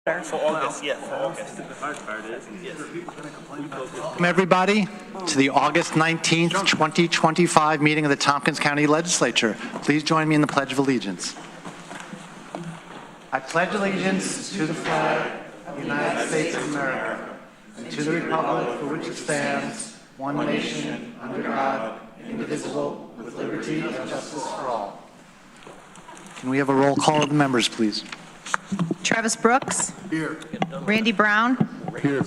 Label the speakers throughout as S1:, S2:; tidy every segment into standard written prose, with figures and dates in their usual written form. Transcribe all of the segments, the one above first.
S1: For August, yeah, for August. The hard part is, yes.
S2: Welcome everybody to the August 19th, 2025 meeting of the Tompkins County Legislature. Please join me in the Pledge of Allegiance. I pledge allegiance to the flag of the United States of America and to the republic for which it stands, one nation, under God, indivisible, with liberty and justice for all. Can we have a roll call of the members, please?
S3: Travis Brooks.
S2: Here.
S3: Randy Brown.
S2: Here.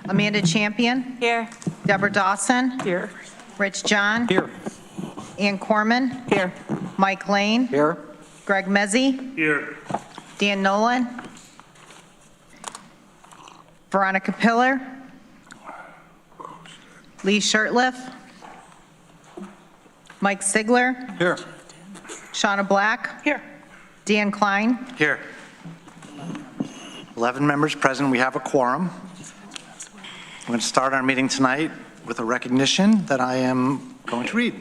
S3: Amanda Champion.
S4: Here.
S3: Deborah Dawson.
S4: Here.
S3: Rich John.
S2: Here.
S3: Ann Corman.
S4: Here.
S3: Mike Lane.
S2: Here.
S3: Greg Mezzi.
S1: Here.
S3: Dan Nolan. Veronica Pillar. Lee Shirtliff. Mike Sigler.
S2: Here.
S3: Shauna Black.
S4: Here.
S3: Dan Klein.
S2: Here. 11 members present. We have a quorum. We're going to start our meeting tonight with a recognition that I am going to read.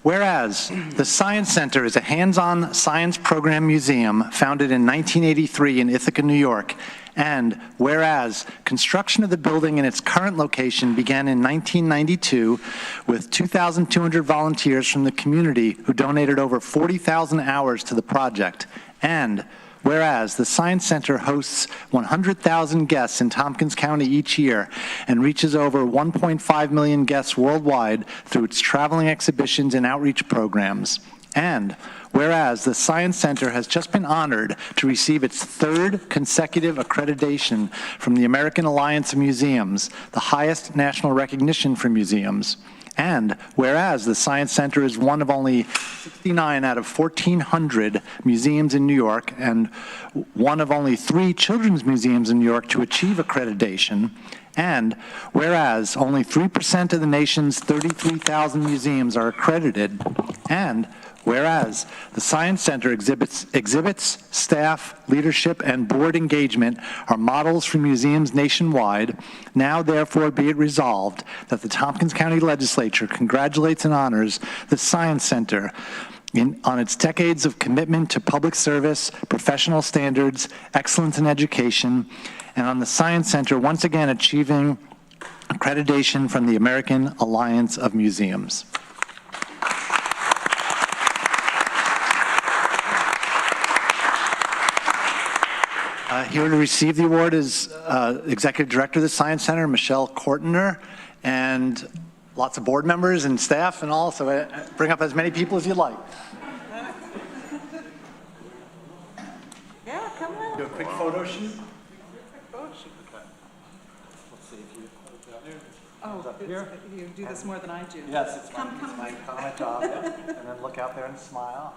S2: Whereas the Science Center is a hands-on science program museum founded in 1983 in Ithaca, New York, and whereas construction of the building in its current location began in 1992 with 2,200 volunteers from the community who donated over 40,000 hours to the project, and whereas the Science Center hosts 100,000 guests in Tompkins County each year and reaches over 1.5 million guests worldwide through its traveling exhibitions and outreach programs. And whereas the Science Center has just been honored to receive its third consecutive accreditation from the American Alliance of Museums, the highest national recognition for museums. And whereas the Science Center is one of only 69 out of 1,400 museums in New York and one of only 3 children's museums in New York to achieve accreditation, and whereas only 3% of the nation's 33,000 museums are accredited, and whereas the Science Center exhibits, staff, leadership, and board engagement are models for museums nationwide, now therefore be it resolved that the Tompkins County Legislature congratulates and honors the Science Center on its decades of commitment to public service, professional standards, excellence in education, and on the Science Center once again achieving accreditation from the American Alliance of Museums. Here to receive the award is Executive Director of the Science Center, Michelle Kortner, and lots of board members and staff and all, so bring up as many people as you'd like.
S4: Yeah, come on.
S2: Do a quick photo shoot.
S4: Oh, you do this more than I do.
S2: Yes, it's my job. And then look out there and smile.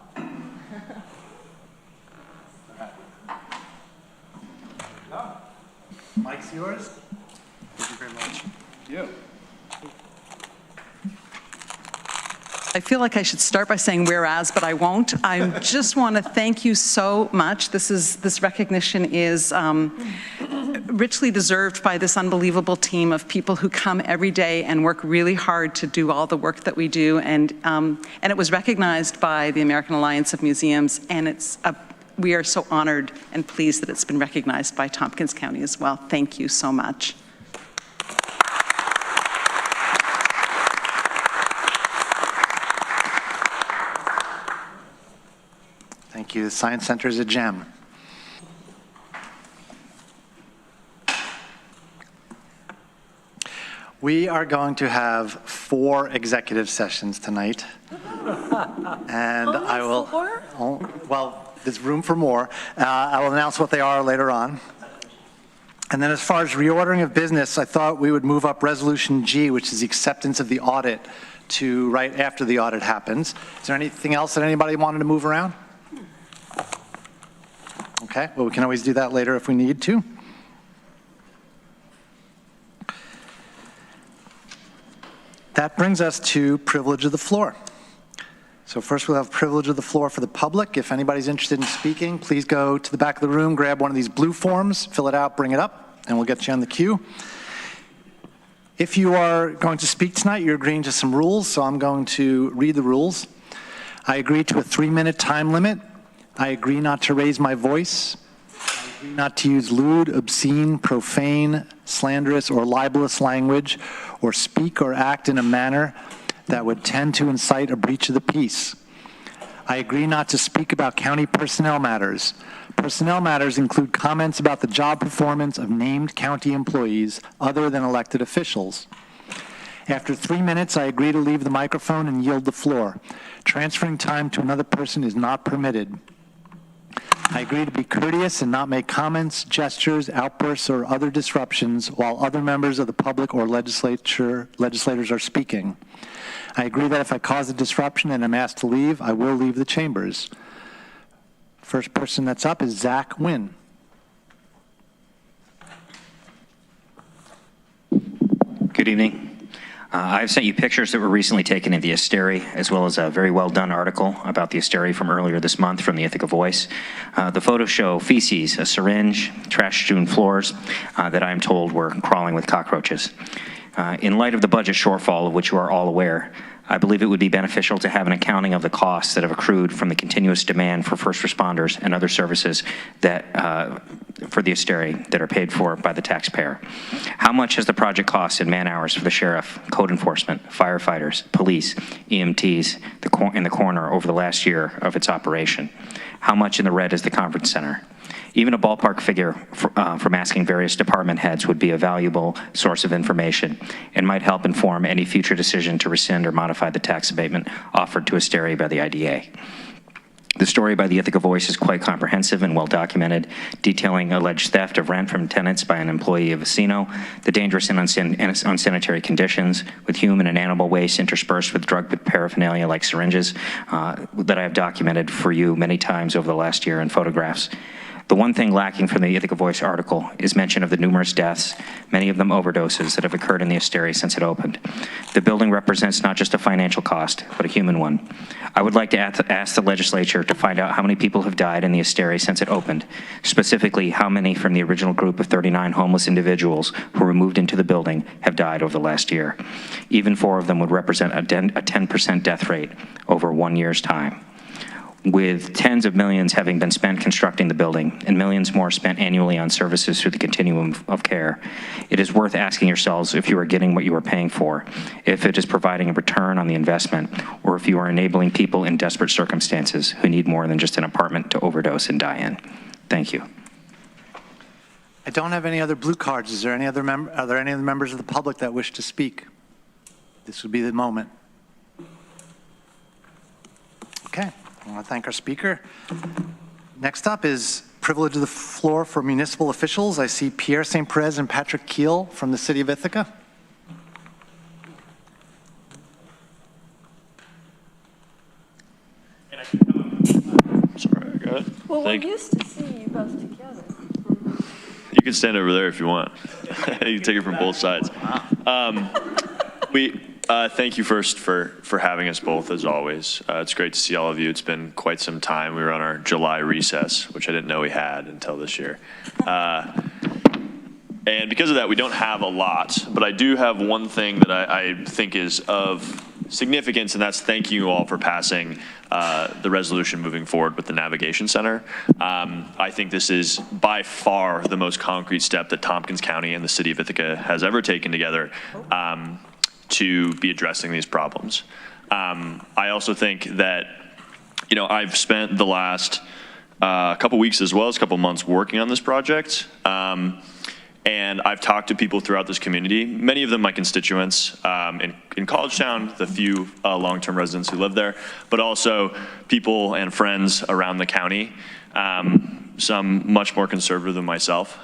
S2: Mike's yours. Thank you very much. You.
S4: I feel like I should start by saying whereas, but I won't. I just want to thank you so much. This recognition is richly deserved by this unbelievable team of people who come every day and work really hard to do all the work that we do. And it was recognized by the American Alliance of Museums, and we are so honored and pleased that it's been recognized by Tompkins County as well. Thank you so much.
S2: Thank you. The Science Center is a gem. We are going to have 4 executive sessions tonight. And I will, well, there's room for more. I will announce what they are later on. And then as far as reordering of business, I thought we would move up Resolution G, which is the acceptance of the audit, to right after the audit happens. Is there anything else that anybody wanted to move around? Okay, well, we can always do that later if we need to. That brings us to privilege of the floor. So first we'll have privilege of the floor for the public. If anybody's interested in speaking, please go to the back of the room, grab one of these blue forms, fill it out, bring it up, and we'll get you on the queue. If you are going to speak tonight, you're agreeing to some rules, so I'm going to read the rules. I agree to a 3-minute time limit. I agree not to raise my voice. I Not to use lewd, obscene, profane, slanderous, or libelous language, or speak or act in a manner that would tend to incite a breach of the peace. I agree not to speak about county personnel matters. Personnel matters include comments about the job performance of named county employees other than elected officials. After 3 minutes, I agree to leave the microphone and yield the floor. Transferring time to another person is not permitted. I agree to be courteous and not make comments, gestures, outbursts, or other disruptions while other members of the public or legislators are speaking. I agree that if I cause a disruption and am asked to leave, I will leave the chambers. First person that's up is Zach Wynn.
S5: Good evening. I've sent you pictures that were recently taken of the Asteri, as well as a very well-done article about the Asteri from earlier this month from the Ithaca Voice. The photos show feces, a syringe, trash-strewn floors that I'm told were crawling with cockroaches. In light of the budget shortfall, of which you are all aware, I believe it would be beneficial to have an accounting of the costs that have accrued from the continuous demand for first responders and other services that for the Asteri that are paid for by the taxpayer. How much has the project cost in man-hours for the sheriff, code enforcement, firefighters, police, EMTs, in the coroner over the last year of its operation? How much in the red is the conference center? Even a ballpark figure from asking various department heads would be a valuable source of information and might help inform any future decision to rescind or modify the tax abatement offered to Asteri by the IDA. The story by the Ithaca Voice is quite comprehensive and well documented, detailing alleged theft of rent from tenants by an employee of Vecino, the dangerous and unsanitary conditions with human and animal waste interspersed with drug paraphernalia like syringes that I have documented for you many times over the last year in photographs. The one thing lacking from the Ithaca Voice article is mention of the numerous deaths, many of them overdoses, that have occurred in the Asteri since it opened. The building represents not just a financial cost, but a human one. I would like to ask the legislature to find out how many people have died in the Asteri since it opened, specifically how many from the original group of 39 homeless individuals who were moved into the building have died over the last year. Even 4 of them would represent a 10% death rate over 1 year's time. With tens of millions having been spent constructing the building and millions more spent annually on services through the continuum of care, it is worth asking yourselves if you are getting what you are paying for, if it is providing a return on the investment, or if you are enabling people in desperate circumstances who need more than just an apartment to overdose and die in. Thank you.
S2: I don't have any other blue cards. Is there any other are there any other members of the public that wish to speak? This would be the moment. Okay. I want to thank our speaker. Next up is privilege of the floor for municipal officials. I see Pierre St. Perez and Patrick Keel from the city of Ithaca.
S1: Sorry, I got it.
S6: Well, we're used to seeing you both together.
S1: You can stand over there if you want. You can take it from both sides. Thank you first for having us both, as always. It's great to see all of you. It's been quite some time. We were on our July recess, which I didn't know we had until this year. And because of that, we don't have a lot, but I do have one thing that I think is of significance, and that's thanking you all for passing the resolution moving forward with the Navigation Center. I think this is by far the most concrete step that Tompkins County and the city of Ithaca has ever taken together to be addressing these problems. I also think that, I've spent the last couple weeks as well as a couple months working on this project. And I've talked to people throughout this community, many of them my constituents in College Town, the few long-term residents who live there, but also people and friends around the county, some much more conservative than myself.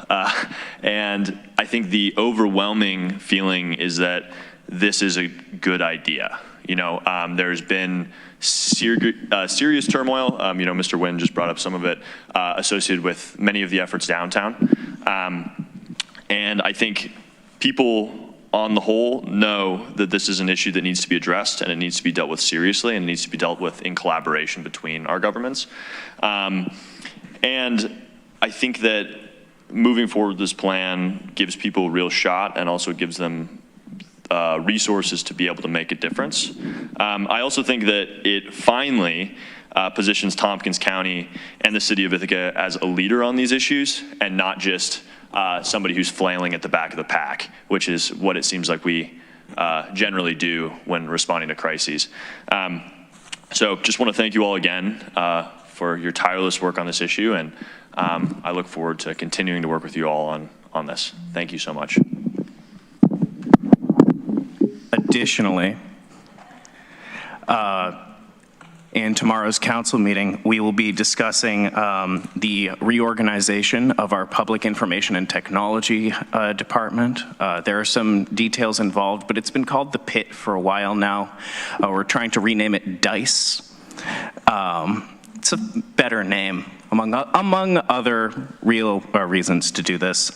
S1: And I think the overwhelming feeling is that this is a good idea. There's been serious turmoil. Mr. Wynn just brought up some of it associated with many of the efforts downtown. And I think people on the whole know that this is an issue that needs to be addressed, and it needs to be dealt with seriously, and it needs to be dealt with in collaboration between our governments. And I think that moving forward this plan gives people a real shot and also gives them resources to be able to make a difference. I also think that it finally positions Tompkins County and the city of Ithaca as a leader on these issues and not just somebody who's flailing at the back of the pack, which is what it seems like we generally do when responding to crises. So just want to thank you all again for your tireless work on this issue, and I look forward to continuing to work with you all on this. Thank you so much.
S7: Additionally, in tomorrow's council meeting, we will be discussing the reorganization of our Public Information and Technology Department. There are some details involved, but it's been called the PIT for a while now. We're trying to rename it DICE. It's a better name, among other real reasons to do this.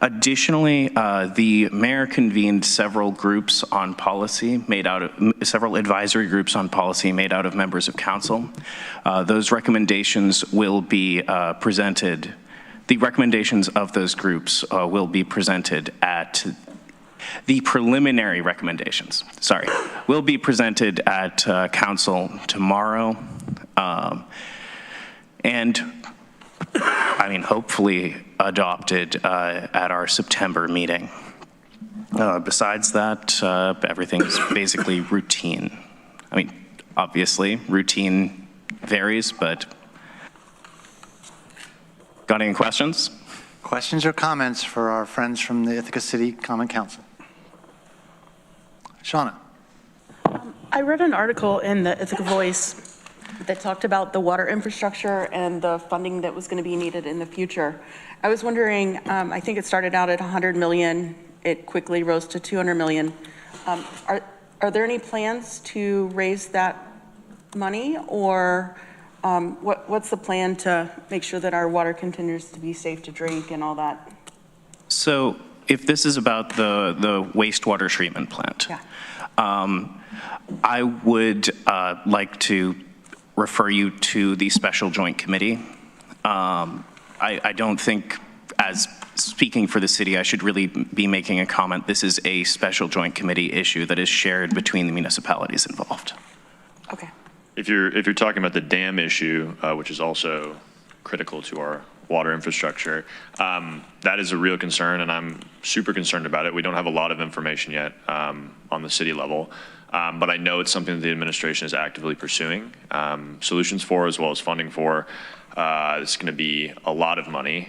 S7: Additionally, the mayor convened several groups on policy made out of several advisory groups on policy made out of members of council. Those recommendations will be presented. The recommendations of those groups will be presented at the preliminary recommendations. Sorry, will be presented at council tomorrow, and I mean, hopefully adopted at our September meeting. Besides that, everything's basically routine. I mean, obviously, routine varies, but got any questions?
S2: Questions or comments for our friends from the Ithaca City Common Council? Shauna.
S8: I read an article in the Ithaca Voice that talked about the water infrastructure and the funding that was going to be needed in the future. I was wondering, I think it started out at 100 million. It quickly rose to 200 million. Are there any plans to raise that money, or what's the plan to make sure that our water continues to be safe to drink and all that?
S7: So if this is about the wastewater treatment plant,
S8: Yeah.
S7: I would like to refer you to the special joint committee. I don't think, as speaking for the city, I should really be making a comment. This is a special joint committee issue that is shared between the municipalities involved.
S8: Okay.
S1: If you're talking about the dam issue, which is also critical to our water infrastructure, that is a real concern, and I'm super concerned about it. We don't have a lot of information yet on the city level, but I know it's something that the administration is actively pursuing solutions for, as well as funding for. It's going to be a lot of money.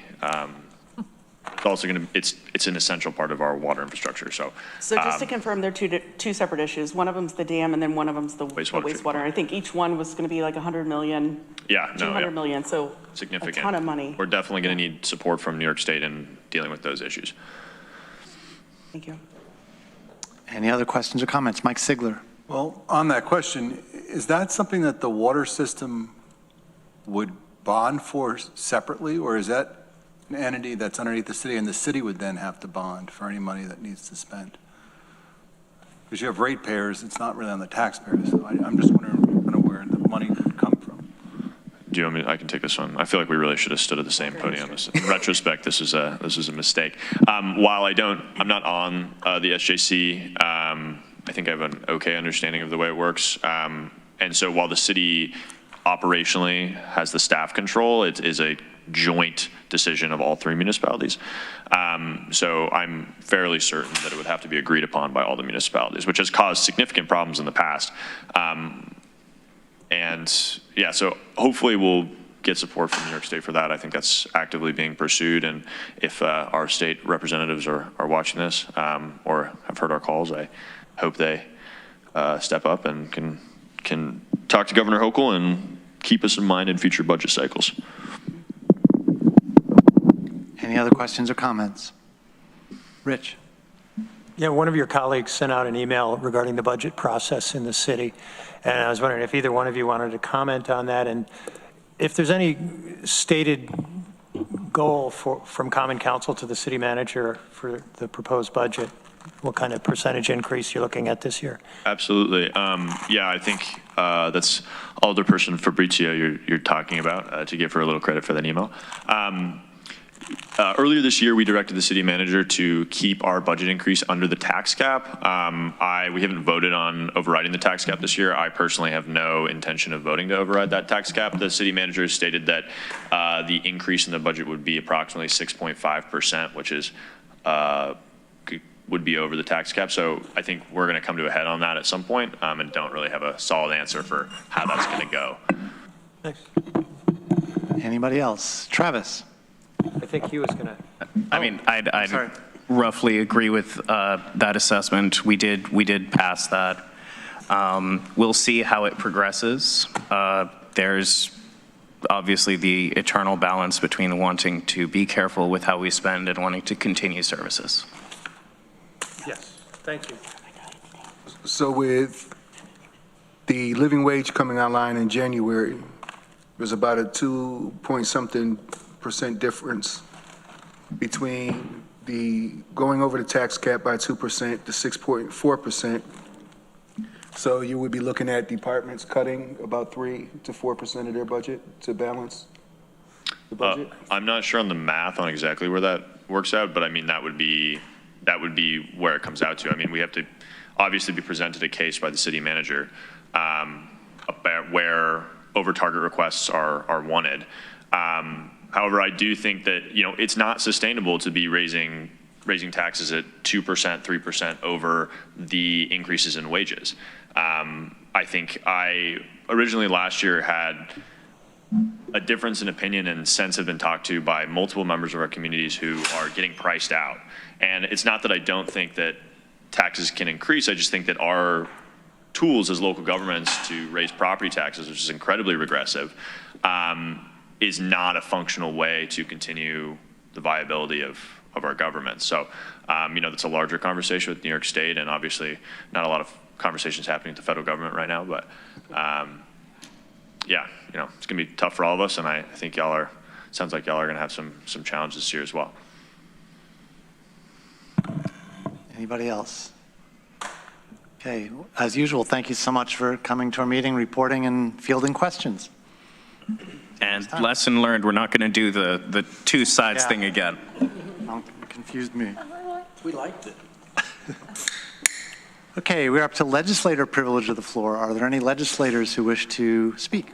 S1: It's also going to, it's an essential part of our water infrastructure. So
S8: just to confirm, they're two separate issues. One of them's the dam, and then one of them's the wastewater. I think each one was going to be like 100 million.
S1: Yeah,
S8: 200 million, so
S1: significant.
S8: A ton of money.
S1: We're definitely going to need support from New York State in dealing with those issues.
S8: Thank you.
S2: Any other questions or comments? Mike Sigler.
S9: Well, on that question, is that something that the water system would bond for separately, or is that an entity that's underneath the city, and the city would then have to bond for any money that needs to spend? Because you have ratepayers, it's not really on the taxpayers. So I'm just wondering kind of where the money would come from.
S1: Do you want me? I can take this one. I feel like we really should have stood at the same podium. In retrospect, this is a mistake. While I'm not on the SJC. I think I have an okay understanding of the way it works. And so while the city operationally has the staff control, it is a joint decision of all three municipalities. So I'm fairly certain that it would have to be agreed upon by all the municipalities, which has caused significant problems in the past. And yeah, so hopefully we'll get support from New York State for that. I think that's actively being pursued. And if our state representatives are watching this or have heard our calls, I hope they step up and can talk to Governor Hochul and keep us in mind in future budget cycles.
S2: Any other questions or comments? Rich.
S10: Yeah, one of your colleagues sent out an email regarding the budget process in the city, and I was wondering if either one of you wanted to comment on that, and if there's any stated goal from Common Council to the city manager for the proposed budget, what kind of percentage increase you're looking at this year?
S1: Absolutely. Yeah, I think that's Alderperson Fabrizio you're talking about, to give her a little credit for that email. Earlier this year, we directed the city manager to keep our budget increase under the tax cap. We haven't voted on overriding the tax cap this year. I personally have no intention of voting to override that tax cap. The city manager has stated that the increase in the budget would be approximately 6.5%, which is would be over the tax cap. So I think we're going to come to a head on that at some point, and don't really have a solid answer for how that's going to go.
S10: Thanks.
S2: Anybody else? Travis?
S10: I think he was going to.
S7: I mean, I'd
S2: sorry.
S7: roughly agree with that assessment. We did pass that. We'll see how it progresses. There's obviously the eternal balance between wanting to be careful with how we spend and wanting to continue services.
S10: Yes, thank you.
S11: So with the living wage coming online in January, there's about a 2-point-something% difference between the going over the tax cap by 2% to 6.4%. So you would be looking at departments cutting about 3 to 4% of their budget to balance the budget?
S1: I'm not sure on the math on exactly where that works out, but I mean, that would be where it comes out to. I mean, we have to obviously be presented a case by the city manager about where over target requests are wanted. However, I do think that, it's not sustainable to be raising taxes at 2%, 3% over the increases in wages. I think I originally last year had a difference in opinion and sense have been talked to by multiple members of our communities who are getting priced out. And it's not that I don't think that taxes can increase. I just think that our tools as local governments to raise property taxes, which is incredibly regressive, is not a functional way to continue the viability of our government. So, that's a larger conversation with New York State, and obviously not a lot of conversations happening at the federal government right now, but yeah, it's gonna be tough for all of us, and I think sounds like y'all are gonna have some challenges this year as well.
S2: Anybody else? Okay, as usual, thank you so much for coming to our meeting, reporting, and fielding questions.
S7: And lesson learned, we're not going to do the two sides thing again.
S2: Confused me.
S10: We liked it.
S2: Okay, we're up to legislator privilege of the floor. Are there any legislators who wish to speak?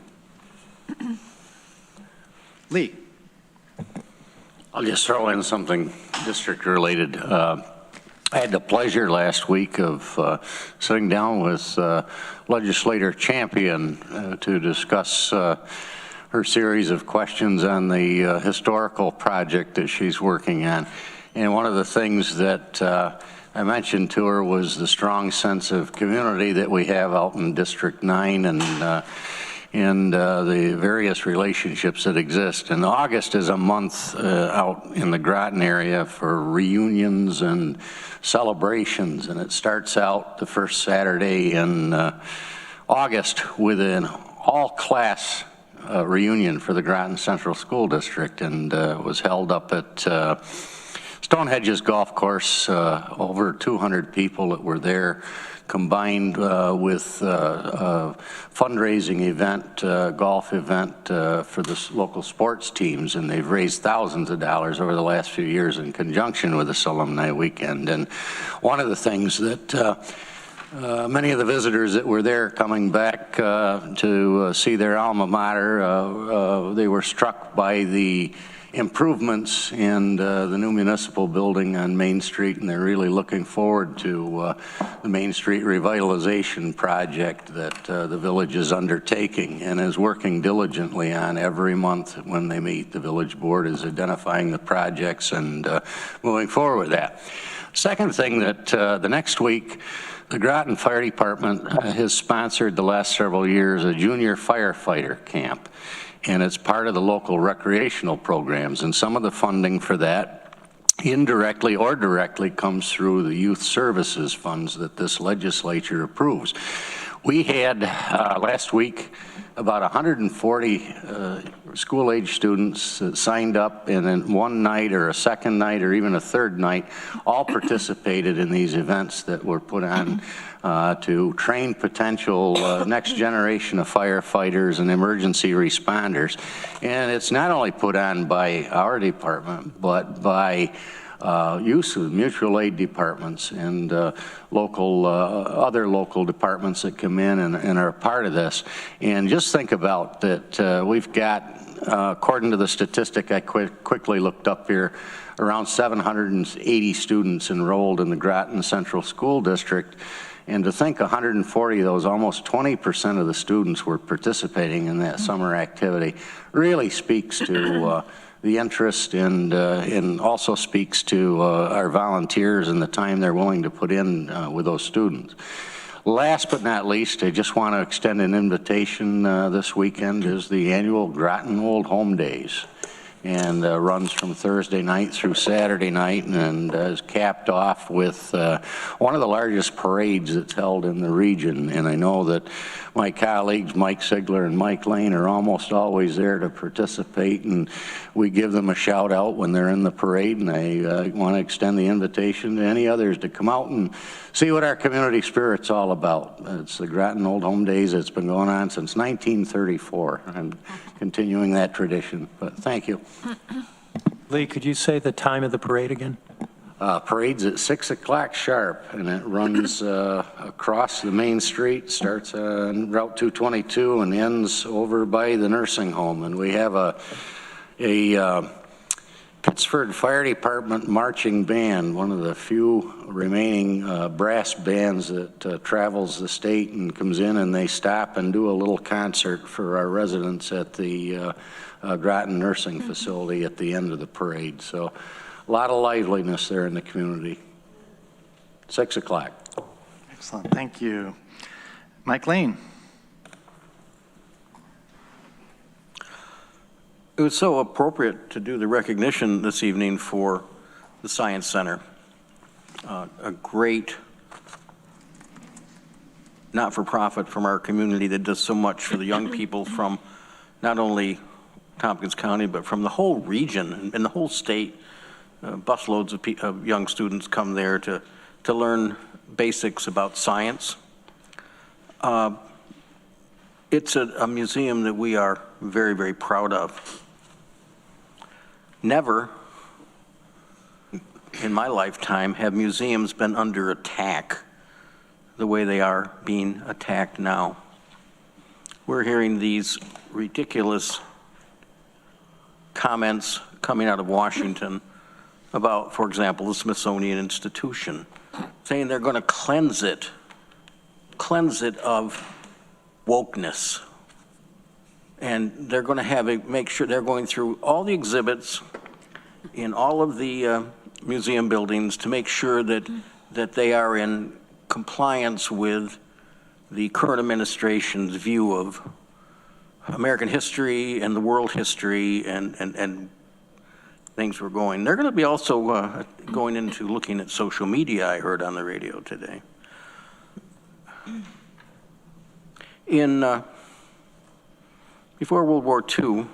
S2: Lee.
S12: I'll just throw in something district related. I had the pleasure last week of sitting down with Legislator Champion to discuss her series of questions on the historical project that she's working on. And one of the things that I mentioned to her was the strong sense of community that we have out in District 9 and the various relationships that exist. And August is a month out in the Groton area for reunions and celebrations, and it starts out the first Saturday in August with an all-class reunion for the Groton Central School District, and was held up at Stonehedge's Golf Course. Over 200 people that were there, combined with a fundraising event, golf event for the local sports teams, and they've raised thousands of dollars over the last few years in conjunction with this alumni weekend. And one of the things that many of the visitors that were there coming back to see their alma mater, they were struck by the improvements in the new municipal building on Main Street, and they're really looking forward to the Main Street revitalization project that the village is undertaking and is working diligently on every month when they meet. The village board is identifying the projects and moving forward with that. Second thing, that the next week, the Groton Fire Department has sponsored the last several years a junior firefighter camp, and it's part of the local recreational programs, and some of the funding for that indirectly or directly comes through the youth services funds that this legislature approves. We had last week about 140 school-age students that signed up, and then one night or a second night or even a third night all participated in these events that were put on to train potential next generation of firefighters and emergency responders. And it's not only put on by our department, but by use of mutual aid departments and other local departments that come in and are a part of this. And just think about that we've got, according to the statistic I quickly looked up here, around 780 students enrolled in the Groton Central School District. And to think 140 of those, almost 20% of the students were participating in that summer activity, really speaks to the interest and also speaks to our volunteers and the time they're willing to put in with those students. Last but not least, I just want to extend an invitation this weekend is the annual Groton Old Home Days, and runs from Thursday night through Saturday night, and is capped off with one of the largest parades that's held in the region. And I know that my colleagues, Mike Sigler and Mike Lane, are almost always there to participate, and we give them a shout out when they're in the parade. And I want to extend the invitation to any others to come out and see what our community spirit's all about. It's the Groton Old Home Days. It's been going on since 1934, and continuing that tradition. But thank you.
S10: Lee, could you say the time of the parade again?
S12: Parade's at 6 o'clock sharp, and it runs across the main street, starts on Route 222 and ends over by the nursing home. And we have a Pittsford Fire Department marching band, one of the few remaining brass bands that travels the state and comes in, and they stop and do a little concert for our residents at the Groton Nursing Facility at the end of the parade. So a lot of liveliness there in the community. 6 o'clock.
S2: Excellent, thank you. Mike Lane.
S13: It was so appropriate to do the recognition this evening for the Science Center. A great not-for-profit from our community that does so much for the young people from not only Tompkins County, but from the whole region and the whole state. Busloads of young students come there to learn basics about science. It's a museum that we are very, very proud of. Never in my lifetime have museums been under attack the way they are being attacked now. We're hearing these ridiculous comments coming out of Washington about, for example, the Smithsonian Institution, saying they're going to cleanse it of wokeness. And they're going to have it, make sure they're going through all the exhibits in all of the museum buildings to make sure that they are in compliance with the current administration's view of American history and the world history and things were going. They're going to be also going into looking at social media, I heard on the radio today. Before World War II,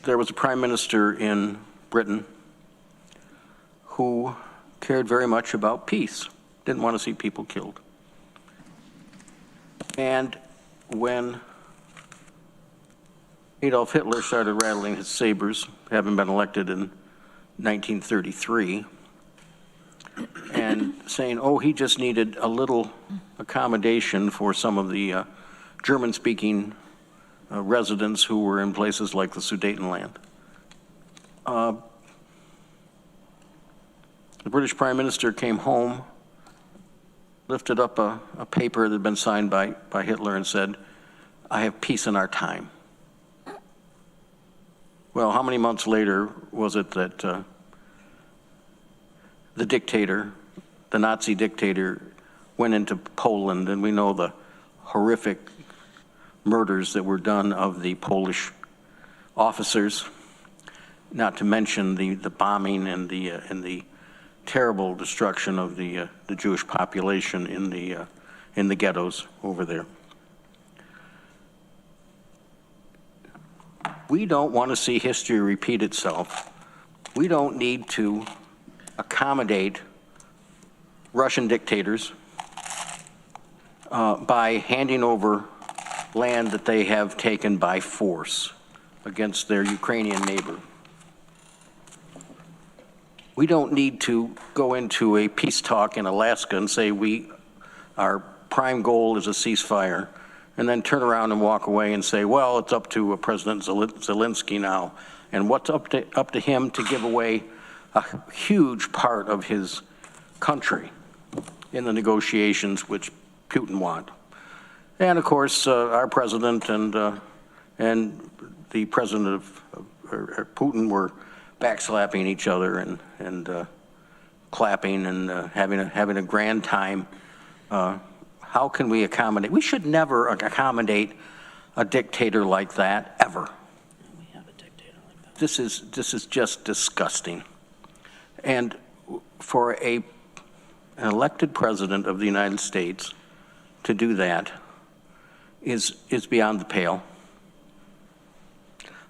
S13: there was a prime minister in Britain who cared very much about peace, didn't want to see people killed. And when Adolf Hitler started rattling his sabers, having been elected in 1933, and saying, oh, he just needed a little accommodation for some of the German-speaking residents who were in places like the Sudetenland. The British Prime Minister came home, lifted up a paper that had been signed by Hitler and said, I have peace in our time. Well, how many months later was it that the dictator, the Nazi dictator, went into Poland, and we know the horrific murders that were done of the Polish officers, not to mention the bombing and the terrible destruction of the Jewish population in the ghettos over there. We don't want to see history repeat itself. We don't need to accommodate Russian dictators by handing over land that they have taken by force against their Ukrainian neighbor. We don't need to go into a peace talk in Alaska and say our prime goal is a ceasefire, and then turn around and walk away and say, well, it's up to President Zelensky now, and what's up to him to give away a huge part of his country in the negotiations which Putin want. And of course, our president and the president of Putin were backslapping each other and clapping and having a grand time. How can we accommodate? We should never accommodate a dictator like that, ever. We have a dictator like that. This is just disgusting. And for an elected president of the United States to do that is beyond the pale.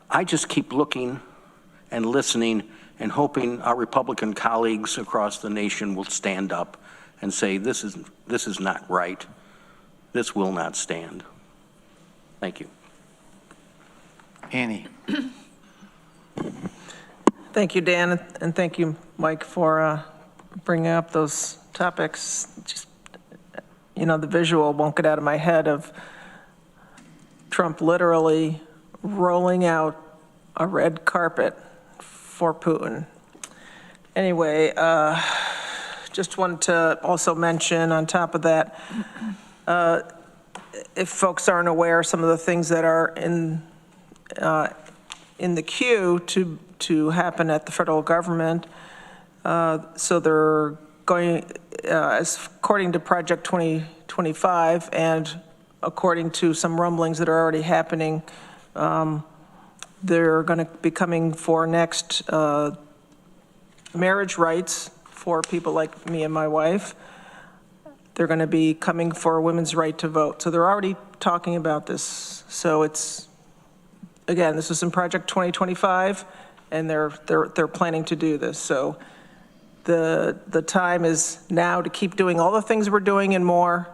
S13: I just keep looking and listening and hoping our Republican colleagues across the nation will stand up and say, this is not right. This will not stand. Thank you.
S2: Annie.
S14: Thank you, Dan, and thank you, Mike, for bringing up those topics. Just, the visual won't get out of my head of Trump literally rolling out a red carpet for Putin. Anyway, just wanted to also mention on top of that, if folks aren't aware, some of the things that are in the queue to happen at the federal government. So they're going, according to Project 2025 and according to some rumblings that are already happening, they're going to be coming for next marriage rights for people like me and my wife. They're going to be coming for women's right to vote. So they're already talking about this. So it's, again, this is in Project 2025, and they're planning to do this. So the time is now to keep doing all the things we're doing and more,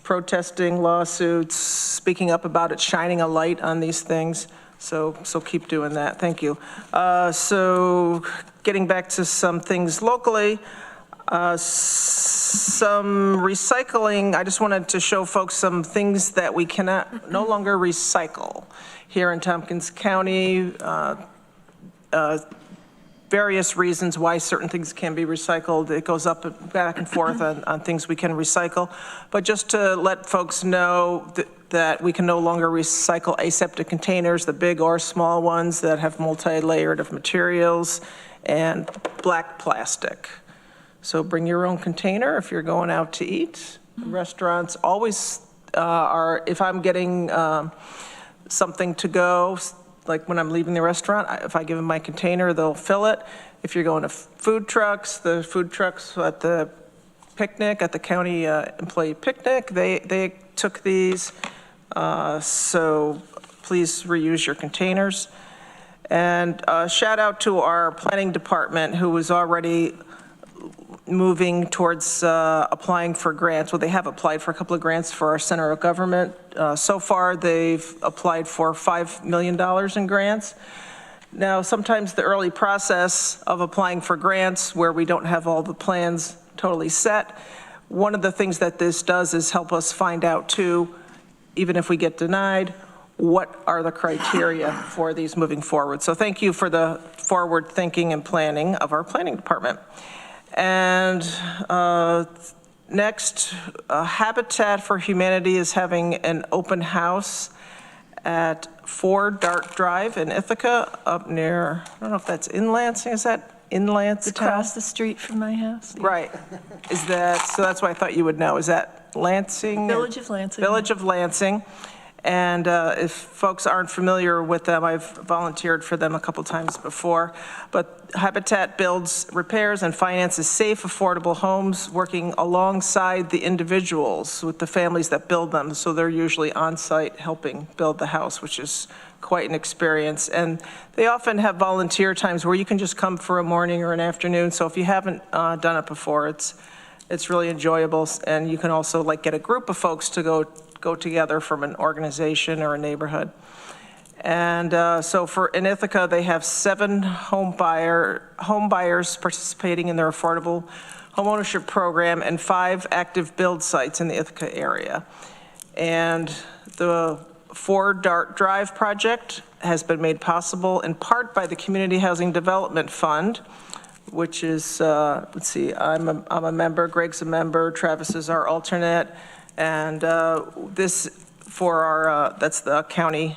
S14: protesting, lawsuits, speaking up about it, shining a light on these things. So keep doing that. Thank you. So getting back to some things locally, some recycling. I just wanted to show folks some things that we cannot no longer recycle here in Tompkins County. Various reasons why certain things can be recycled. It goes up back and forth on things we can recycle. But just to let folks know that we can no longer recycle aseptic containers, the big or small ones that have multi-layered of materials, and black plastic. So bring your own container if you're going out to eat. Restaurants always are, if I'm getting something to go, like when I'm leaving the restaurant, if I give them my container, they'll fill it. If you're going to food trucks, the food trucks at the picnic, at the county employee picnic, they took these. So please reuse your containers. And shout out to our planning department, who was already moving towards applying for grants. Well, they have applied for a couple of grants for our center of government. So far, they've applied for $5 million in grants. Now, sometimes the early process of applying for grants where we don't have all the plans totally set, one of the things that this does is help us find out too, even if we get denied, what are the criteria for these moving forward. So thank you for the forward thinking and planning of our planning department. And next, Habitat for Humanity is having an open house at 4 Dart Drive in Ithaca, up near, I don't know if that's in Lansing. Is that in Lansing?
S6: Across the street from my house.
S14: Right. Is that, so that's why I thought you would know. Is that Lansing?
S6: Village of Lansing.
S14: Village of Lansing. And if folks aren't familiar with them, I've volunteered for them a couple times before. But Habitat builds, repairs, and finances safe, affordable homes, working alongside the individuals with the families that build them. So they're usually on site helping build the house, which is quite an experience. And they often have volunteer times where you can just come for a morning or an afternoon. So if you haven't done it before, it's really enjoyable. And you can also get a group of folks to go together from an organization or a neighborhood. And so in Ithaca, they have 7 home buyers participating in their affordable homeownership program and 5 active build sites in the Ithaca area. And the 4 Dart Drive project has been made possible in part by the Community Housing Development Fund, which is, let's see, I'm a member, Greg's a member, Travis is our alternate, and this for our, that's the county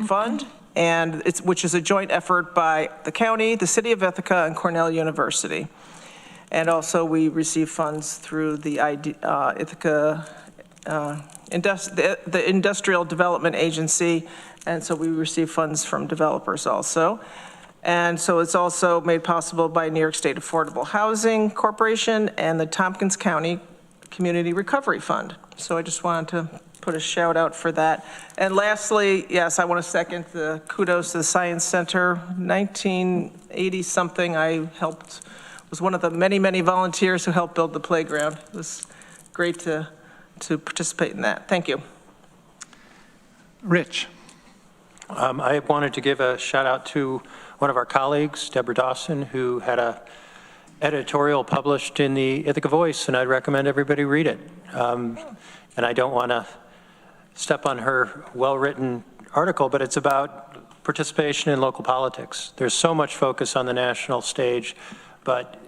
S14: fund, and which is a joint effort by the county, the city of Ithaca, and Cornell University. And also we receive funds through the Ithaca the Industrial Development Agency, and so we receive funds from developers also. And so it's also made possible by New York State Affordable Housing Corporation and the Tompkins County Community Recovery Fund. So I just wanted to put a shout out for that. And lastly, yes, I want to second the kudos to the Science Center. 1980 something, I was one of the many, many volunteers who helped build the playground. It was great to participate in that. Thank you.
S2: Rich.
S10: I wanted to give a shout out to one of our colleagues, Deborah Dawson, who had a editorial published in the Ithaca Voice, and I'd recommend everybody read it. And I don't want to step on her well-written article, but it's about participation in local politics. There's so much focus on the national stage, but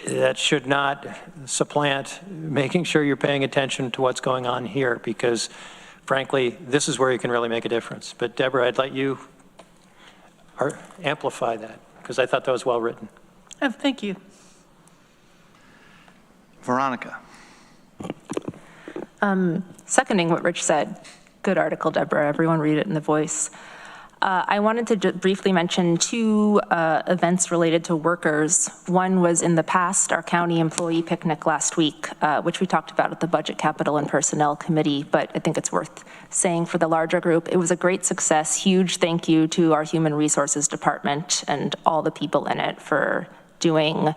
S10: that should not supplant making sure you're paying attention to what's going on here, because frankly, this is where you can really make a difference. But Deborah, I'd let you amplify that, because I thought that was well written.
S6: Oh, thank you.
S2: Veronica.
S15: Seconding what Rich said, good article, Deborah. Everyone read it in the Voice. I wanted to briefly mention 2 events related to workers. One was in the past, our county employee picnic last week, which we talked about at the Budget, Capital, and Personnel Committee, but I think it's worth saying for the larger group. It was a great success. Huge thank you to our Human Resources Department and all the people in it for doing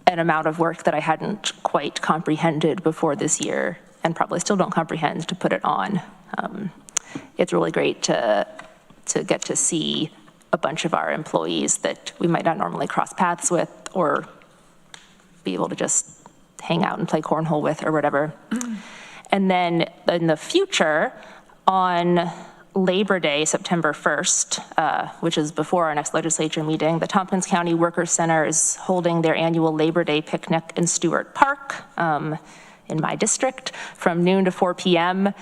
S15: an amount of work that I hadn't quite comprehended before this year, and probably still don't comprehend to put it on. It's really great to get to see a bunch of our employees that we might not normally cross paths with or be able to just hang out and play cornhole with or whatever. And then in the future, on Labor Day, September 1st, which is before our next legislature meeting, the Tompkins County Workers Center is holding their annual Labor Day picnic in Stewart Park in my district from noon to 4 p.m.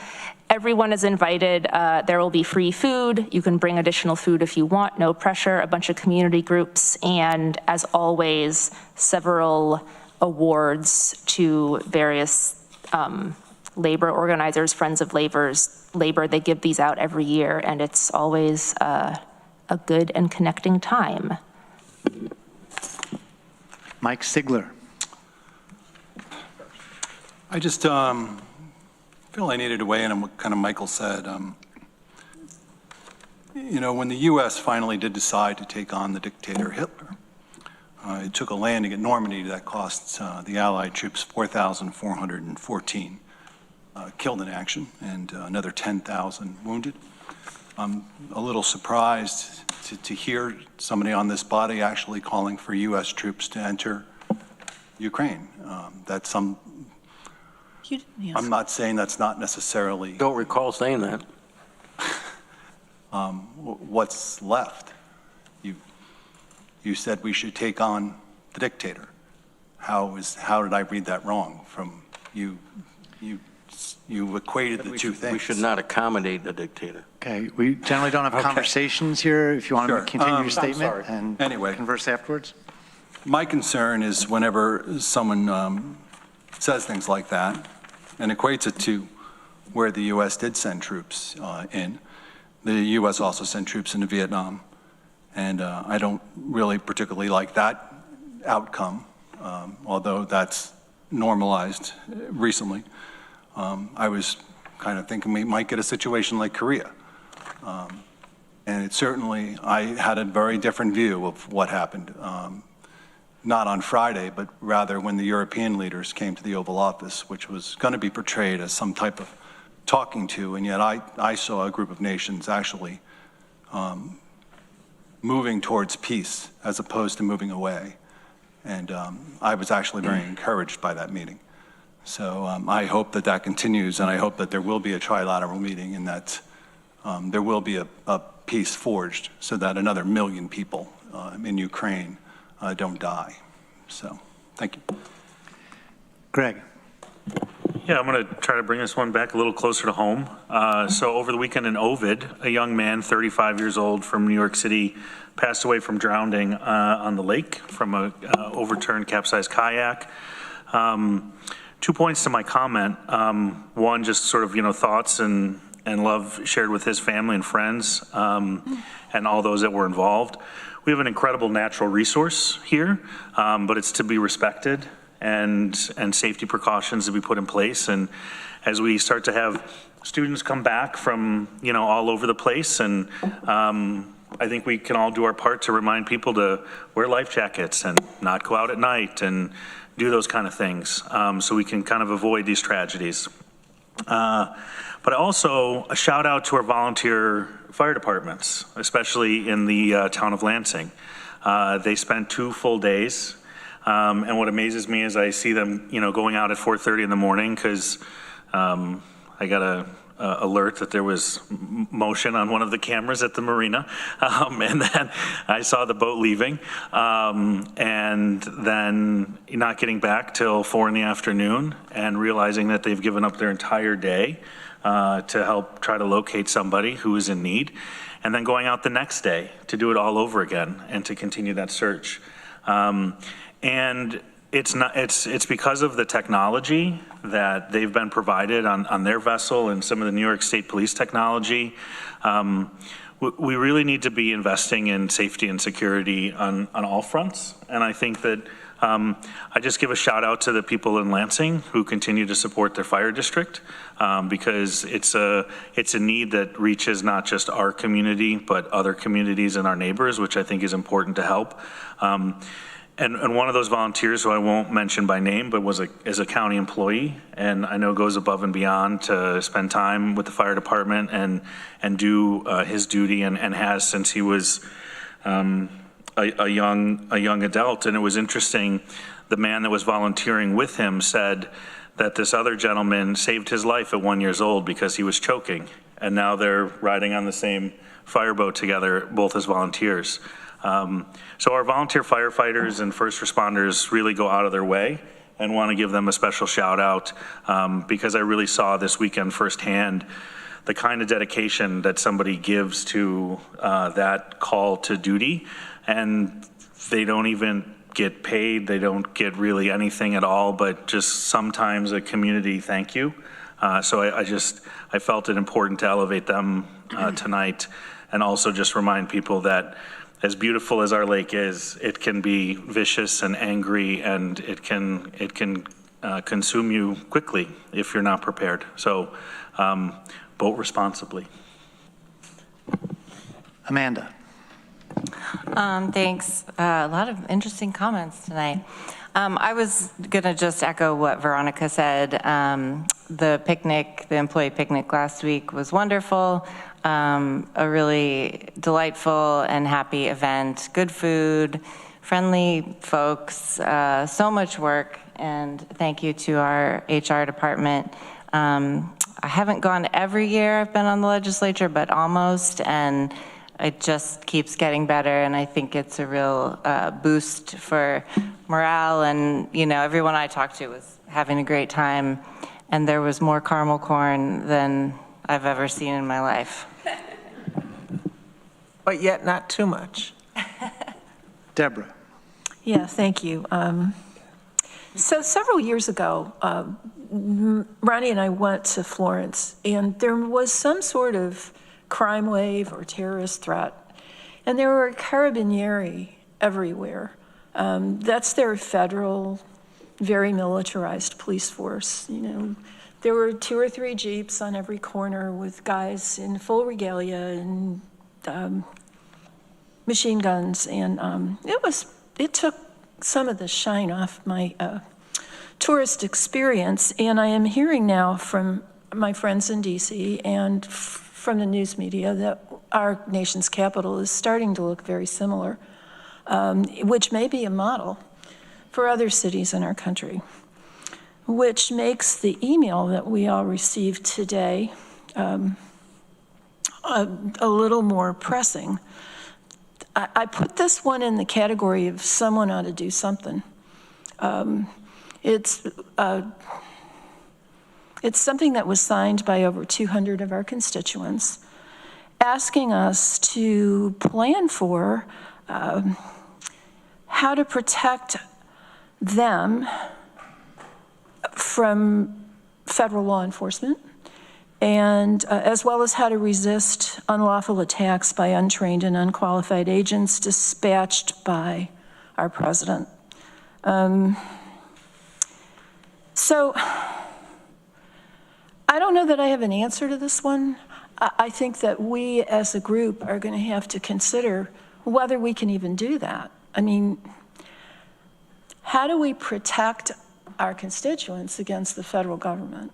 S15: Everyone is invited. There will be free food. You can bring additional food if you want, no pressure, a bunch of community groups, and as always, several awards to various labor organizers, Friends of Labor. They give these out every year, and it's always a good and connecting time.
S2: Mike Sigler.
S9: I just feel I needed to weigh in on what kind of Michael said. You know, when the U.S. finally did decide to take on the dictator Hitler, it took a landing at Normandy that cost the Allied troops 4,414 killed in action and another 10,000 wounded. I'm a little surprised to hear somebody on this body actually calling for U.S. troops to enter Ukraine. That's some. I'm not saying that's not necessarily.
S13: Don't recall saying that.
S9: What's left? You said we should take on the dictator. How did I read that wrong? From you equated the two things.
S13: We should not accommodate the dictator.
S2: Okay, we generally don't have conversations here. If you want to continue your statement and
S9: anyway,
S2: converse afterwards.
S9: My concern is whenever someone says things like that and equates it to where the U.S. did send troops in. The U.S. also sent troops into Vietnam, and I don't really particularly like that outcome, although that's normalized recently. I was kind of thinking we might get a situation like Korea. And it certainly, I had a very different view of what happened, not on Friday, but rather when the European leaders came to the Oval Office, which was going to be portrayed as some type of talking to, and yet I saw a group of nations actually moving towards peace as opposed to moving away. And I was actually very encouraged by that meeting. So I hope that that continues, and I hope that there will be a trilateral meeting and that there will be a peace forged so that another 1 million people in Ukraine don't die. So, thank you.
S2: Greg.
S16: Yeah, I'm going to try to bring this one back a little closer to home. So over the weekend in Ovid, a young man, 35 years old from New York City, passed away from drowning on the lake from a overturned capsized kayak. 2 points to my comment. One, just sort of, thoughts and love shared with his family and friends and all those that were involved. We have an incredible natural resource here, but it's to be respected and safety precautions to be put in place. And as we start to have students come back from, all over the place, and I think we can all do our part to remind people to wear life jackets and not go out at night and do those kind of things so we can kind of avoid these tragedies. But also a shout out to our volunteer fire departments, especially in the town of Lansing. They spent 2 full days. And what amazes me is I see them, going out at 4:30 in the morning because I got a alert that there was motion on one of the cameras at the marina. And then I saw the boat leaving and then not getting back till 4 in the afternoon and realizing that they've given up their entire day to help try to locate somebody who is in need, and then going out the next day to do it all over again and to continue that search. And it's because of the technology that they've been provided on their vessel and some of the New York State Police technology. We really need to be investing in safety and security on all fronts. And I think that I just give a shout out to the people in Lansing who continue to support their fire district because it's a need that reaches not just our community, but other communities and our neighbors, which I think is important to help. And one of those volunteers, who I won't mention by name, but is a county employee, and I know goes above and beyond to spend time with the fire department and do his duty, and has since he was a young adult. And it was interesting, the man that was volunteering with him said that this other gentleman saved his life at 1 year old because he was choking, and now they're riding on the same fireboat together, both as volunteers. So our volunteer firefighters and first responders really go out of their way, and want to give them a special shout out because I really saw this weekend firsthand the kind of dedication that somebody gives to that call to duty, and they don't even get paid, they don't get really anything at all, but just sometimes a community thank you. So I felt it important to elevate them tonight, and also just remind people that as beautiful as our lake is, it can be vicious and angry, and it can consume you quickly if you're not prepared. So boat responsibly.
S2: Amanda.
S17: Thanks. A lot of interesting comments tonight. I was going to just echo what Veronica said. The picnic, the employee picnic last week was wonderful. A really delightful and happy event. Good food, friendly folks, so much work, and thank you to our HR department. I haven't gone every year I've been on the legislature, but almost, and it just keeps getting better, and I think it's a real boost for morale, and everyone I talked to was having a great time, and there was more caramel corn than I've ever seen in my life.
S14: But yet not too much.
S2: Deborah.
S6: Yeah, thank you. So several years ago, Ronnie and I went to Florence, and there was some sort of crime wave or terrorist threat, and there were carabinieri everywhere. That's their federal, very militarized police force. You know, there were 2 or 3 Jeeps on every corner with guys in full regalia and machine guns, and it took some of the shine off my tourist experience. And I am hearing now from my friends in DC and from the news media that our nation's capital is starting to look very similar, which may be a model for other cities in our country, which makes the email that we all received today a little more pressing. I put this one in the category of someone ought to do something. It's something that was signed by over 200 of our constituents, asking us to plan for how to protect them from federal law enforcement, and as well as how to resist unlawful attacks by untrained and unqualified agents dispatched by our president. So I don't know that I have an answer to this one. I think that we as a group are going to have to consider whether we can even do that. I mean, how do we protect our constituents against the federal government?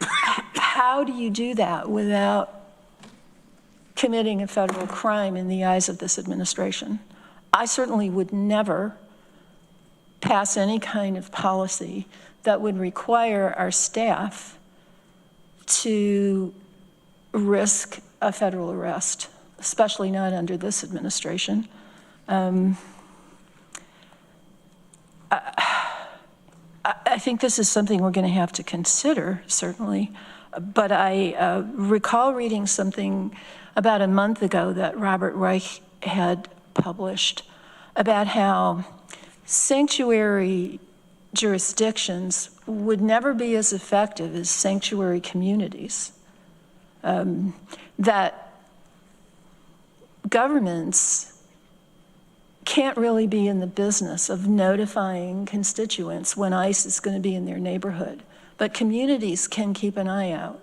S6: How do you do that without committing a federal crime in the eyes of this administration? I certainly would never pass any kind of policy that would require our staff to risk a federal arrest, especially not under this administration. I think this is something we're going to have to consider, certainly. But I recall reading something about a month ago that Robert Reich had published about how sanctuary jurisdictions would never be as effective as sanctuary communities. That governments can't really be in the business of notifying constituents when ICE is going to be in their neighborhood, but communities can keep an eye out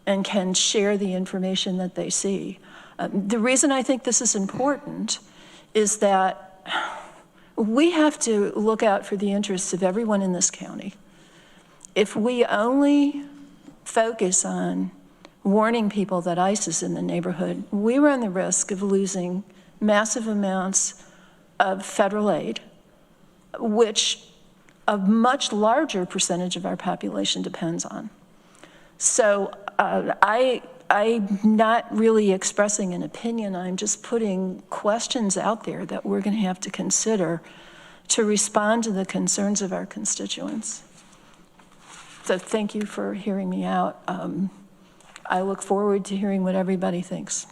S6: and can share the information that they see. The reason I think this is important is that we have to look out for the interests of everyone in this county. If we only focus on warning people that ICE is in the neighborhood, we run the risk of losing massive amounts of federal aid, which a much larger percentage of our population depends on. So I'm not really expressing an opinion, I'm just putting questions out there that we're going to have to consider to respond to the concerns of our constituents. So thank you for hearing me out. I look forward to hearing what everybody thinks.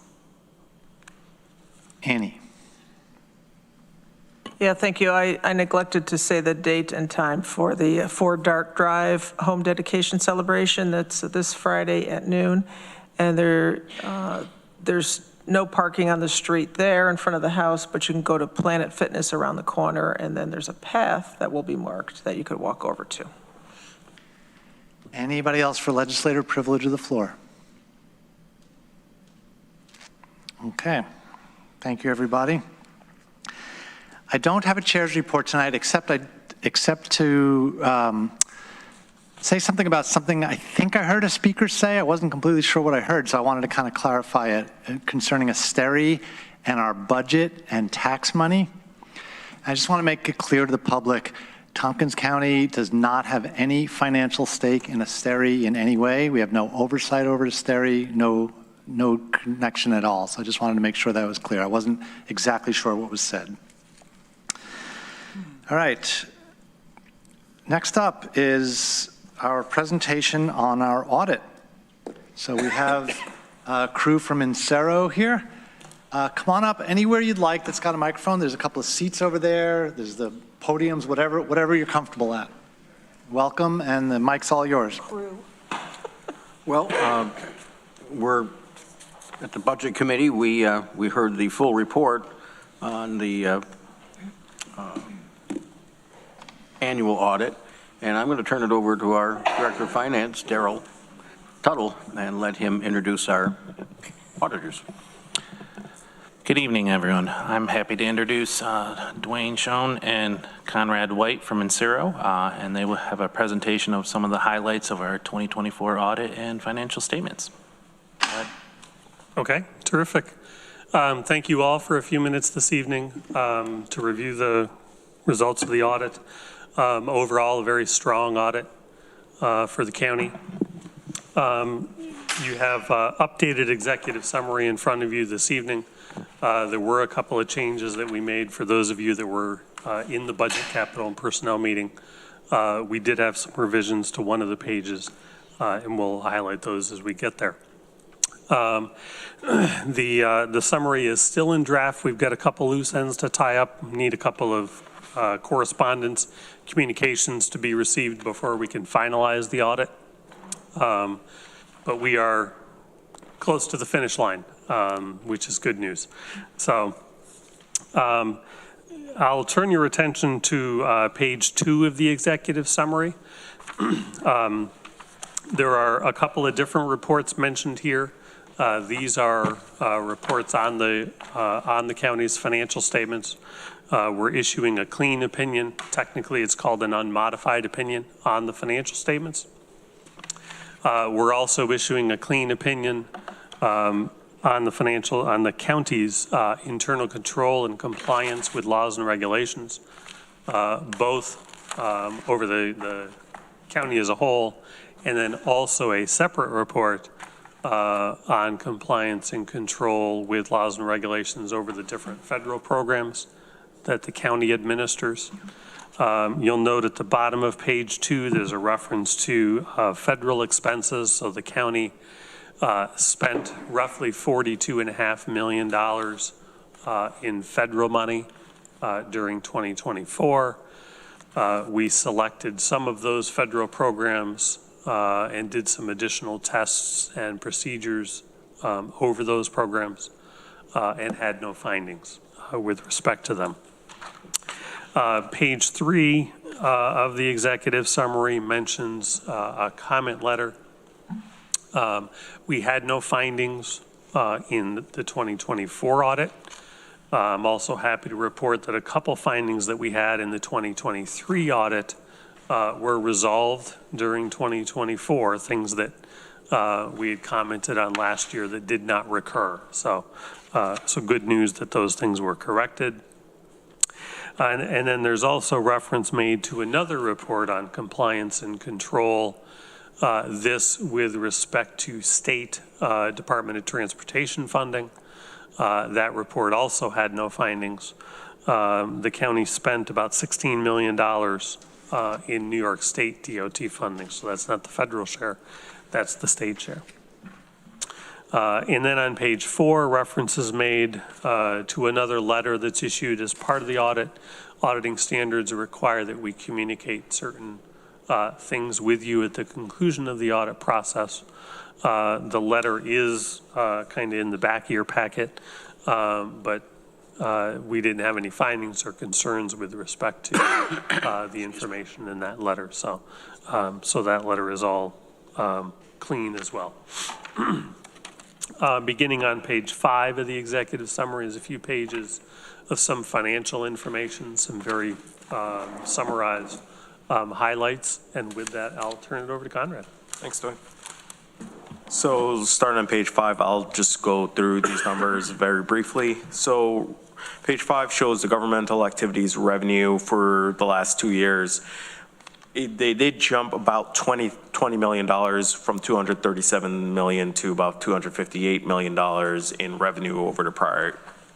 S2: Annie.
S14: Yeah, thank you. I neglected to say the date and time for the Ford Dark Drive home dedication celebration. That's this Friday at noon. And there's no parking on the street there in front of the house, but you can go to Planet Fitness around the corner, and then there's a path that will be marked that you could walk over to.
S2: Anybody else for legislator privilege of the floor? Okay. Thank you, everybody. I don't have a chair's report tonight, except to say something about something I think I heard a speaker say. I wasn't completely sure what I heard, so I wanted to kind of clarify it concerning Asteri and our budget and tax money. I just want to make it clear to the public, Tompkins County does not have any financial stake in Asteri in any way. We have no oversight over Asteri, no connection at all. So I just wanted to make sure that was clear. I wasn't exactly sure what was said. All right. Next up is our presentation on our audit. So we have a crew from Insero here. Come on up anywhere you'd like that's got a microphone. There's a couple of seats over there. There's the podiums, whatever you're comfortable at. welcome, and the mic's all yours.
S13: Well, we're at the Budget Committee. We heard the full report on the annual audit, and I'm going to turn it over to our Director of Finance, Darrell Tuttle, and let him introduce our auditors.
S18: Good evening, everyone. I'm happy to introduce Dwayne Schoen and Conrad White from Insero, and they will have a presentation of some of the highlights of our 2024 audit and financial statements.
S19: Okay, terrific. Thank you all for a few minutes this evening to review the results of the audit. Overall, a very strong audit for the county. You have updated executive summary in front of you this evening. There were a couple of changes that we made for those of you that were in the Budget, Capital, and Personnel meeting. We did have some revisions to one of the pages, and we'll highlight those as we get there. The summary is still in draft. We've got a couple loose ends to tie up. We need a couple of correspondence, communications to be received before we can finalize the audit. But we are close to the finish line, which is good news. So I'll turn your attention to page 2 of the executive summary. There are a couple of different reports mentioned here. These are reports on the county's financial statements. We're issuing a clean opinion. Technically, it's called an unmodified opinion on the financial statements. We're also issuing a clean opinion on the county's internal control and compliance with laws and regulations, both over the county as a whole, and then also a separate report on compliance and control with laws and regulations over the different federal programs that the county administers. You'll note at the bottom of page 2, there's a reference to federal expenses. So the county spent roughly $42.5 million in federal money during 2024. We selected some of those federal programs and did some additional tests and procedures over those programs and had no findings with respect to them. Page 3 of the executive summary mentions a comment letter. We had no findings in the 2024 audit. I'm also happy to report that a couple findings that we had in the 2023 audit were resolved during 2024, things that we had commented on last year that did not recur. So good news that those things were corrected. And then there's also reference made to another report on compliance and control, this with respect to state Department of Transportation funding. That report also had no findings. The county spent about $16 million in New York State DOT funding, so that's not the federal share, that's the state share. And then on page 4, references made to another letter that's issued as part of the audit. Auditing standards require that we communicate certain things with you at the conclusion of the audit process. The letter is kind of in the back of your packet, but we didn't have any findings or concerns with respect to the information in that letter. So that letter is all clean as well. Beginning on page 5 of the executive summary is a few pages of some financial information, some very summarized highlights. And with that, I'll turn it over to Conrad.
S20: Thanks, Dwayne. So starting on page 5, I'll just go through these numbers very briefly. So page 5 shows the governmental activities revenue for the last 2 years. They did jump about $20 million from $237 million to about $258 million in revenue over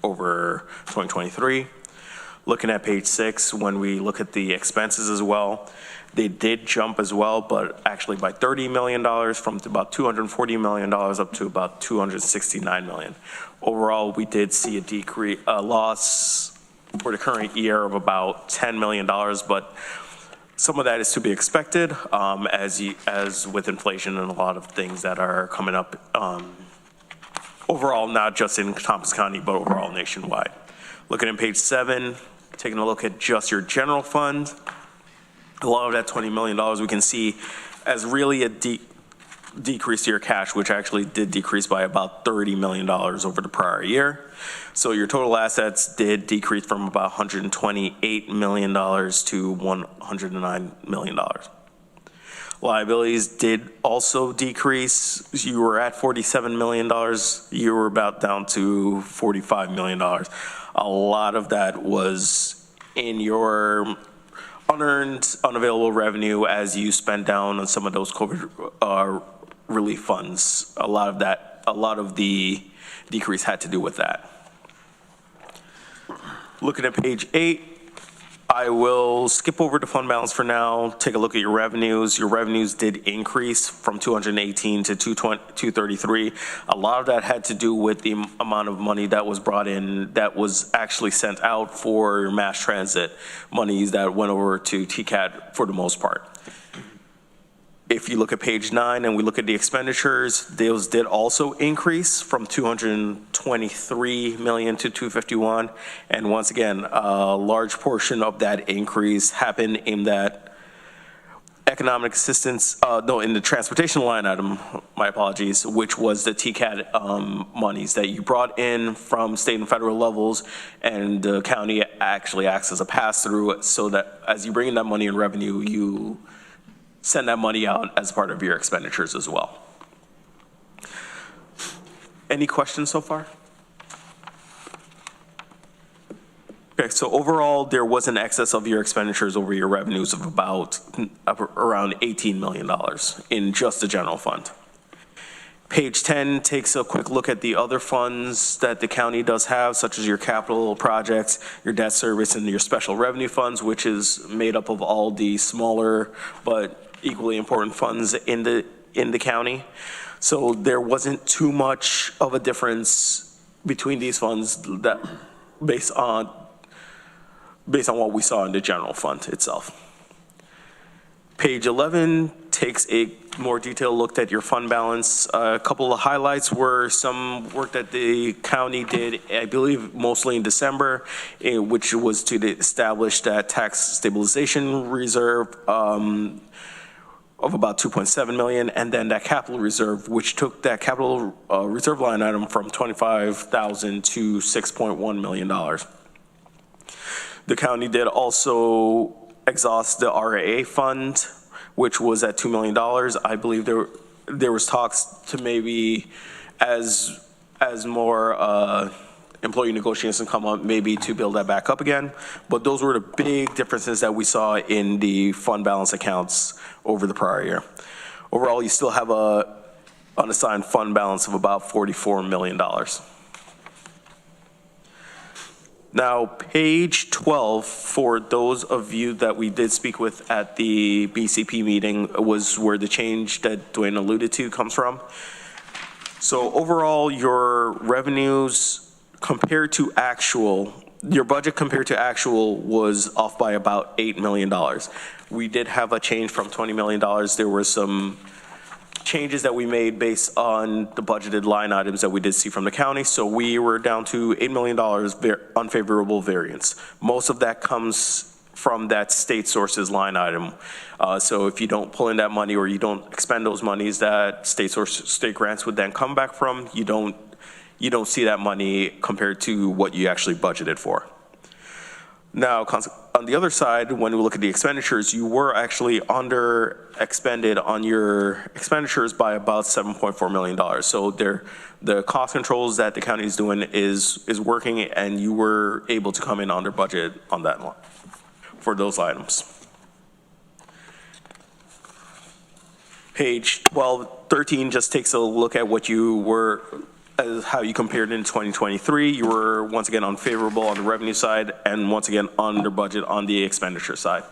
S20: 2023. Looking at page 6, when we look at the expenses as well, they did jump as well, but actually by $30 million from about $240 million up to about $269 million. Overall, we did see a loss for the current year of about $10 million, but Some of that is to be expected, as with inflation and a lot of things that are coming up overall, not just in Tompkins County, but overall nationwide. Looking at page 7, taking a look at just your general fund, a lot of that $20 million we can see as really a decrease to your cash, which actually did decrease by about $30 million over the prior year. So your total assets did decrease from about $128 million to $109 million. Liabilities did also decrease. You were at $47 million. You were about down to $45 million. A lot of that was in your unearned, unavailable revenue as you spent down on some of those COVID relief funds. A lot of the decrease had to do with that. Looking at page 8, I will skip over the fund balance for now. Take a look at your revenues. Your revenues did increase from 218 to 233. A lot of that had to do with the amount of money that was brought in that was actually sent out for mass transit monies that went over to TCAT for the most part. If you look at page 9 and we look at the expenditures, those did also increase from 223 million to 251. And once again, a large portion of that increase happened in that economic assistance, in the transportation line item, my apologies, which was the TCAT monies that you brought in from state and federal levels, and the county actually acts as a pass-through so that as you bring in that money in revenue, you send that money out as part of your expenditures as well. Any questions so far? Okay, so overall, there was an excess of your expenditures over your revenues of about around $18 million in just the general fund. Page 10 takes a quick look at the other funds that the county does have, such as your capital projects, your debt service, and your special revenue funds, which is made up of all the smaller but equally important funds in the county. So there wasn't too much of a difference between these funds that based on what we saw in the general fund itself. Page 11 takes a more detailed look at your fund balance. A couple of highlights were some work that the county did, I believe mostly in December, which was to establish that tax stabilization reserve of about 2.7 million, and then that capital reserve, which took that capital reserve line item from 25,000 to $6.1 million. The county did also exhaust the RAA fund, which was at $2 million. I believe there was talks to maybe as more employee negotiations come up, maybe to build that back up again. But those were the big differences that we saw in the fund balance accounts over the prior year. Overall, you still have a unassigned fund balance of about $44 million. Now, page 12, for those of you that we did speak with at the BCP meeting, was where the change that Dwayne alluded to comes from. So overall, your revenues compared to actual, your budget compared to actual was off by about $8 million. We did have a change from $20 million. There were some changes that we made based on the budgeted line items that we did see from the county. So we were down to $8 million unfavorable variance. Most of that comes from that state sources line item. So if you don't pull in that money or you don't expend those monies that state grants would then come back from, you don't see that money compared to what you actually budgeted for. Now, on the other side, when we look at the expenditures, you were actually under expended on your expenditures by about $7.4 million. So the cost controls that the county is doing is working, and you were able to come in under budget on that one for those items. Page 13 just takes a look at what you were, as how you compared in 2023. You were once again unfavorable on the revenue side and once again under budget on the expenditure side.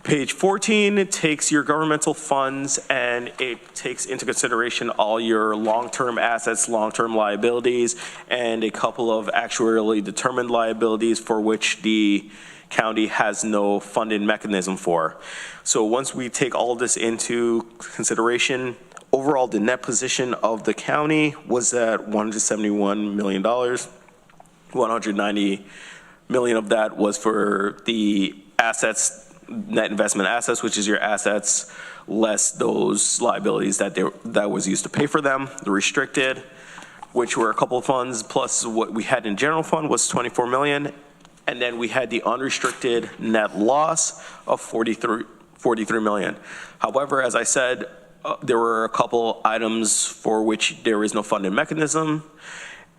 S20: Page 14 takes your governmental funds and it takes into consideration all your long-term assets, long-term liabilities, and a couple of actuarially determined liabilities for which the county has no funding mechanism for. So once we take all of this into consideration, overall the net position of the county was at $171 million. 190 million of that was for the assets, net investment assets, which is your assets less those liabilities that was used to pay for them. The restricted, which were a couple of funds, plus what we had in general fund was 24 million. And then we had the unrestricted net loss of 43 million. However, as I said, there were a couple items for which there is no funding mechanism.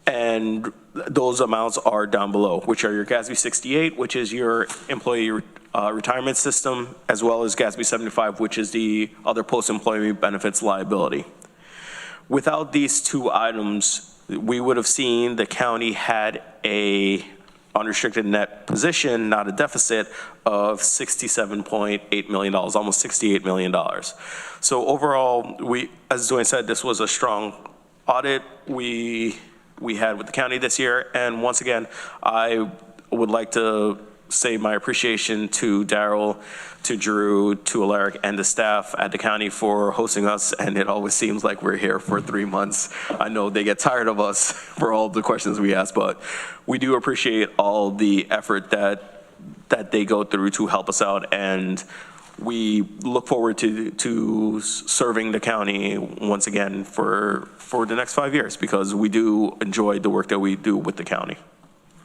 S20: And those amounts are down below, which are your GASB 68, which is your employee retirement system, as well as GASB 75, which is the other post-employment benefits liability. Without these two items, we would have seen the county had a unrestricted net position, not a deficit, of $67.8 million, almost $68 million. So overall, as Dwayne said, this was a strong audit we had with the county this year. And once again, I would like to say my appreciation to Daryl, to Drew, to Alaric, and the staff at the county for hosting us. And it always seems like we're here for 3 months. I know they get tired of us for all the questions we ask, but we do appreciate all the effort that they go through to help us out. And we look forward to serving the county once again for the next 5 years, because we do enjoy the work that we do with the county.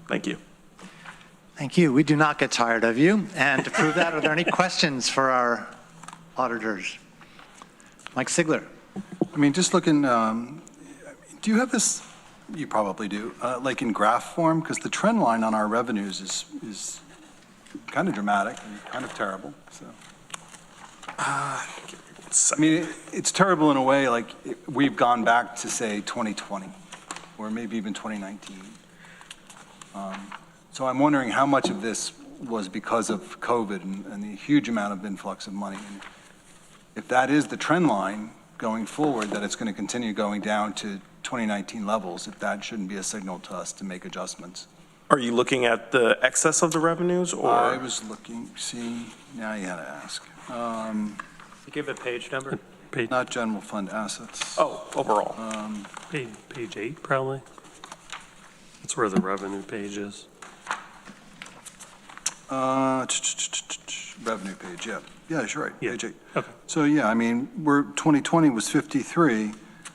S20: Thank you.
S2: Thank you. We do not get tired of you. And to prove that, are there any questions for our auditors? Mike Sigler.
S9: I mean, just looking, do you have this, you probably do, like in graph form? Because the trend line on our revenues is kind of dramatic and kind of terrible, so. I mean, it's terrible in a way, like we've gone back to say 2020 or maybe even 2019. So I'm wondering how much of this was because of COVID and the huge amount of influx of money. And if that is the trend line going forward, that it's going to continue going down to 2019 levels, if that shouldn't be a signal to us to make adjustments.
S20: Are you looking at the excess of the revenues, or?
S9: I was looking, see, now you had to ask.
S19: You give a page number?
S9: Not general fund assets.
S20: Oh, overall.
S19: Page 8, probably. That's where the revenue page is.
S9: Revenue page, yeah. Yeah, sure, right,
S19: Yeah.
S9: page 8.
S19: Okay.
S9: So, yeah, I mean, 2020 was 53,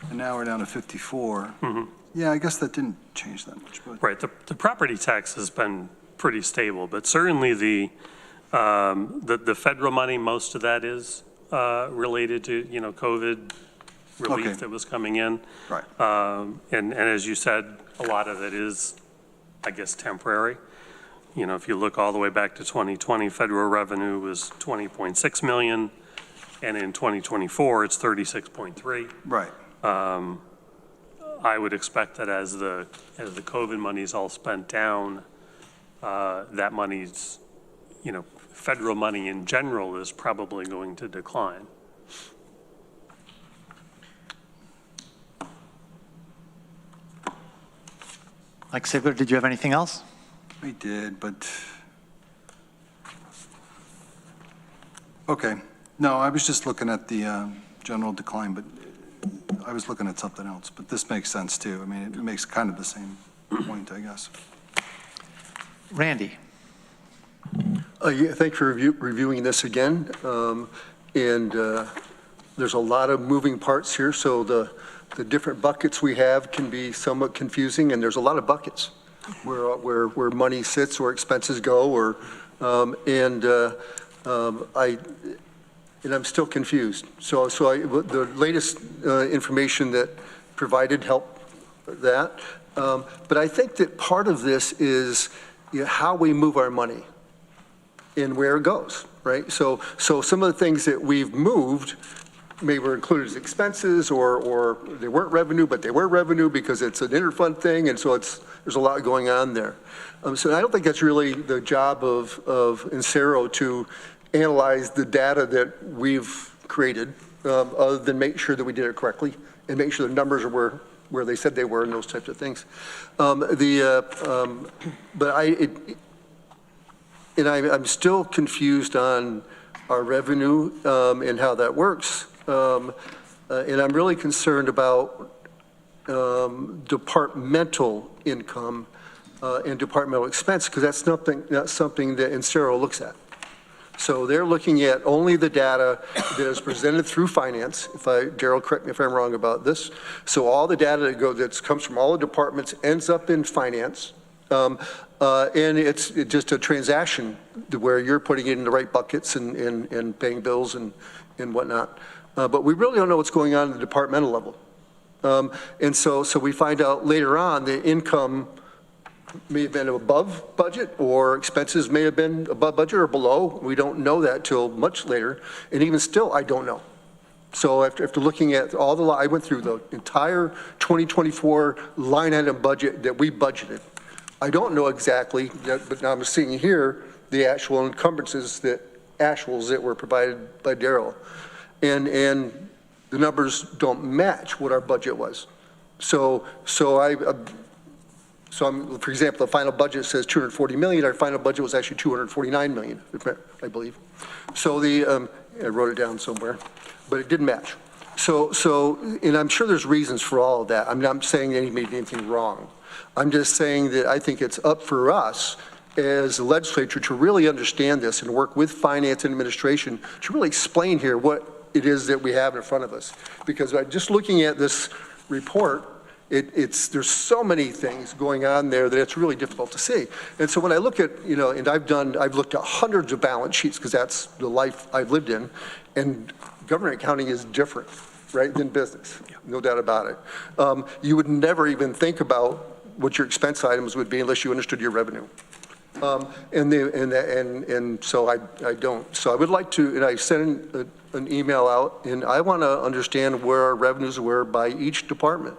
S9: and now we're down to 54.
S19: Mm-hmm.
S9: Yeah, I guess that didn't change that much, but.
S19: Right, the property tax has been pretty stable, but certainly the federal money, most of that is related to, COVID relief that was coming in.
S9: Right.
S19: And as you said, a lot of it is, I guess, temporary. If you look all the way back to 2020, federal revenue was 20.6 million, and in 2024, it's 36.3.
S9: Right.
S19: I would expect that as the COVID money's all spent down, that money's, federal money in general is probably going to decline.
S2: Mike Sigler, did you have anything else?
S9: We did, but. Okay. No, I was just looking at the general decline, but I was looking at something else. But this makes sense too. I mean, it makes kind of the same point, I guess.
S2: Randy.
S21: Yeah, thanks for reviewing this again. There's a lot of moving parts here, so the different buckets we have can be somewhat confusing, and there's a lot of buckets where money sits or expenses go, and I'm still confused. So the latest information that provided helped that, but I think that part of this is how we move our money and where it goes, right? So some of the things that we've moved maybe were included as expenses, or they weren't revenue, but they were revenue because it's an interfund thing, and so there's a lot going on there. So I don't think that's really the job of Insero analyze the data that we've created, other than make sure that we did it correctly and make sure the numbers were where they said they were and those types of things. I'm still confused on our revenue and how that works. And I'm really concerned about departmental income and departmental expense, because that's not something that Insero looks at. So they're looking at only the data that is presented through finance. Daryl, correct me if I'm wrong about this. So all the data that comes from all the departments ends up in finance. And it's just a transaction where you're putting it in the right buckets and paying bills and whatnot. But we really don't know what's going on at the departmental level. And so we find out later on the income may have been above budget, or expenses may have been above budget or below. We don't know that till much later. And even still, I don't know. So after looking at all I went through the entire 2024 line item budget that we budgeted. I don't know exactly, but now I'm seeing here the actual encumbrances actuals that were provided by Daryl. And the numbers don't match what our budget was. So for example, the final budget says 240 million. Our final budget was actually 249 million, I believe. So I wrote it down somewhere, but it didn't match. And I'm sure there's reasons for all of that. I'm not saying that he made anything wrong. I'm just saying that I think it's up for us as the legislature to really understand this and work with finance and administration to really explain here what it is that we have in front of us. Because just looking at this report, there's so many things going on there that it's really difficult to see. And so when I look at, and I've looked at hundreds of balance sheets, because that's the life I've lived in, and government accounting is different, right, than business, no doubt about it. You would never even think about what your expense items would be unless you understood your revenue. And so I don't. So I would like to, and I sent an email out, and I want to understand where our revenues were by each department.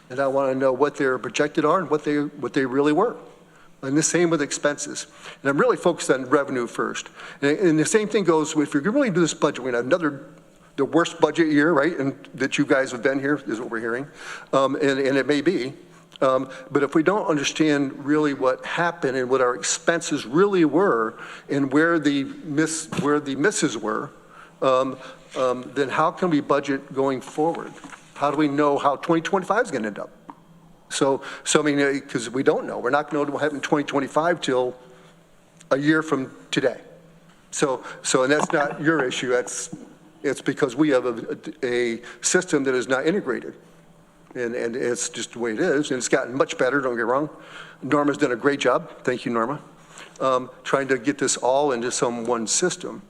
S21: And I want to know what their projected are and what they really were. And the same with expenses. And I'm really focused on revenue first. And the same thing goes with, if you're really do this budget, we're going to have the worst budget year, right? And that you guys have been here is what we're hearing. And it may be. But if we don't understand really what happened and what our expenses really were and where the misses were, then how can we budget going forward? How do we know how 2025 is going to end up? So I mean, because we don't know. We're not going to know what happened in 2025 till a year from today. So and that's not your issue. It's because we have a system that is not integrated. And it's just the way it is. And it's gotten much better, don't get me wrong. Norma's done a great job. Thank you, Norma. Trying to get this all into some one system.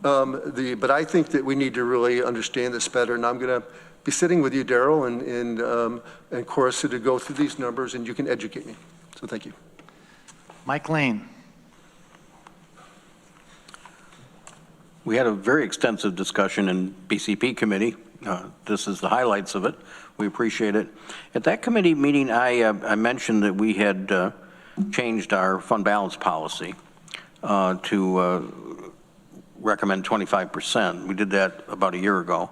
S21: But I think that we need to really understand this better. And I'm going to be sitting with you, Daryl, and Corsa to go through these numbers, and you can educate me. So thank you.
S2: Mike Lane.
S13: We had a very extensive discussion in BCP committee. This is the highlights of it. We appreciate it. At that committee meeting, I mentioned that we had changed our fund balance policy to recommend 25%. We did that about a year ago.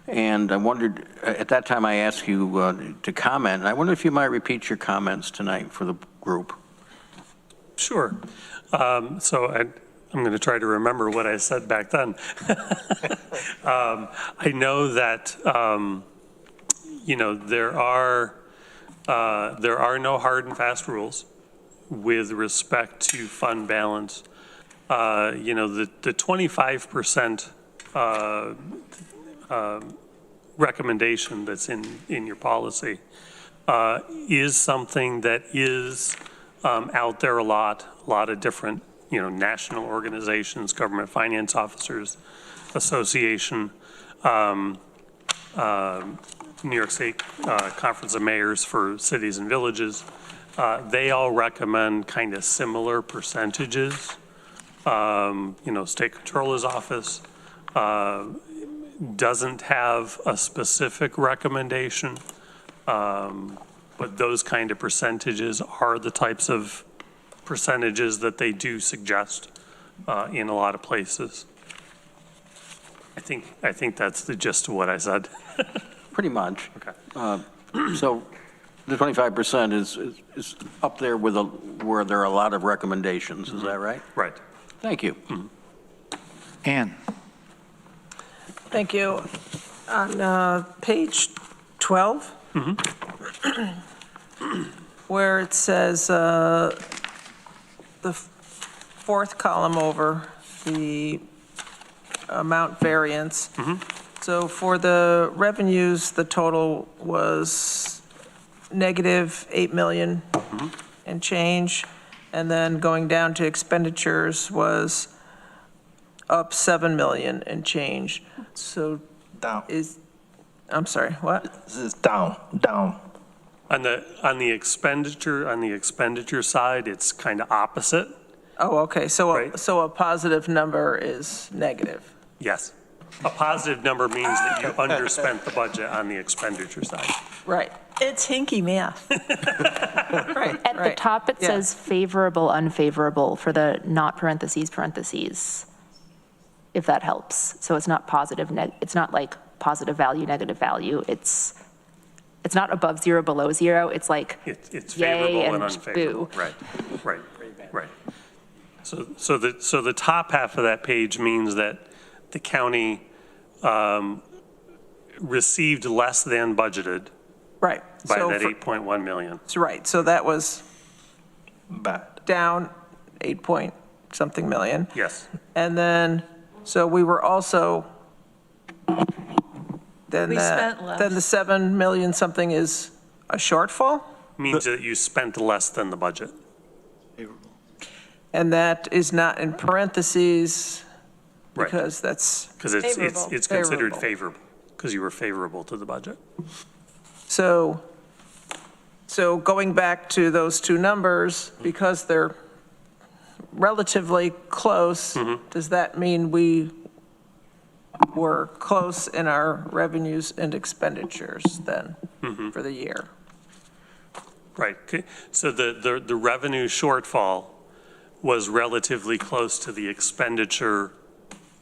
S13: And I wondered, at that time I asked you to comment, and I wonder if you might repeat your comments tonight for the group.
S19: Sure. So I'm going to try to remember what I said back then. I know that, there are no hard and fast rules with respect to fund balance. The 25% recommendation that's in your policy is something that is out there a lot of different, national organizations, Government Finance Officers Association, New York State Conference of Mayors for Cities and Villages. They all recommend kind of similar percentages. State Controller's Office doesn't have a specific recommendation, but those kind of percentages are the types of percentages that they do suggest in a lot of places. I think that's the gist of what I said.
S13: Pretty much.
S19: Okay.
S13: So the 25% is up there with where there are a lot of recommendations. Is that right?
S19: Right.
S13: Thank you.
S2: Ann.
S14: Thank you. On page 12, where it says the fourth column over, the amount variance. So for the revenues, the total was negative 8 million and change. And then going down to expenditures was up 7 million and change. So
S3: down.
S14: I'm sorry, what?
S3: This is down.
S19: On the expenditure side, it's kind of opposite.
S14: Oh, okay. So
S19: Right.
S14: so a positive number is negative.
S19: Yes. A positive number means that you underspent the budget on the expenditure side.
S14: Right.
S6: It's hinky math.
S14: Right.
S15: At the top, it says favorable, unfavorable for the not parentheses, if that helps. So it's not positive, it's not like positive value, negative value. It's not above zero, below zero. It's like
S19: It's
S15: yay
S19: favorable and
S15: and
S19: unfavorable.
S15: boo.
S19: Right. So the top half of that page means that the county received less than budgeted
S14: Right.
S19: by
S14: So
S19: that
S14: for-
S19: 8.1 million.
S14: That's right. So that was
S3: Bad.
S14: down 8 point something million.
S19: Yes.
S14: And then, so we were also, then
S6: We
S14: the,
S6: spent less.
S14: then the 7 million something is a shortfall?
S19: Means that you spent less than the budget.
S14: And that is not in parentheses
S19: Right.
S14: because that's
S19: Because it's considered
S14: Favorable.
S19: favorable, because you were favorable to the budget.
S14: So going back to those two numbers, because they're relatively close, does that mean we were close in our revenues and expenditures then for the year?
S19: Right. Okay. So the revenue shortfall was relatively close to the expenditure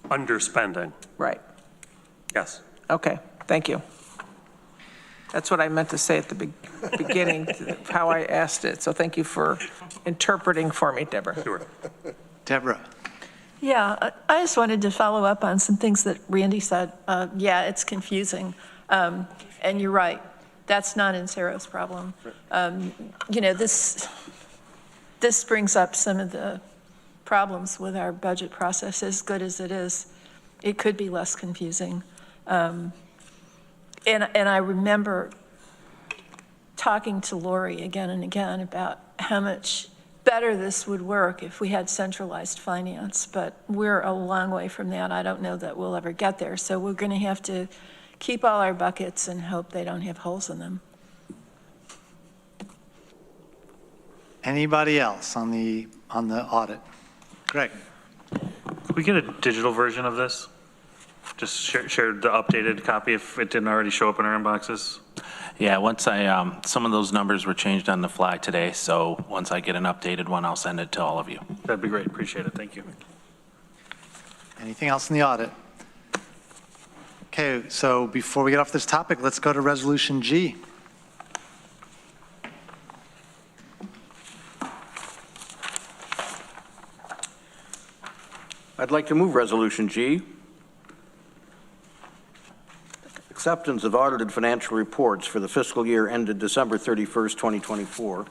S19: underspending.
S14: Right.
S19: Yes.
S14: Okay, thank you. That's what I meant to say at the beginning, how I asked it. So thank you for interpreting for me, Deborah.
S19: Sure.
S2: Deborah.
S6: Yeah, I just wanted to follow up on some things that Randy said. Yeah, it's confusing. And you're right, that's not Insero's problem. You know, this brings up some of the problems with our budget process, as good as it is. It could be less confusing. And I remember talking to Lori again and again about how much better this would work if we had centralized finance, but we're a long way from that. I don't know that we'll ever get there. So we're going to have to keep all our buckets and hope they don't have holes in them.
S2: Anybody else on the audit? Greg.
S16: Could we get a digital version of this? Just share the updated copy if it didn't already show up in our inboxes.
S18: Yeah, once some of those numbers were changed on the fly today, so once I get an updated one, I'll send it to all of you.
S16: That'd be great. Appreciate it. Thank you.
S2: Anything else in the audit? Okay, so before we get off this topic, let's go to Resolution G.
S13: I'd like to move Resolution G. Acceptance of audited financial reports for the fiscal year ended December 31st, 2024.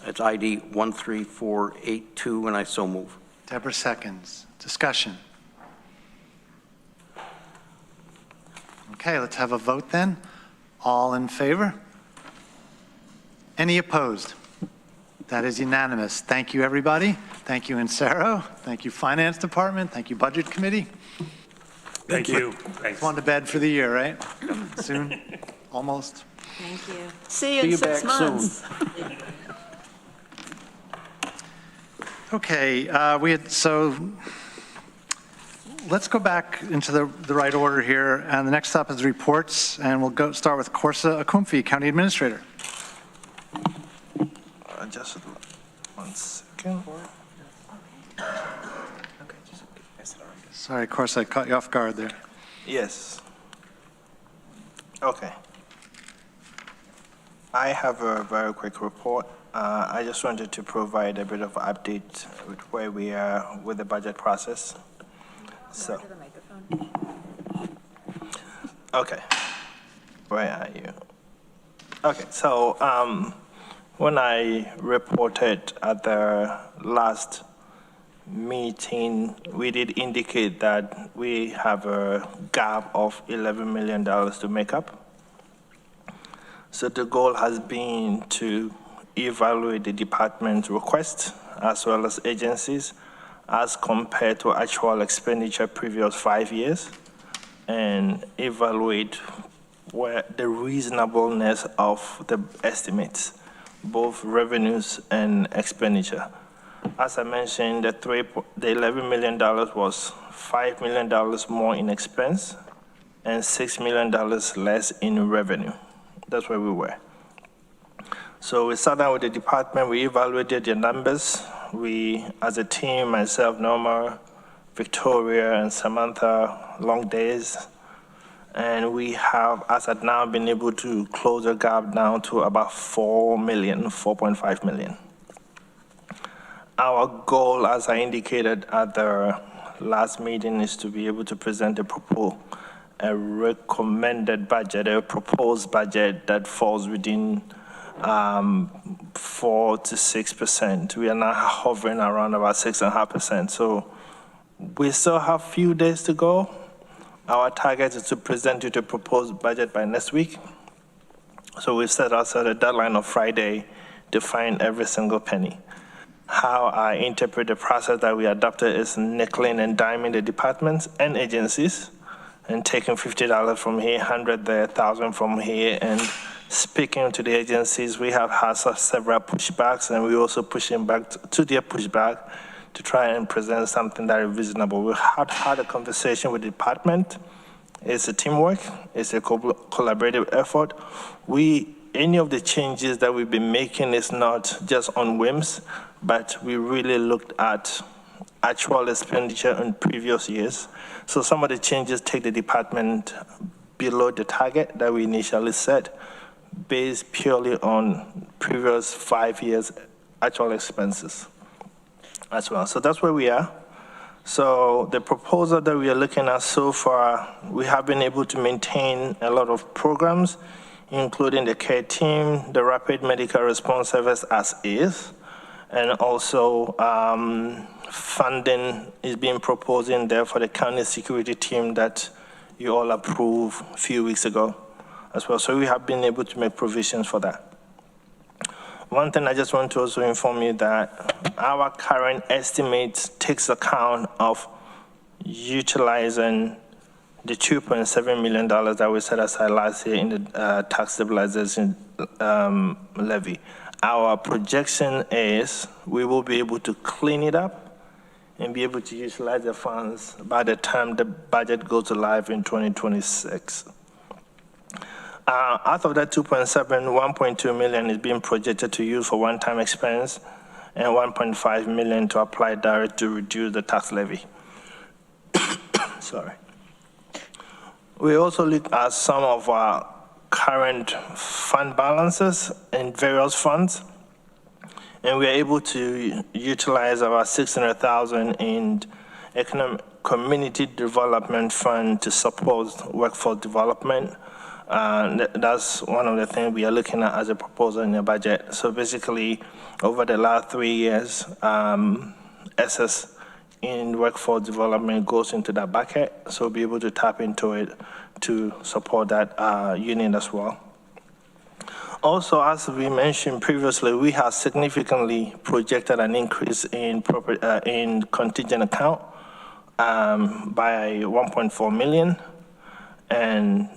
S13: It's ID 13482, and I so move.
S2: Deborah seconds. Discussion. Okay, let's have a vote then. All in favor? Any opposed? That is unanimous. Thank you, everybody. Thank you, Insero. Thank you, Finance Department. Thank you, Budget Committee.
S19: Thank you. Thanks.
S2: Going to bed for the year, right? Soon? Almost?
S6: Thank you. See you in 6 months.
S2: Okay, let's go back into the right order here. And the next up is reports, and we'll start with Corsa Akumfi, County Administrator.
S3: Just 1 second. Okay, just
S2: Sorry, of course, I caught you off guard there.
S3: Yes. Okay. I have a very quick report. I just wanted to provide a bit of update with where we are with the budget process. So, okay. Where are you? Okay, so when I reported at the last meeting, we did indicate that we have a gap of $11 million to make up. So the goal has been to evaluate the department's request as well as agencies as compared to actual expenditure previous 5 years and evaluate where the reasonableness of the estimates, both revenues and expenditure. As I mentioned, the $11 million was $5 million more in expense and $6 million less in revenue. That's where we were. So we sat down with the department, we evaluated the numbers. We, as a team, myself, Norma, Victoria, and Samantha, long days. And we have, as at now, been able to close the gap down to about $4 million, $4.5 million. Our goal, as I indicated at the last meeting, is to be able to present a recommended budget, a proposed budget that falls within 4 to 6%. We are now hovering around about 6.5%. So we still have a few days to go. Our target is to present you the proposed budget by next week. So we've set ourselves a deadline of Friday to find every single penny. How I interpret the process that we adopted is nickeling and diming the departments and agencies and taking $50 from here, 100 there, 1,000 from here, and speaking to the agencies. We have had several pushbacks, and we're also pushing back to their pushback to try and present something that is reasonable. We had a conversation with the department. It's a teamwork. It's a collaborative effort. Any of the changes that we've been making is not just on whims, but we really looked at actual expenditure in previous years. So some of the changes take the department below the target that we initially set, based purely on previous 5 years actual expenses as well. So that's where we are. So the proposal that we are looking at so far, we have been able to maintain a lot of programs, including the care team, the rapid medical response service as is, and also funding is being proposed in there for the county security team that you all approved a few weeks ago as well. So we have been able to make provisions for that. One thing I just want to also inform you that our current estimate takes account of utilizing the $2.7 million that we set aside last year in the tax stabilization levy. Our projection is we will be able to clean it up and be able to utilize the funds by the time the budget goes live in 2026. Out of that 2.7, 1.2 million is being projected to use for one-time expense and 1.5 million to apply direct to reduce the tax levy. Sorry. We also look at some of our current fund balances in various funds, and we are able to utilize about $600,000 in community development fund to support workforce development. That's one of the things we are looking at as a proposal in the budget. So basically, over the last 3 years, SS in workforce development goes into that bucket, so we'll be able to tap into it to support that unit as well. Also, as we mentioned previously, we have significantly projected an increase in contingent account by 1.4 million. And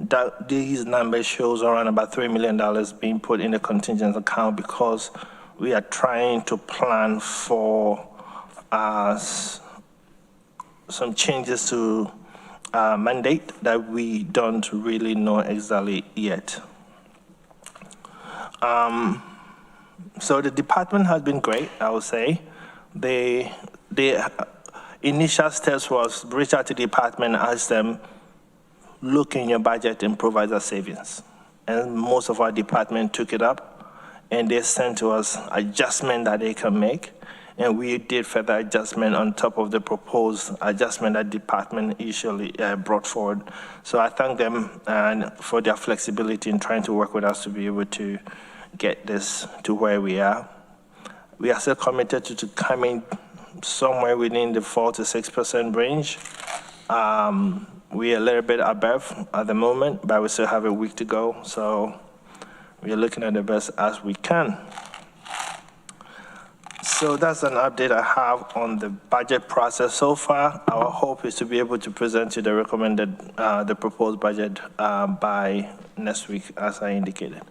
S3: these numbers shows around about $3 million being put in the contingent account because we are trying to plan for some changes to mandate that we don't really know exactly yet. So the department has been great, I would say. initial steps was reach out to the department, ask them, look in your budget and provide us savings. And most of our department took it up, and they sent to us adjustment that they can make. And we did further adjustment on top of the proposed adjustment that department initially brought forward. So I thank them for their flexibility in trying to work with us to be able to get this to where we are. We are still committed to coming somewhere within the 4 to 6% range. We are a little bit above at the moment, but we still have a week to go. So we are looking at the best as we can. So that's an update I have on the budget process so far. Our hope is to be able to present you the recommended, the proposed budget by next week, as I indicated.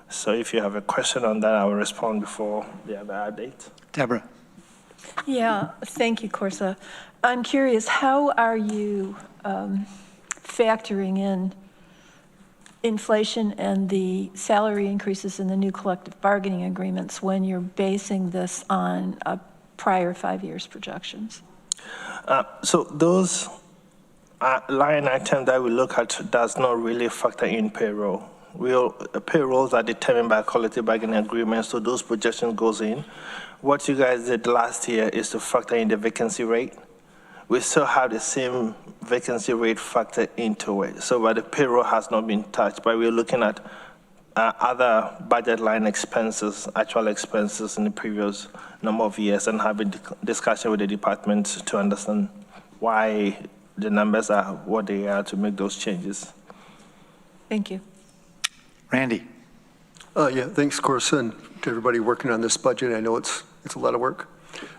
S3: So if you have a question on that, I will respond before the other update.
S2: Deborah.
S6: Yeah, thank you, Corsa. I'm curious, how are you factoring in inflation and the salary increases in the new collective bargaining agreements when you're basing this on a prior 5 years projections?
S3: So those line items that we look at does not really factor in payroll. Payrolls are determined by collective bargaining agreements, so those projections goes in. What you guys did last year is to factor in the vacancy rate. We still have the same vacancy rate factor into it. So but the payroll has not been touched, but we're looking at other budget line expenses, actual expenses in the previous number of years, and having discussion with the department to understand why the numbers are what they are to make those changes.
S6: Thank you.
S2: Randy.
S21: Yeah, thanks, Corsa, and to everybody working on this budget. I know it's a lot of work.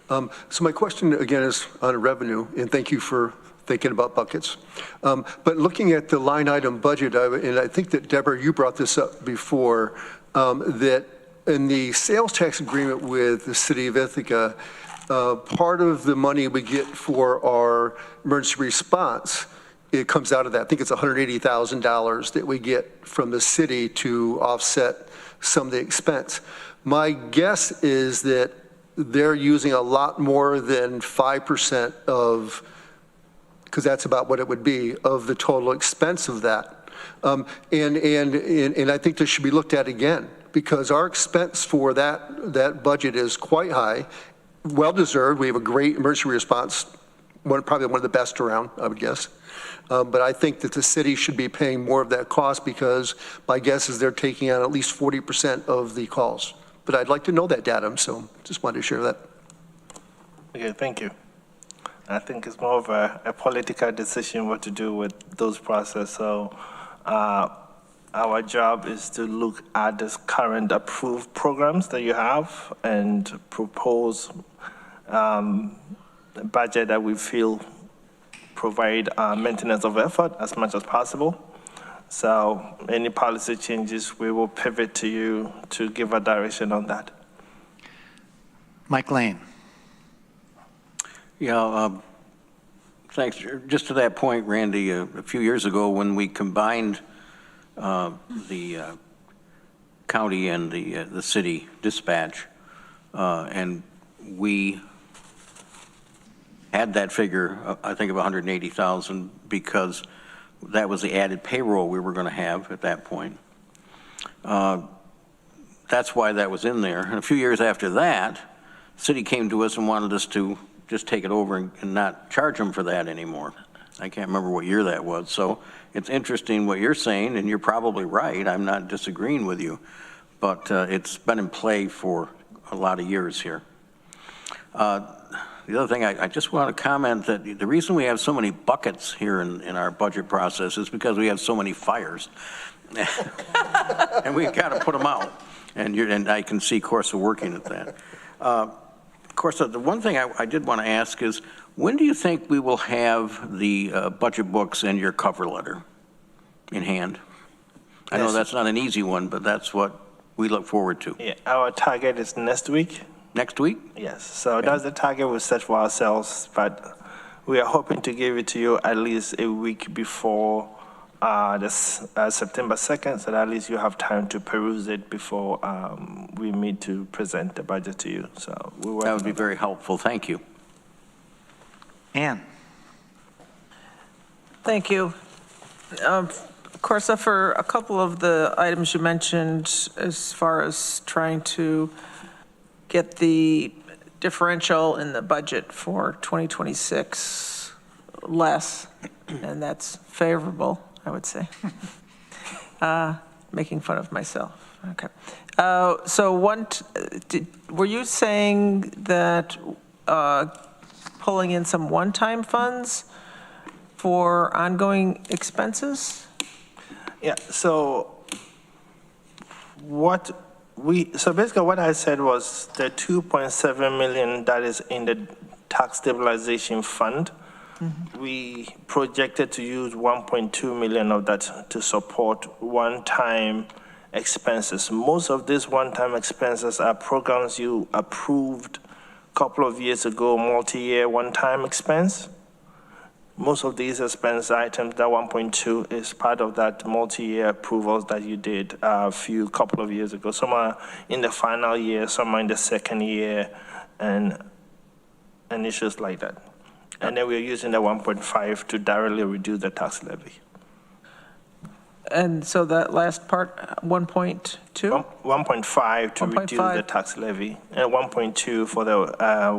S21: So my question again is on revenue, and thank you for thinking about buckets. But looking at the line item budget, and I think that Deborah, you brought this up before, that in the sales tax agreement with the city of Ithaca, part of the money we get for our emergency response, it comes out of that. I think it's $180,000 that we get from the city to offset some of the expense. My guess is that they're using a lot more than 5% of, because that's about what it would be, of the total expense of that. And I think this should be looked at again, because our expense for that budget is quite high, well-deserved. We have a great emergency response, probably one of the best around, I would guess. But I think that the city should be paying more of that cost, because my guess is they're taking on at least 40% of the calls. But I'd like to know that data, so just wanted to share that.
S3: Okay, thank you. I think it's more of a political decision what to do with those processes. So our job is to look at the current approved programs that you have and propose a budget that we feel provide maintenance of effort as much as possible. So any policy changes, we will pivot to you to give a direction on that.
S2: Mike Lane.
S13: Yeah, thanks. Just to that point, Randy, a few years ago when we combined the county and the city dispatch, and we had that figure, I think of 180,000, because that was the added payroll we were going to have at that point. That's why that was in there. And a few years after that, the city came to us and wanted us to just take it over and not charge them for that anymore. I can't remember what year that was. So it's interesting what you're saying, and you're probably right. I'm not disagreeing with you, but it's been in play for a lot of years here. The other thing, I just want to comment that the reason we have so many buckets here in our budget process is because we have so many fires. And we've got to put them out. And I can see Corsa working at that. Corsa, the one thing I did want to ask is, when do you think we will have the budget books and your cover letter in hand? I know that's not an easy one, but that's what we look forward to.
S3: Yeah, our target is next week.
S13: Next week?
S3: Yes, so that's the target we set for ourselves, but we are hoping to give it to you at least a week before September 2nd, so that at least you have time to peruse it before we meet to present the budget to you. So
S13: that would be very helpful. Thank you.
S2: Ann.
S14: Thank you. Of course, for a couple of the items you mentioned, as far as trying to get the differential in the budget for 2026 less, and that's favorable, I would say. Making fun of myself. Okay. So were you saying that pulling in some one-time funds for ongoing expenses?
S3: Yeah, so basically what I said was the 2.7 million that is in the tax stabilization fund, we projected to use 1.2 million of that to support one-time expenses. Most of these one-time expenses are programs you approved a couple of years ago, multi-year one-time expense. Most of these expense items, that 1.2 is part of that multi-year approvals that you did a couple of years ago. Some are in the final year, some are in the second year, and issues like that. And then we're using the 1.5 to directly reduce the tax levy.
S14: And so that last part, 1.2?
S3: 1.5 to reduce the tax levy, and 1.2 for the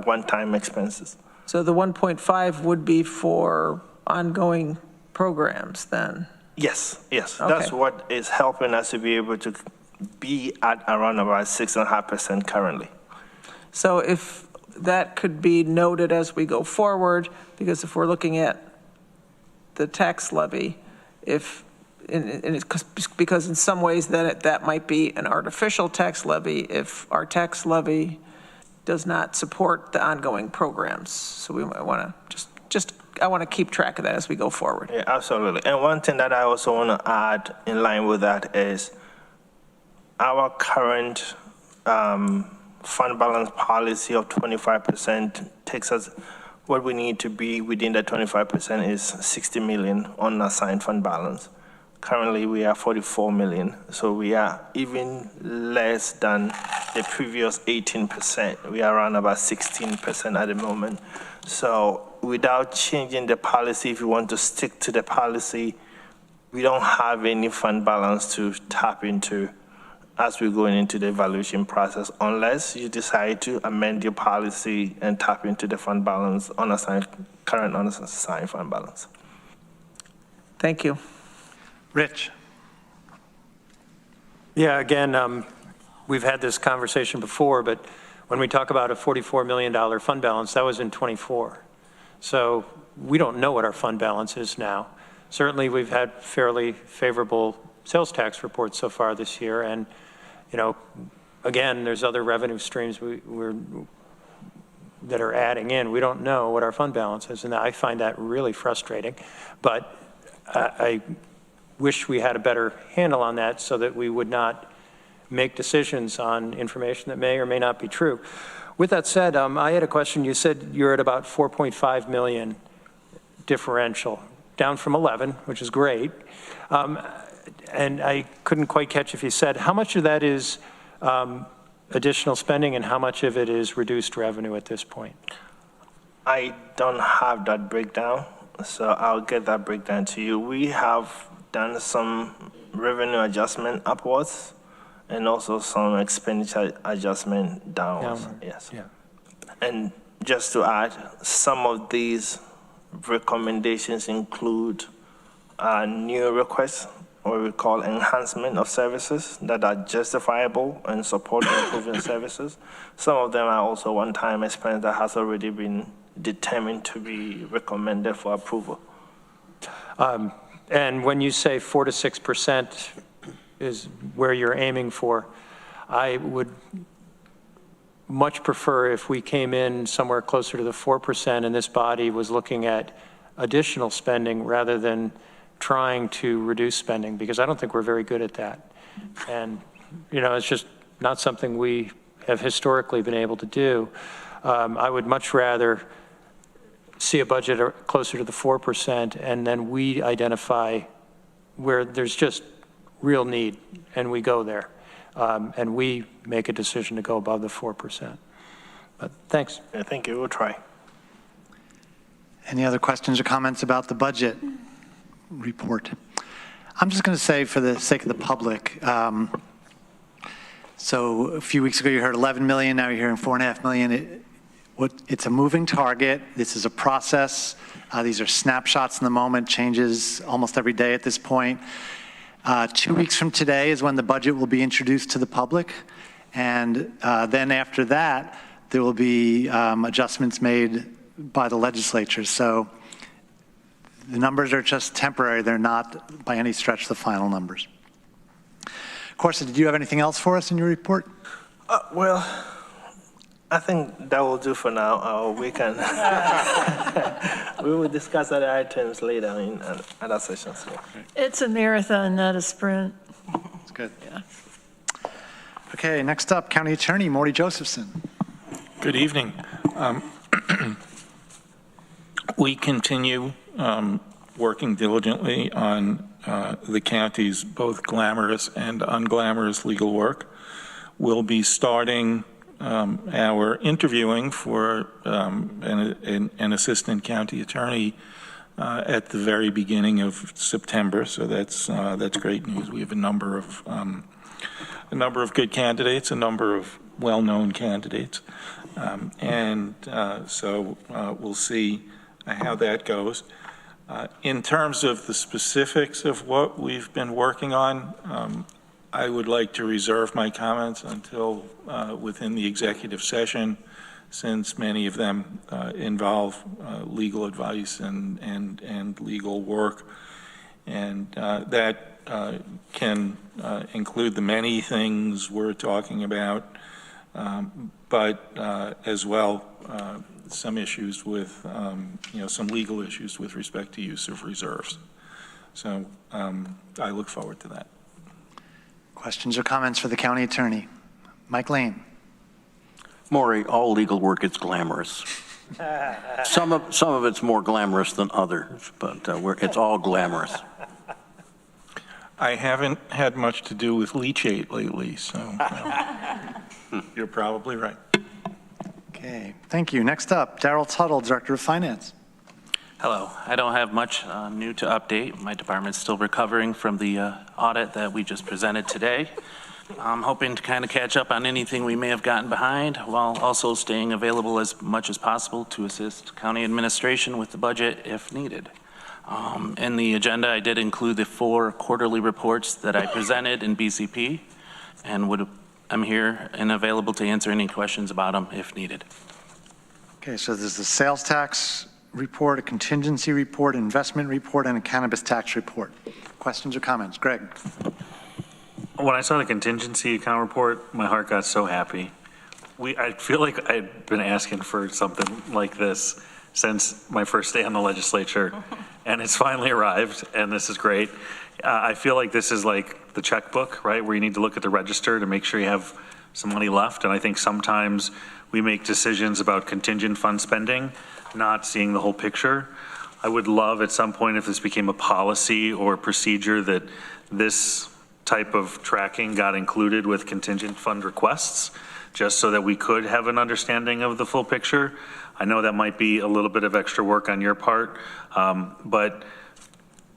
S3: one-time expenses.
S14: So the 1.5 would be for ongoing programs then?
S3: Yes.
S14: Okay.
S3: That's what is helping us to be able to be at around about 6.5% currently.
S14: So if that could be noted as we go forward, because if we're looking at the tax levy, because in some ways that might be an artificial tax levy if our tax levy does not support the ongoing programs. So we might want to I want to keep track of that as we go forward.
S3: Yeah, absolutely. And one thing that I also want to add in line with that is our current fund balance policy of 25% takes us, what we need to be within that 25% is 60 million unassigned fund balance. Currently, we are 44 million, so we are even less than the previous 18%. We are around about 16% at the moment. So without changing the policy, if you want to stick to the policy, we don't have any fund balance to tap into as we're going into the evaluation process, unless you decide to amend your policy and tap into the fund balance, current unassigned fund balance.
S14: Thank you.
S2: Rich.
S10: Yeah, again, we've had this conversation before, but when we talk about a $44 million fund balance, that was in '24. So we don't know what our fund balance is now. Certainly, we've had fairly favorable sales tax reports so far this year. And, again, there's other revenue streams that are adding in. We don't know what our fund balance is, and I find that really frustrating. But I wish we had a better handle on that so that we would not make decisions on information that may or may not be true. With that said, I had a question. You said you're at about 4.5 million differential, down from 11, which is great. And I couldn't quite catch if you said how much of that is additional spending and how much of it is reduced revenue at this point?
S3: I don't have that breakdown, so I'll get that breakdown to you. We have done some revenue adjustment upwards and also some expenditure adjustment downwards. Yes.
S10: Yeah.
S3: And just to add, some of these recommendations include new requests, what we call enhancement of services that are justifiable and support improving services. Some of them are also one-time expense that has already been determined to be recommended for approval.
S10: And when you say 4 to 6% is where you're aiming for, I would much prefer if we came in somewhere closer to the 4% and this body was looking at additional spending rather than trying to reduce spending, because I don't think we're very good at that. And, it's just not something we have historically been able to do. I would much rather see a budget closer to the 4%, and then we identify where there's just real need, and we go there. And we make a decision to go above the 4%. But thanks.
S3: Yeah, thank you. We'll try.
S2: Any other questions or comments about the budget report? I'm just going to say, for the sake of the public, so a few weeks ago you heard 11 million, now you're hearing 4.5 million. It's a moving target. This is a process. These are snapshots in the moment, changes almost every day at this point. 2 weeks from today is when the budget will be introduced to the public. And then after that, there will be adjustments made by the legislature. So the numbers are just temporary. They're not by any stretch the final numbers. Corsa, did you have anything else for us in your report?
S3: Well, I think that will do for now. We can, we will discuss other items later in other sessions.
S6: It's a marathon, not a sprint.
S2: That's good. Yeah. Okay, next up, County Attorney Morty Josephson.
S4: Good evening. We continue working diligently on the county's both glamorous and unglamorous legal work. We'll be starting our interviewing for an assistant county attorney at the very beginning of September. So that's great news. We have a number of good candidates, a number of well-known candidates, so we'll see how that goes. In terms of the specifics of what we've been working on, I would like to reserve my comments until within the executive session, since many of them involve legal advice and legal work. And that can include the many things we're talking about, but as well some issues with, some legal issues with respect to use of reserves. So I look forward to that.
S2: Questions or comments for the county attorney? Mike Lane.
S13: Maury, all legal work is glamorous. Some of it's more glamorous than others, but it's all glamorous.
S4: I haven't had much to do with leachate lately, so you're probably right.
S2: Okay, thank you. Next up, Darrell Tuttle, Director of Finance.
S18: Hello. I don't have much new to update. My department's still recovering from the audit that we just presented today. I'm hoping to kind of catch up on anything we may have gotten behind, while also staying available as much as possible to assist county administration with the budget if needed. In the agenda, I did include the 4 quarterly reports that I presented in BCP, and I'm here and available to answer any questions about them if needed.
S2: Okay, so there's the sales tax report, a contingency report, investment report, and a cannabis tax report. Questions or comments? Greg.
S16: When I saw the contingency account report, my heart got so happy. I feel like I've been asking for something like this since my first day on the legislature, and it's finally arrived, and this is great. I feel like this is like the checkbook, right, where you need to look at the register to make sure you have some money left, and I think sometimes we make decisions about contingent fund spending, not seeing the whole picture. I would love at some point if this became a policy or procedure that this type of tracking got included with contingent fund requests, just so that we could have an understanding of the full picture. I know that might be a little bit of extra work on your part, but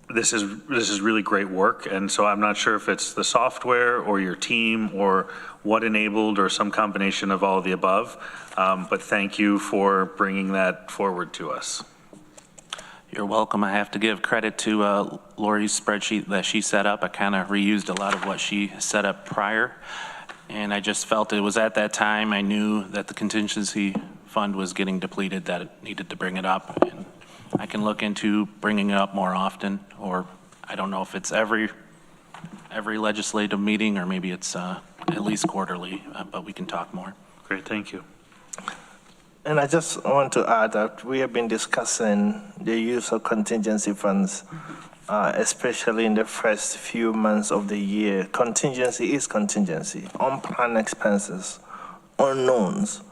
S16: this is really great work, and so I'm not sure if it's the software or your team or what enabled or some combination of all of the above, but thank you for bringing that forward to us.
S18: You're welcome. I have to give credit to Lori's spreadsheet that she set up. I kind of reused a lot of what she set up prior, and I just felt it was at that time I knew that the contingency fund was getting depleted, that it needed to bring it up. And I can look into bringing it up more often, or I don't know if it's every legislative meeting, or maybe it's at least quarterly, but we can talk more.
S16: Great, thank you.
S3: And I just want to add that we have been discussing the use of contingency funds, especially in the first few months of the year. Contingency is contingency, unplanned expenses, unknowns.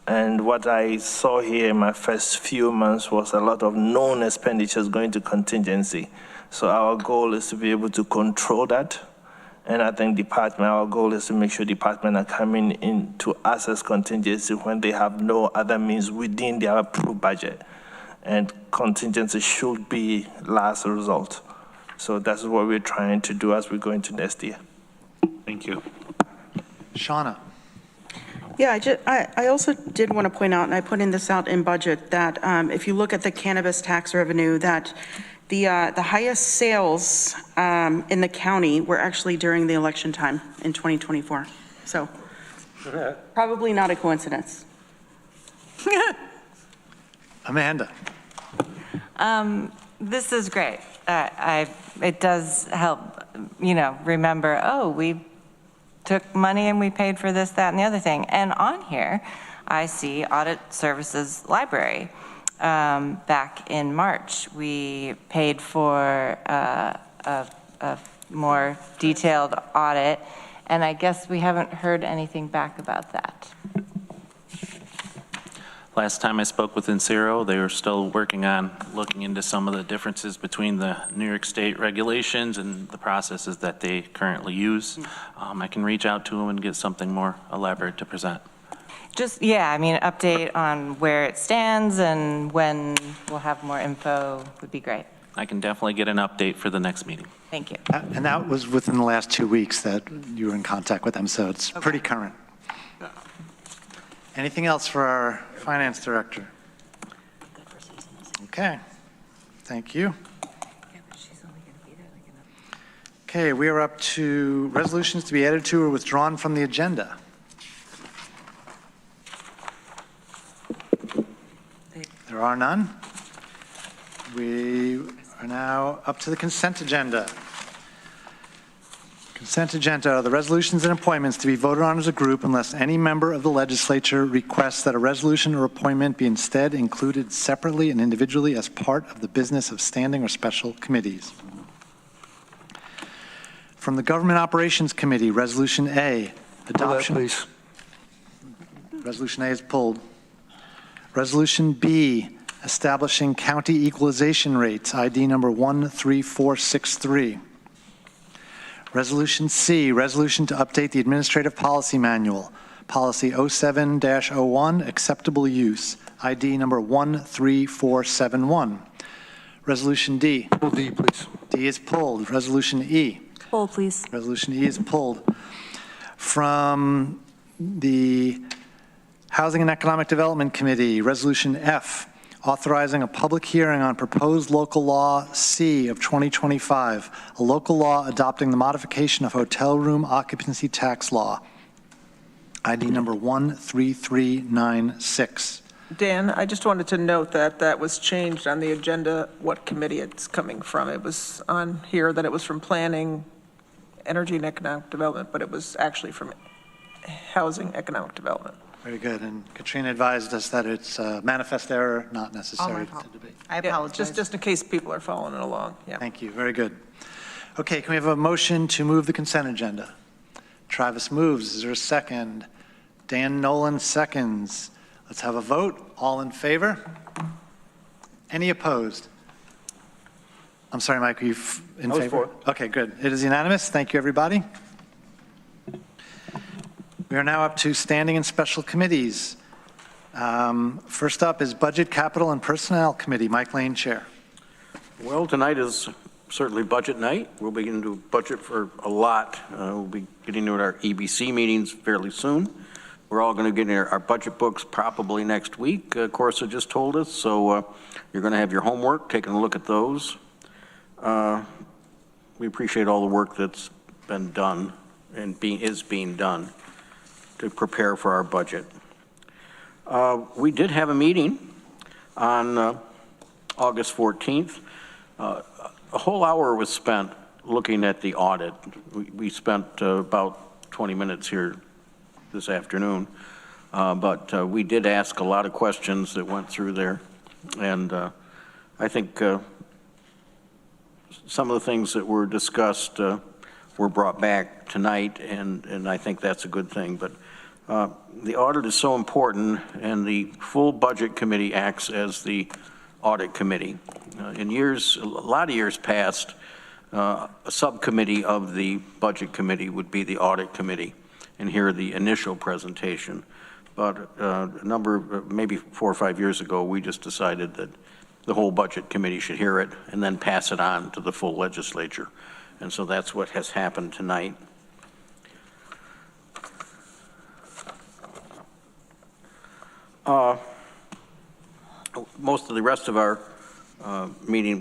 S3: And what I saw here in my first few months was a lot of known expenditures going to contingency. So our goal is to be able to control that. And I think our goal is to make sure department are coming in to access contingency when they have no other means within their approved budget. and contingency should be last result. So that's what we're trying to do as we go into next year.
S16: Thank you.
S2: Shauna.
S8: Yeah, I also did want to point out, and I put in this out in budget, that if you look at the cannabis tax revenue, that the highest sales in the county were actually during the election time in 2024. So probably not a coincidence.
S2: Amanda.
S17: This is great. It does help, remember, oh, we took money and we paid for this, that, and the other thing. And on here, I see Audit Services Library. Back in March, we paid for a more detailed audit, and I guess we haven't heard anything back about that.
S18: Last time I spoke with Encero, they were still working on looking into some of the differences between the New York State regulations and the processes that they currently use. I can reach out to them and get something more elaborate to present.
S17: Just, update on where it stands and when we'll have more info would be great.
S18: I can definitely get an update for the next meeting.
S17: Thank you.
S2: And that was within the last 2 weeks that you were in contact with them, so it's pretty current. Anything else for our finance director? Okay, thank you. Okay, we are up to resolutions to be added to or withdrawn from the agenda. There are none. We are now up to the consent agenda. Consent agenda are the resolutions and appointments to be voted on as a group unless any member of the legislature requests that a resolution or appointment be instead included separately and individually as part of the business of standing or special committees. From the Government Operations Committee, Resolution A, adoption.
S21: Please.
S2: Resolution A is pulled. Resolution B, establishing county equalization rates, ID number 13463. Resolution C, resolution to update the Administrative Policy Manual, Policy 07-01, acceptable use, ID number 13471. Resolution D.
S21: Pull D, please.
S2: D is pulled. Resolution E.
S15: Pull, please.
S2: Resolution E is pulled. From the Housing and Economic Development Committee, Resolution F, authorizing a public hearing on proposed local law C of 2025, a local law adopting the modification of hotel room occupancy tax law, ID number 13396.
S14: Dan, I just wanted to note that that was changed on the agenda, what committee it's coming from. It was on here that it was from Planning, Energy and Economic Development, but it was actually from Housing Economic Development.
S2: Very good. And Katrina advised us that it's manifest error, not necessary to debate.
S14: I apologize. Just in case people are following it along. Yeah.
S2: Thank you. Very good. Okay, can we have a motion to move the consent agenda? Travis moves. Is there a second? Dan Nolan seconds. Let's have a vote. All in favor? Any opposed? I'm sorry, Mike, are you in favor? Okay, good. It is unanimous. Thank you, everybody. We are now up to standing and special committees. First up is Budget, Capital, and Personnel Committee. Mike Lane, Chair.
S13: Well, tonight is certainly budget night. We'll be getting to budget for a lot. We'll be getting to our EBC meetings fairly soon. We're all going to get in our budget books probably next week, Corsa just told us, so you're going to have your homework, taking a look at those. We appreciate all the work that's been done and is being done to prepare for our budget. We did have a meeting on August 14th. A whole hour was spent looking at the audit. We spent about 20 minutes here this afternoon, but we did ask a lot of questions that went through there, and I think some of the things that were discussed were brought back tonight, and I think that's a good thing. But the audit is so important, and the full budget committee acts as the audit committee. A lot of years past, a subcommittee of the budget committee would be the audit committee and hear the initial presentation. But maybe 4 or 5 years ago, we just decided that the whole budget committee should hear it and then pass it on to the full legislature. And so that's what has happened tonight. Most of the rest of our meeting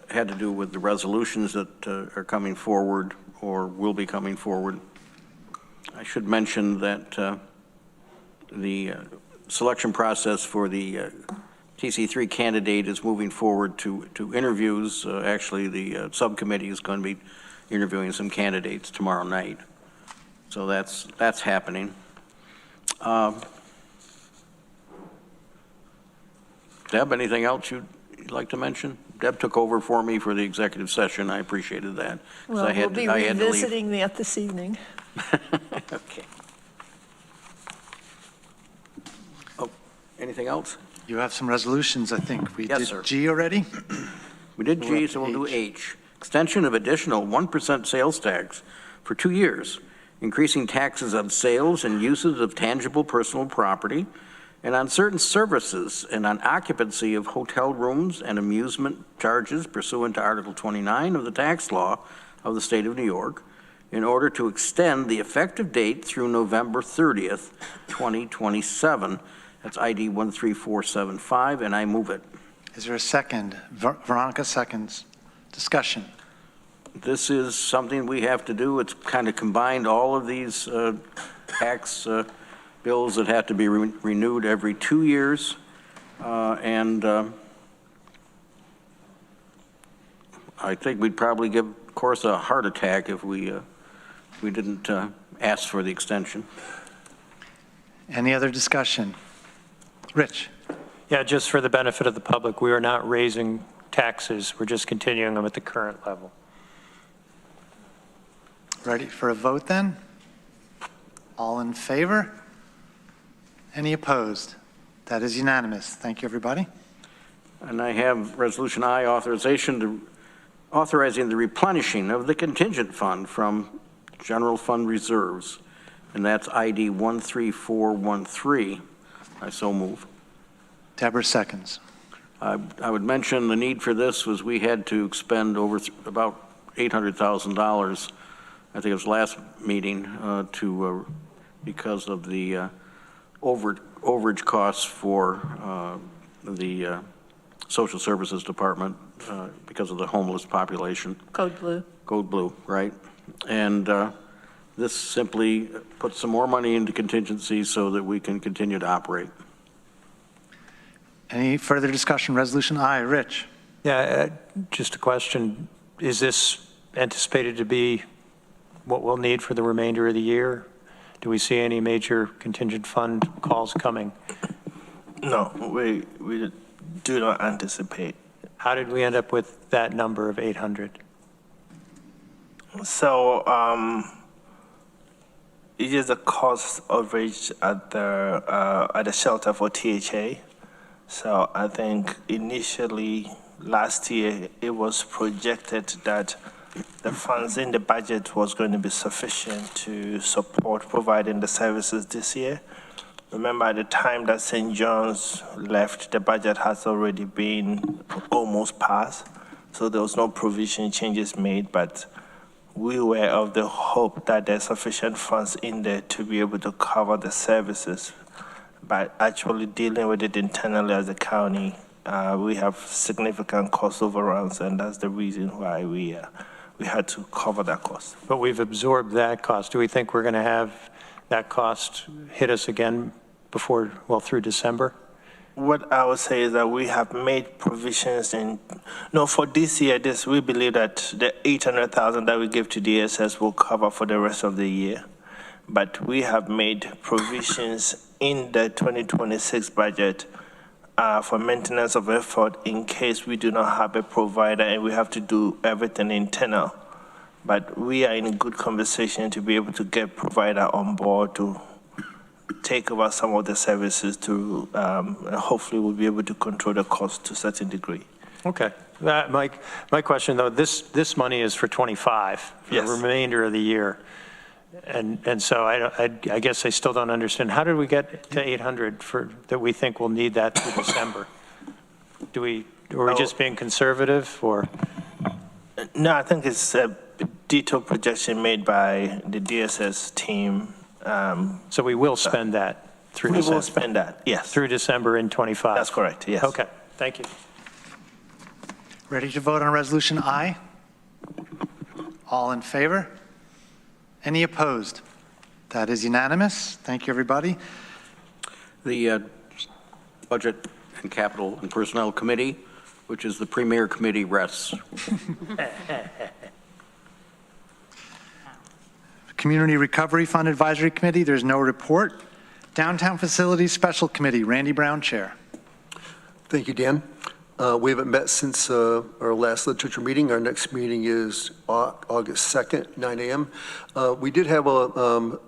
S13: had to do with the resolutions that are coming forward or will be coming forward. I should mention that the selection process for the TC3 candidate is moving forward to interviews. Actually, the subcommittee is going to be interviewing some candidates tomorrow night. So that's happening. Deb, anything else you'd like to mention? Deb took over for me for the executive session. I appreciated that.
S6: Well, we'll be revisiting that this evening.
S13: Okay. Oh, anything else?
S2: You have some resolutions, I think. We
S13: Yes,
S2: did
S13: sir.
S2: G already?
S13: We did G, so we'll do H. Extension of additional 1% sales tax for 2 years, increasing taxes on sales and uses of tangible personal property, and on certain services and on occupancy of hotel rooms and amusement charges pursuant to Article 29 of the tax law of the state of New York, in order to extend the effective date through November 30th, 2027. That's ID 13475, and I move it.
S2: Is there a second? Veronica seconds. Discussion.
S13: This is something we have to do. It's kind of combined all of these tax bills that have to be renewed every 2 years. I think we'd probably give, of course, a heart attack if we didn't ask for the extension.
S2: Any other discussion? Rich?
S10: Yeah, just for the benefit of the public, we are not raising taxes. We're just continuing them at the current level.
S2: Ready for a vote then? All in favor? Any opposed? That is unanimous. Thank you, everybody.
S13: And I have Resolution I, authorizing the replenishing of the contingent fund from general fund reserves, and that's ID 13413. I so move.
S2: Deborah seconds.
S13: I would mention the need for this was we had to expend over about $800,000, I think it was last meeting, because of the overage costs for the Social Services Department because of the homeless population.
S6: Code Blue.
S13: Code Blue, right. And this simply puts some more money into contingency so that we can continue to operate.
S2: Any further discussion? Resolution I. Rich?
S10: Yeah, just a question. Is this anticipated to be what we'll need for the remainder of the year? Do we see any major contingent fund calls coming?
S3: No, we do not anticipate.
S10: How did we end up with that number of 800?
S3: So it is the cost overage at the shelter for THA. So I think initially last year it was projected that the funds in the budget was going to be sufficient to support providing the services this year. Remember, at the time that St. John's left, the budget has already been almost passed, so there was no provision changes made, but we were of the hope that there's sufficient funds in there to be able to cover the services. By actually dealing with it internally as a county, we have significant cost overruns, and that's the reason why we had to cover that cost.
S10: But we've absorbed that cost. Do we think we're going to have that cost hit us again before, well, through December?
S3: What I would say is that we have made provisions for this year, we believe that the $800,000 that we give to DSS will cover for the rest of the year. But we have made provisions in the 2026 budget for maintenance of effort in case we do not have a provider and we have to do everything internal. But we are in a good conversation to be able to get provider on board to take over some of the services to hopefully we'll be able to control the cost to a certain degree.
S10: Okay. My question, though, this money is for 25, for
S3: Yes.
S10: the remainder of the year. And so I guess I still don't understand. How did we get to 800 that we think we'll need that through December? Do we Were we just being conservative, or?
S3: No, I think it's a detailed projection made by the DSS team.
S10: So we will spend that through
S3: We
S10: December?
S3: will spend that, yes.
S10: Through December in '25?
S3: That's correct, yes.
S10: Okay, thank you.
S2: Ready to vote on Resolution I? All in favor? Any opposed? That is unanimous. Thank you, everybody.
S12: The Budget and Capital and Personnel Committee, which is the premier committee, rests.
S2: Community Recovery Fund Advisory Committee, there's no report. Downtown Facilities Special Committee, Randy Brown, Chair.
S21: Thank you, Dan. We haven't met since our last legislature meeting. Our next meeting is August 2nd, 9 a.m. We did have a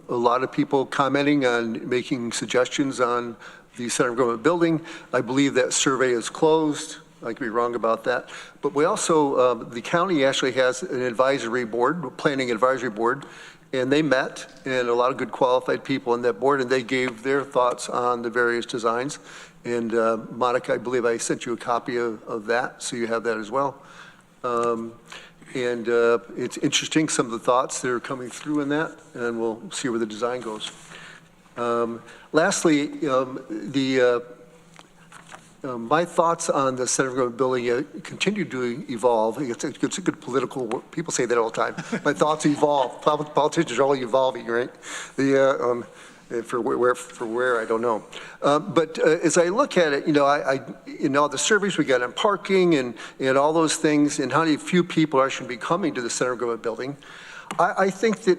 S21: lot of people commenting on making suggestions on the Center of Government building. I believe that survey is closed. I could be wrong about that. But we also, the county actually has an advisory board, planning advisory board, and they met, and a lot of good qualified people on that board, and they gave their thoughts on the various designs. And Monica, I believe I sent you a copy of that, so you have that as well. It's interesting, some of the thoughts that are coming through in that, and we'll see where the design goes. Lastly, my thoughts on the Center of Government building continue to evolve. It's a good political word. People say that all the time. My thoughts evolve. Politicians are all evolving, right? For where, I don't know. But as I look at it, all the surveys we got on parking and all those things, and how few people are actually be coming to the Center of Government building, I think that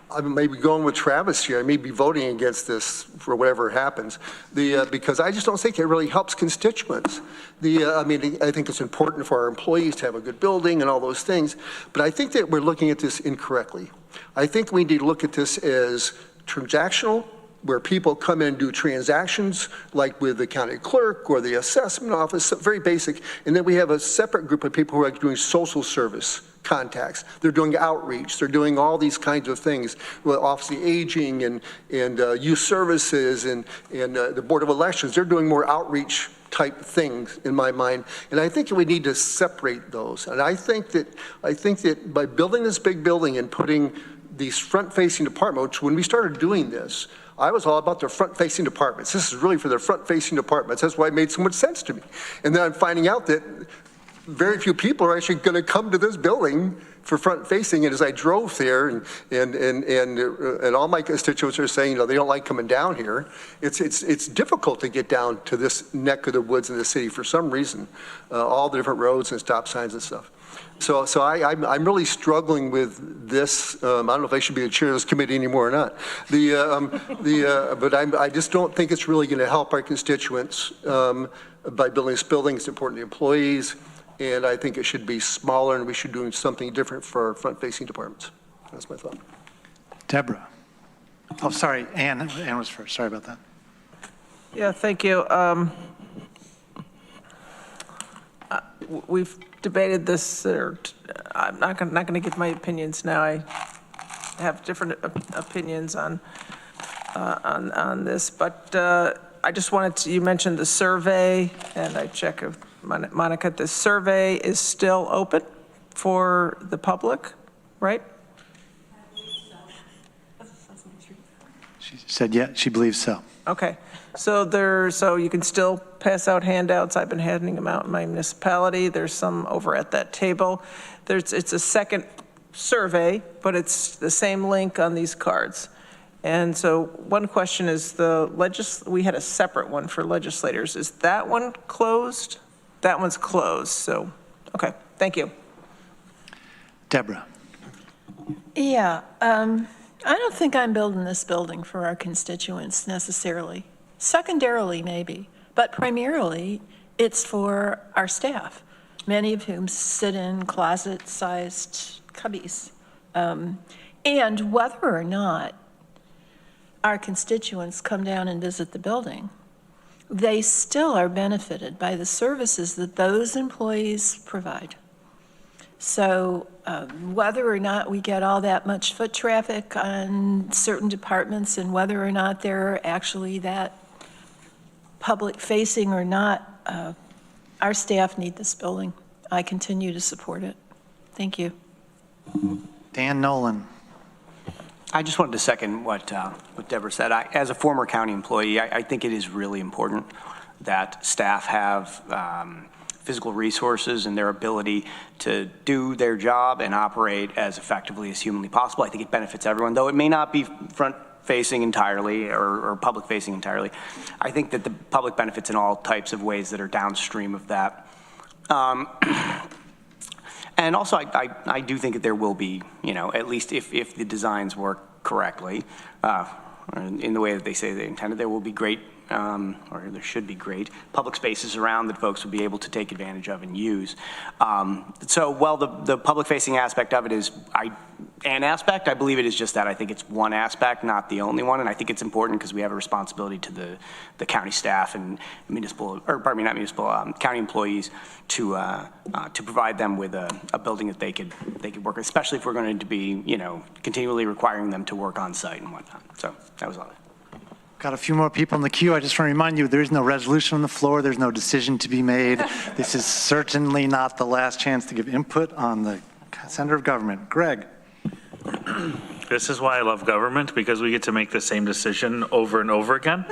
S21: I may be going with Travis here. I may be voting against this for whatever happens, because I just don't think it really helps constituents. I think it's important for our employees to have a good building and all those things, but I think that we're looking at this incorrectly. I think we need to look at this as transactional, where people come in and do transactions, like with the county clerk or the assessment office, very basic, and then we have a separate group of people who are doing social service contacts. They're doing outreach. They're doing all these kinds of things with Office of Aging and Youth Services and the Board of Elections. They're doing more outreach type things in my mind, and I think we need to separate those. And I think that by building this big building and putting these front-facing departments, when we started doing this, I was all about the front-facing departments. This is really for the front-facing departments. That's why it made so much sense to me. And then I'm finding out that very few people are actually going to come to this building for front-facing. And as I drove there, and all my constituents are saying, they don't like coming down here. It's difficult to get down to this neck of the woods in the city for some reason. All the different roads and stop signs and stuff. So I'm really struggling with this. I don't know if I should be the chair of this committee anymore or not. But I just don't think it's really going to help our constituents by building this building. It's important to employees, and I think it should be smaller, and we should do something different for our front-facing departments. That's my thought.
S2: Deborah. Oh, sorry, Ann was first. Sorry about that.
S14: Yeah, thank you. We've debated this. I'm not going to give my opinions now. I have different opinions on this, but I just wanted to. You mentioned the survey, and I check if Monica, the survey is still open for the public, right?
S2: She said, yeah, she believes so.
S14: Okay. So you can still pass out handouts. I've been handing them out in my municipality. There's some over at that table. It's a second survey, but it's the same link on these cards. And so one question is we had a separate one for legislators. Is that one closed? That one's closed. So, okay. Thank you.
S2: Deborah.
S6: Yeah. I don't think I'm building this building for our constituents necessarily. Secondarily, maybe, but primarily it's for our staff, many of whom sit in closet-sized cubbies. And whether or not our constituents come down and visit the building, they still are benefited by the services that those employees provide. So whether or not we get all that much foot traffic on certain departments and whether or not they're actually that public-facing or not, our staff need this building. I continue to support it. Thank you.
S2: Dan Nolan.
S5: I just wanted to second what Deborah said. As a former county employee, I think it is really important that staff have physical resources and their ability to do their job and operate as effectively as humanly possible. I think it benefits everyone, though it may not be front-facing entirely or public-facing entirely. I think that the public benefits in all types of ways that are downstream of that. And also, I do think that there will be, at least if the designs work correctly, in the way that they say they intended, there will be great, or there should be great, public spaces around that folks will be able to take advantage of and use. So while the public-facing aspect of it is an aspect, I believe it is just that. I think it's one aspect, not the only one, and I think it's important because we have a responsibility to the county staff and county employees to provide them with a building that they could work, especially if we're going to be, continually requiring them to work on site and whatnot. So that was all.
S2: Got a few more people in the queue. I just want to remind you, there is no resolution on the floor. There's no decision to be made. This is certainly not the last chance to give input on the center of government. Greg.
S16: This is why I love government, because we get to make the same decision over and over again.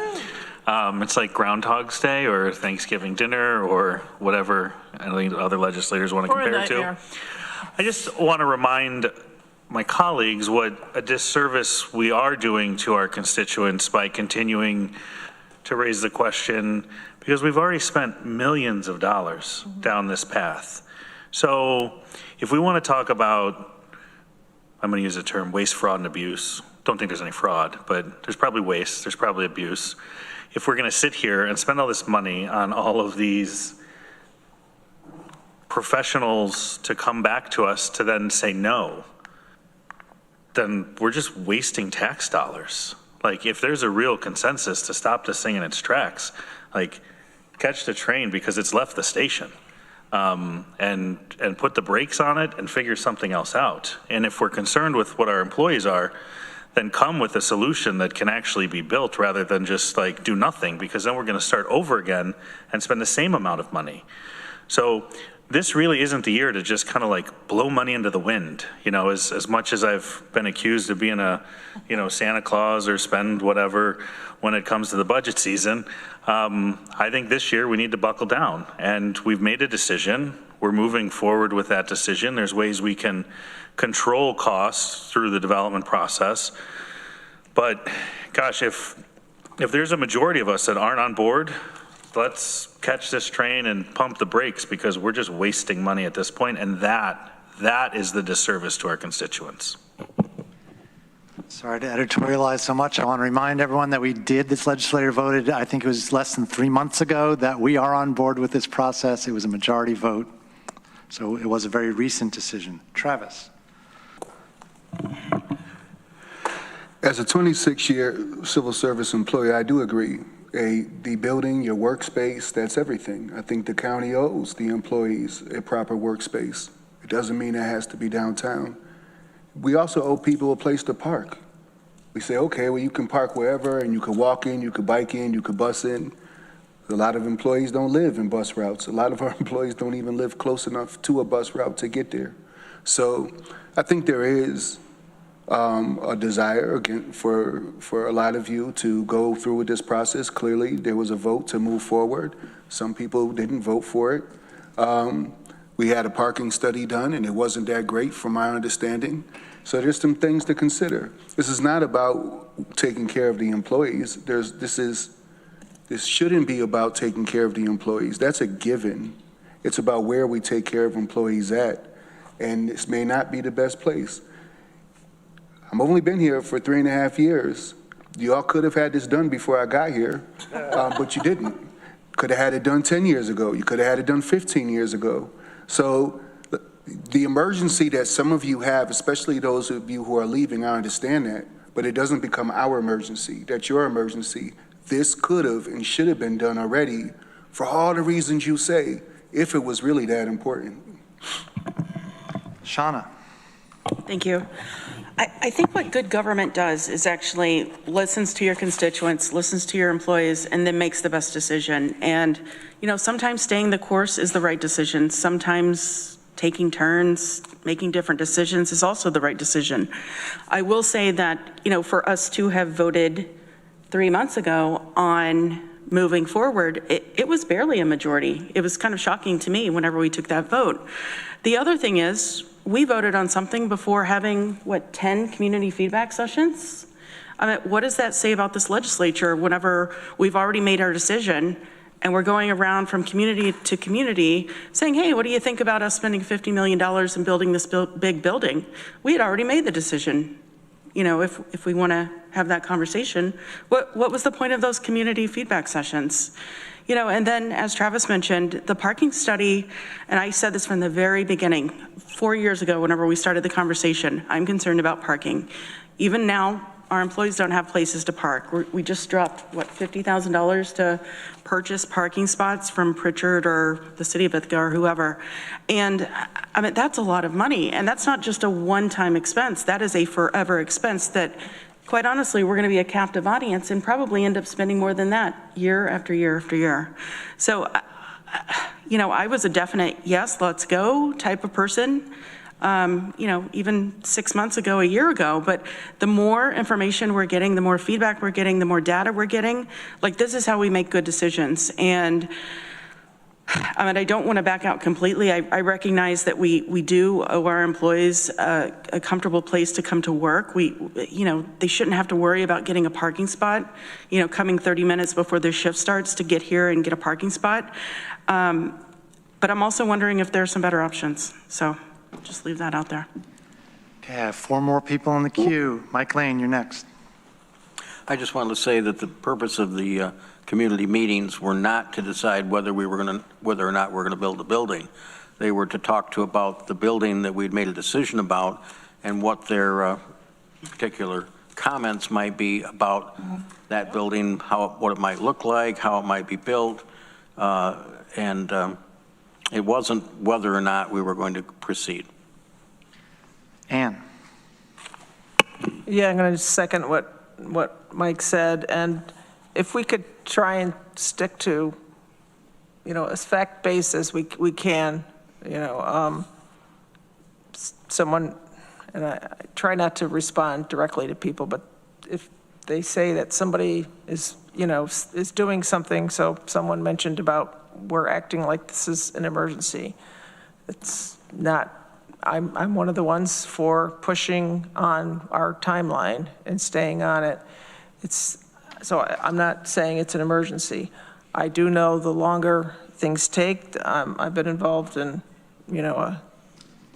S16: It's like Groundhog's Day or Thanksgiving dinner or whatever I think other legislators want to compare it to. I just want to remind my colleagues what a disservice we are doing to our constituents by continuing to raise the question, because we've already spent millions of dollars down this path. So if we want to talk about, I'm going to use the term waste, fraud, and abuse. Don't think there's any fraud, but there's probably waste, there's probably abuse. If we're going to sit here and spend all this money on all of these professionals to come back to us to then say no, then we're just wasting tax dollars. Like, if there's a real consensus to stop this thing in its tracks, like, catch the train because it's left the station, and put the brakes on it and figure something else out. And if we're concerned with what our employees are, then come with a solution that can actually be built rather than just like do nothing, because then we're going to start over again and spend the same amount of money. So this really isn't the year to just kind of like blow money into the wind, as much as I've been accused of being a, Santa Claus or spend whatever when it comes to the budget season. I think this year we need to buckle down, and we've made a decision. We're moving forward with that decision. There's ways we can control costs through the development process. But gosh, if there's a majority of us that aren't on board, let's catch this train and pump the brakes, because we're just wasting money at this point, and that is the disservice to our constituents.
S2: Sorry to editorialize so much. I want to remind everyone that this legislature voted, I think it was less than 3 months ago, that we are on board with this process. It was a majority vote. So it was a very recent decision. Travis.
S11: As a 26-year civil service employee, I do agree. The building, your workspace, that's everything. I think the county owes the employees a proper workspace. It doesn't mean it has to be downtown. We also owe people a place to park. We say, okay, well, you can park wherever, and you can walk in, you can bike in, you can bus in. A lot of employees don't live in bus routes. A lot of our employees don't even live close enough to a bus route to get there. So I think there is a desire again for a lot of you to go through with this process. Clearly, there was a vote to move forward. Some people didn't vote for it. We had a parking study done, and it wasn't that great from my understanding. So there's some things to consider. This is not about taking care of the employees. This shouldn't be about taking care of the employees. That's a given. It's about where we take care of employees at, and this may not be the best place. I've only been here for 3.5 years. Y'all could have had this done before I got here, but you didn't. Could have had it done 10 years ago. You could have had it done 15 years ago. So the emergency that some of you have, especially those of you who are leaving, I understand that, but it doesn't become our emergency. That's your emergency. This could have and should have been done already for all the reasons you say, if it was really that important.
S2: Shauna.
S8: Thank you. I think what good government does is actually listens to your constituents, listens to your employees, and then makes the best decision. And, you know, sometimes staying the course is the right decision. Sometimes taking turns, making different decisions is also the right decision. I will say that, you know, for us to have voted 3 months ago on moving forward, it was barely a majority. It was kind of shocking to me whenever we took that vote. The other thing is, we voted on something before having, 10 community feedback sessions? I mean, what does that say about this legislature whenever we've already made our decision and we're going around from community to community saying, hey, what do you think about us spending $50 million in building this big building? We had already made the decision. You know, if we want to have that conversation, what was the point of those community feedback sessions? You know, and then as Travis mentioned, the parking study, and I said this from the very beginning, 4 years ago, whenever we started the conversation, I'm concerned about parking. Even now, our employees don't have places to park. We just dropped, $50,000 to purchase parking spots from Pritchard or the city of Ithaca or whoever. And I mean, that's a lot of money. And that's not just a one-time expense. That is a forever expense that, quite honestly, we're going to be a captive audience and probably end up spending more than that year after year after year. So, you know, I was a definite yes, let's go type of person. You know, even 6 months ago, a year ago, but the more information we're getting, the more feedback we're getting, the more data we're getting, like this is how we make good decisions. And I mean, I don't want to back out completely. I recognize that we do owe our employees a comfortable place to come to work. You know, they shouldn't have to worry about getting a parking spot, you know, coming 30 minutes before their shift starts to get here and get a parking spot. But I'm also wondering if there are some better options. So just leave that out there.
S2: Okay, I have 4 more people in the queue. Mike Lane, you're next.
S13: I just wanted to say that the purpose of the community meetings were not to decide whether or not we're going to build a building. They were to talk about the building that we'd made a decision about and what their particular comments might be about that building, what it might look like, how it might be built, and it wasn't whether or not we were going to proceed.
S2: Ann.
S14: Yeah, I'm going to second what Mike said, and if we could try and stick to, you know, as fact-based as we can, you know, someone, and I try not to respond directly to people, but if they say that somebody is, you know, is doing something, so someone mentioned about we're acting like this is an emergency. It's not. I'm one of the ones for pushing on our timeline and staying on it. So I'm not saying it's an emergency. I do know the longer things take, I've been involved in, you know, a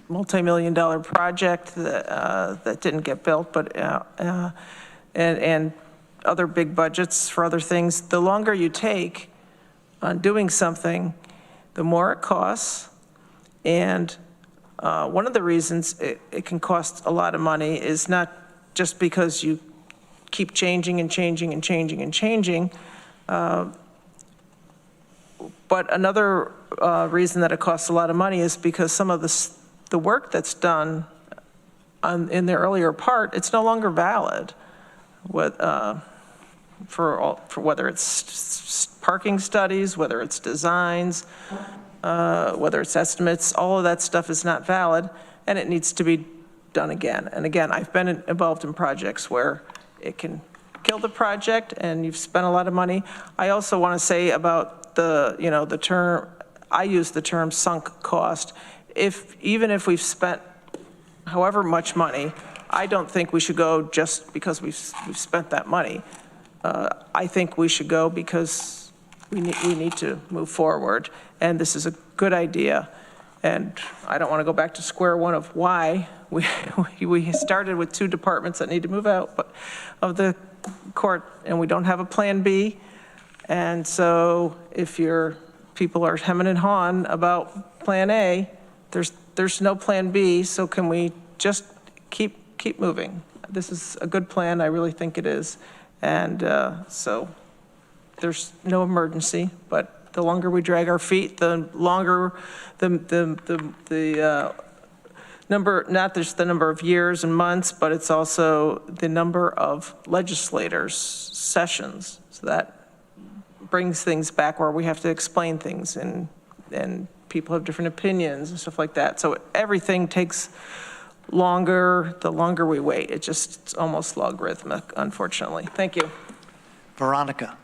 S14: multi-million-dollar project that didn't get built, but and other big budgets for other things. The longer you take on doing something, the more it costs. And one of the reasons it can cost a lot of money is not just because you keep changing and changing and changing and changing, but another reason that it costs a lot of money is because some of the work that's done in the earlier part, it's no longer valid. For whether it's parking studies, whether it's designs, whether it's estimates, all of that stuff is not valid, and it needs to be done again. And again, I've been involved in projects where it can kill the project and you've spent a lot of money. I also want to say about the term, I use the term sunk cost. Even if we've spent however much money, I don't think we should go just because we've spent that money. I think we should go because we need to move forward, and this is a good idea. And I don't want to go back to square one of why we started with 2 departments that need to move out of the court, and we don't have a plan B. And so if your people are hemming and hawing about plan A, there's no plan B. So can we just keep moving? This is a good plan. I really think it is. And so there's no emergency, but the longer we drag our feet, the longer the not just the number of years and months, but it's also the number of legislators' sessions. So that brings things back where we have to explain things and people have different opinions and stuff like that. So everything takes longer the longer we wait. It's almost logarithmic, unfortunately. Thank you.
S2: Veronica.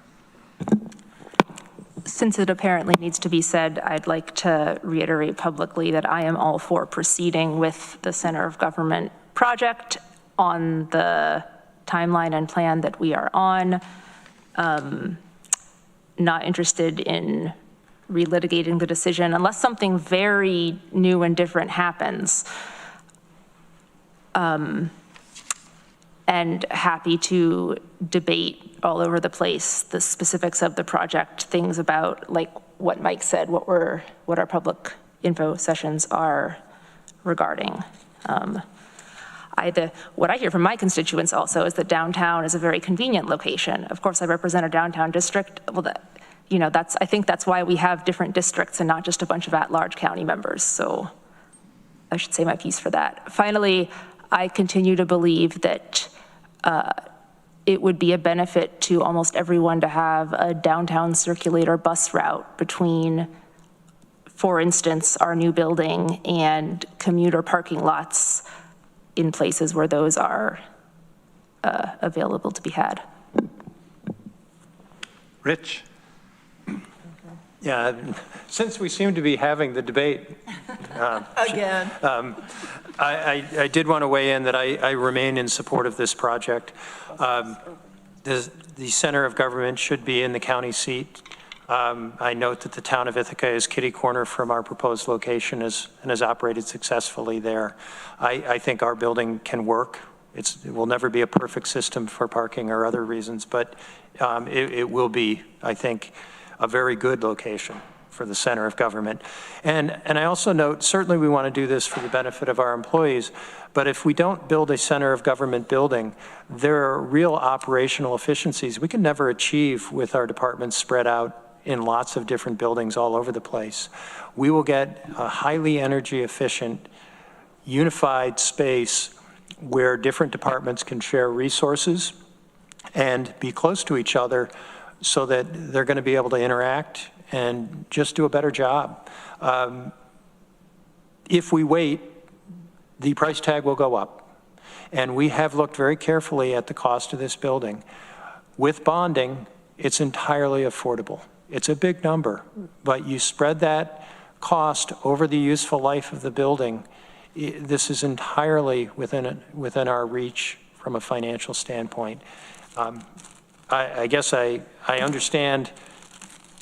S15: Since it apparently needs to be said, I'd like to reiterate publicly that I am all for proceeding with the Center of Government project on the timeline and plan that we are on. Not interested in relitigating the decision unless something very new and different happens. And happy to debate all over the place the specifics of the project, things about like what Mike said, what our public info sessions are regarding. What I hear from my constituents also is that downtown is a very convenient location. Of course, I represent a downtown district. Well, I think that's why we have different districts and not just a bunch of at-large county members. So I should say my piece for that. Finally, I continue to believe that it would be a benefit to almost everyone to have a downtown circulator bus route between, for instance, our new building and commuter parking lots in places where those are available to be had.
S2: Rich?
S10: Yeah, since we seem to be having the debate.
S14: Again.
S10: I did want to weigh in that I remain in support of this project. The center of government should be in the county seat. I note that the town of Ithaca is kitty corner from our proposed location and has operated successfully there. I think our building can work. It will never be a perfect system for parking or other reasons, but it will be, I think, a very good location for the center of government. And I also note, certainly we want to do this for the benefit of our employees, but if we don't build a center of government building, there are real operational efficiencies we can never achieve with our departments spread out in lots of different buildings all over the place. We will get a highly energy efficient, unified space where different departments can share resources and be close to each other so that they're going to be able to interact and just do a better job. If we wait, the price tag will go up. And we have looked very carefully at the cost of this building. With bonding, it's entirely affordable. It's a big number, but you spread that cost over the useful life of the building. This is entirely within our reach from a financial standpoint. I guess I understand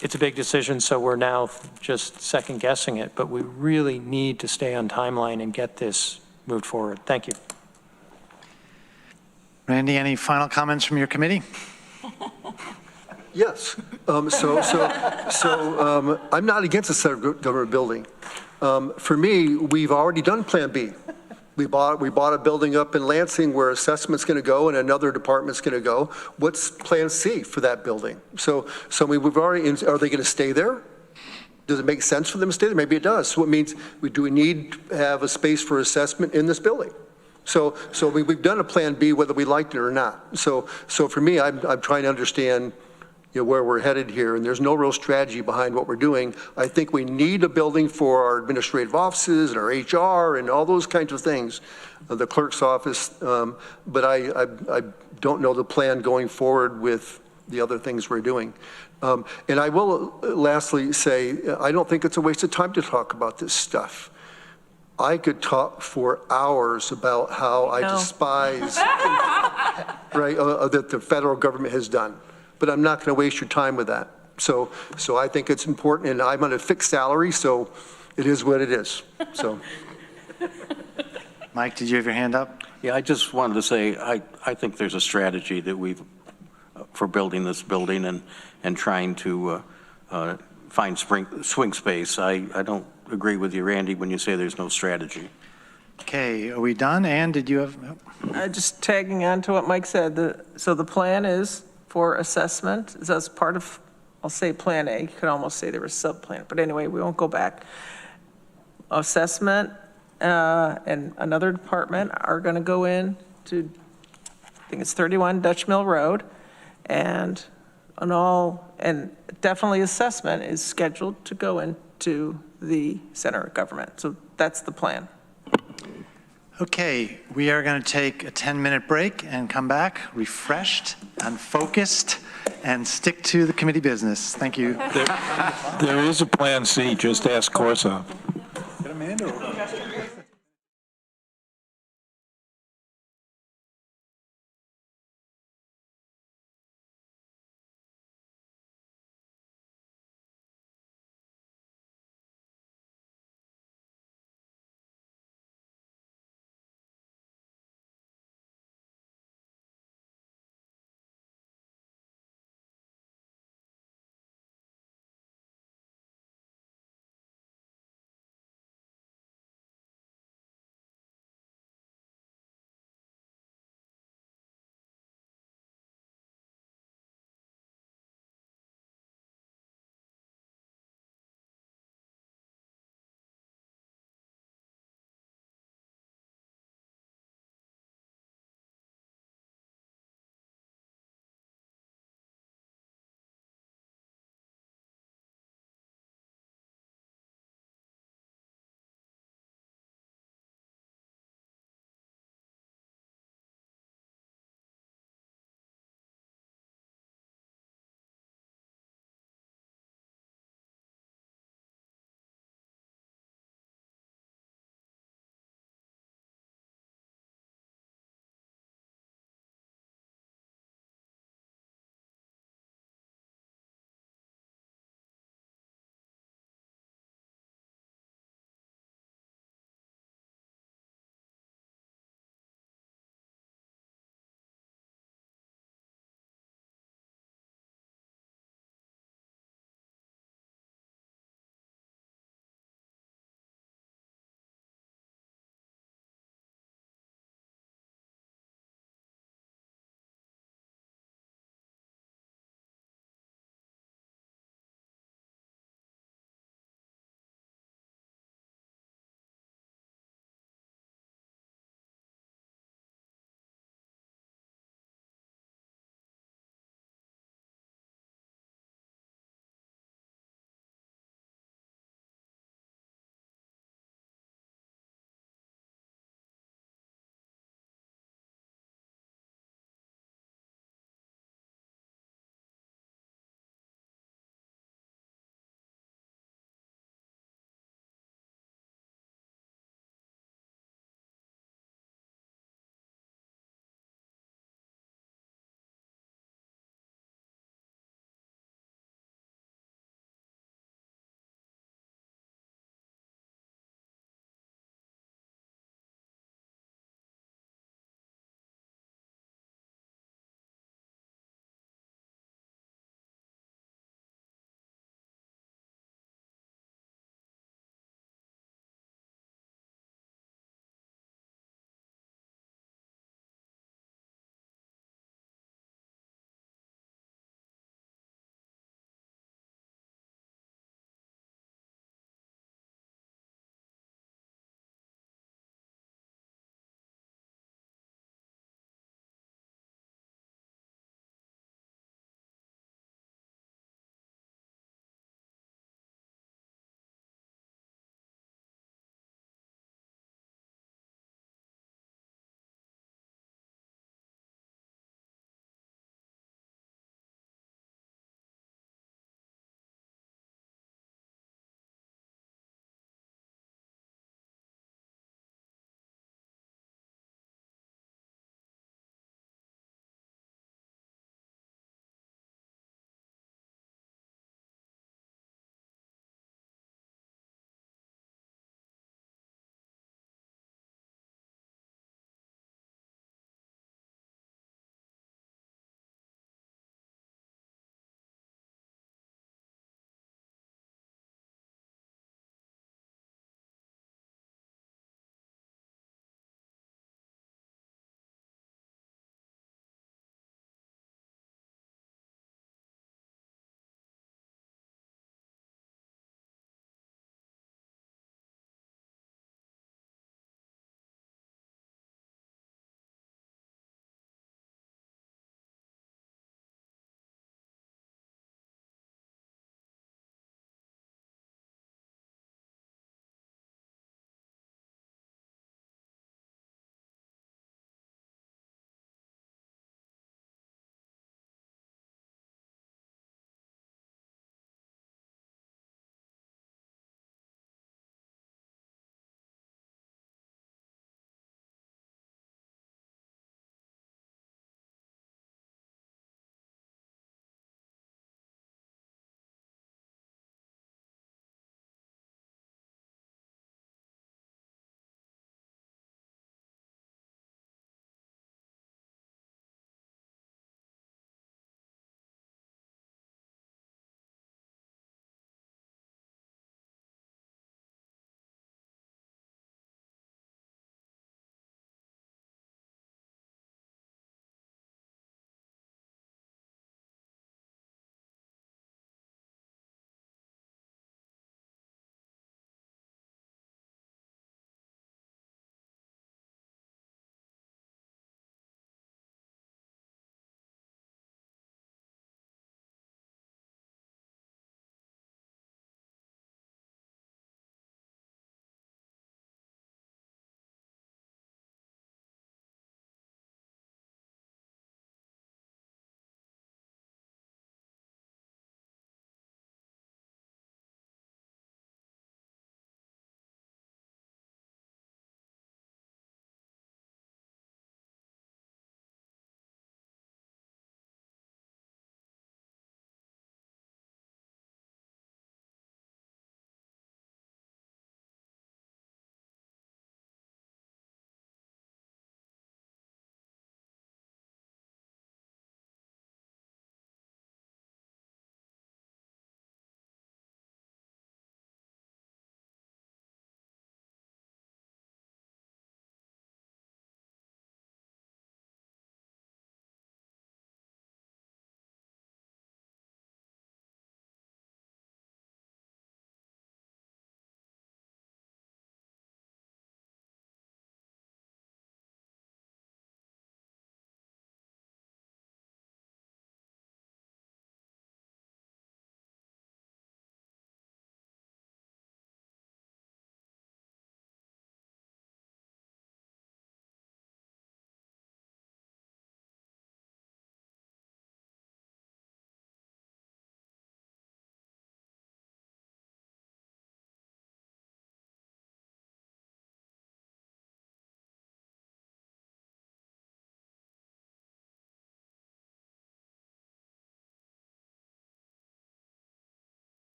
S10: it's a big decision, so we're now just second guessing it, but we really need to stay on timeline and get this moved forward. Thank you.
S2: Randy, any final comments from your committee?
S21: Yes. I'm not against the center of government building. For me, we've already done Plan B. We bought a building up in Lansing where assessment's going to go and another department's going to go. What's Plan C for that building? So we've already. Are they going to stay there? Does it make sense for them to stay there? Maybe it does. So it means do we need to have a space for assessment in this building? So we've done a Plan B whether we liked it or not. So for me, I'm trying to understand where we're headed here, and there's no real strategy behind what we're doing. I think we need a building for our administrative offices and our HR and all those kinds of things, the clerk's office, but I don't know the plan going forward with the other things we're doing. And I will lastly say, I don't think it's a waste of time to talk about this stuff. I could talk for hours about how I despise that the federal government has done. But I'm not going to waste your time with that. So I think it's important, and I'm on a fixed salary, so it is what it is. So,
S2: Mike, did you have your hand up?
S13: Yeah, I just wanted to say I think there's a strategy that for building this building and trying to find swing space. I don't agree with you, Randy, when you say there's no strategy.
S2: Okay, are we done? Ann, did you have?
S14: Just tagging on to what Mike said. So the plan is for assessment. That's part of, I'll say Plan A. You could almost say there was sub-plan, but anyway, we won't go back. Assessment, and another department are going to go in to, I think it's 31 Dutch Mill Road, and definitely assessment is scheduled to go into the center of government. So that's the plan.
S2: Okay, we are going to take a 10-minute break and come back refreshed and focused and stick to the committee business. Thank you.
S4: There is a Plan C, just ask Corsa.
S9: Get Amanda.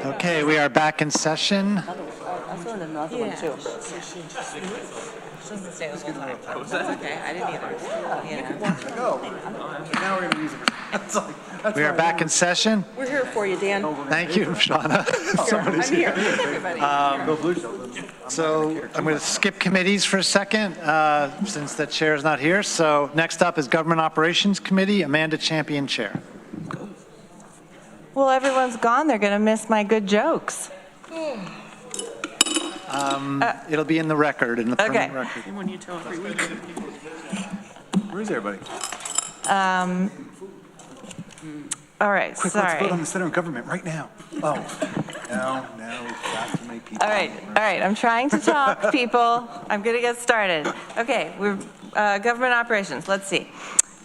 S2: Okay, we are back in session.
S17: I saw another one too. She doesn't stay the whole time. That's okay, I didn't either.
S9: Now we're going to use it.
S2: We are back in session.
S8: We're here for you, Dan.
S2: Thank you, Shauna. Somebody's
S8: I'm here.
S2: here.
S8: Everybody.
S2: So I'm going to skip committees for a second since the chair is not here. So next up is Government Operations Committee, Amanda Champion, Chair.
S17: Well, everyone's gone. They're going to miss my good jokes.
S2: It'll be in the record, in the permanent record.
S8: And when you tell every week.
S9: Where's everybody?
S17: All right,
S9: Quick,
S17: sorry.
S9: let's vote on the center of government right now. Oh, now we've got to make people.
S17: All right, I'm trying to talk, people. I'm going to get started. Okay, we're government operations. Let's see.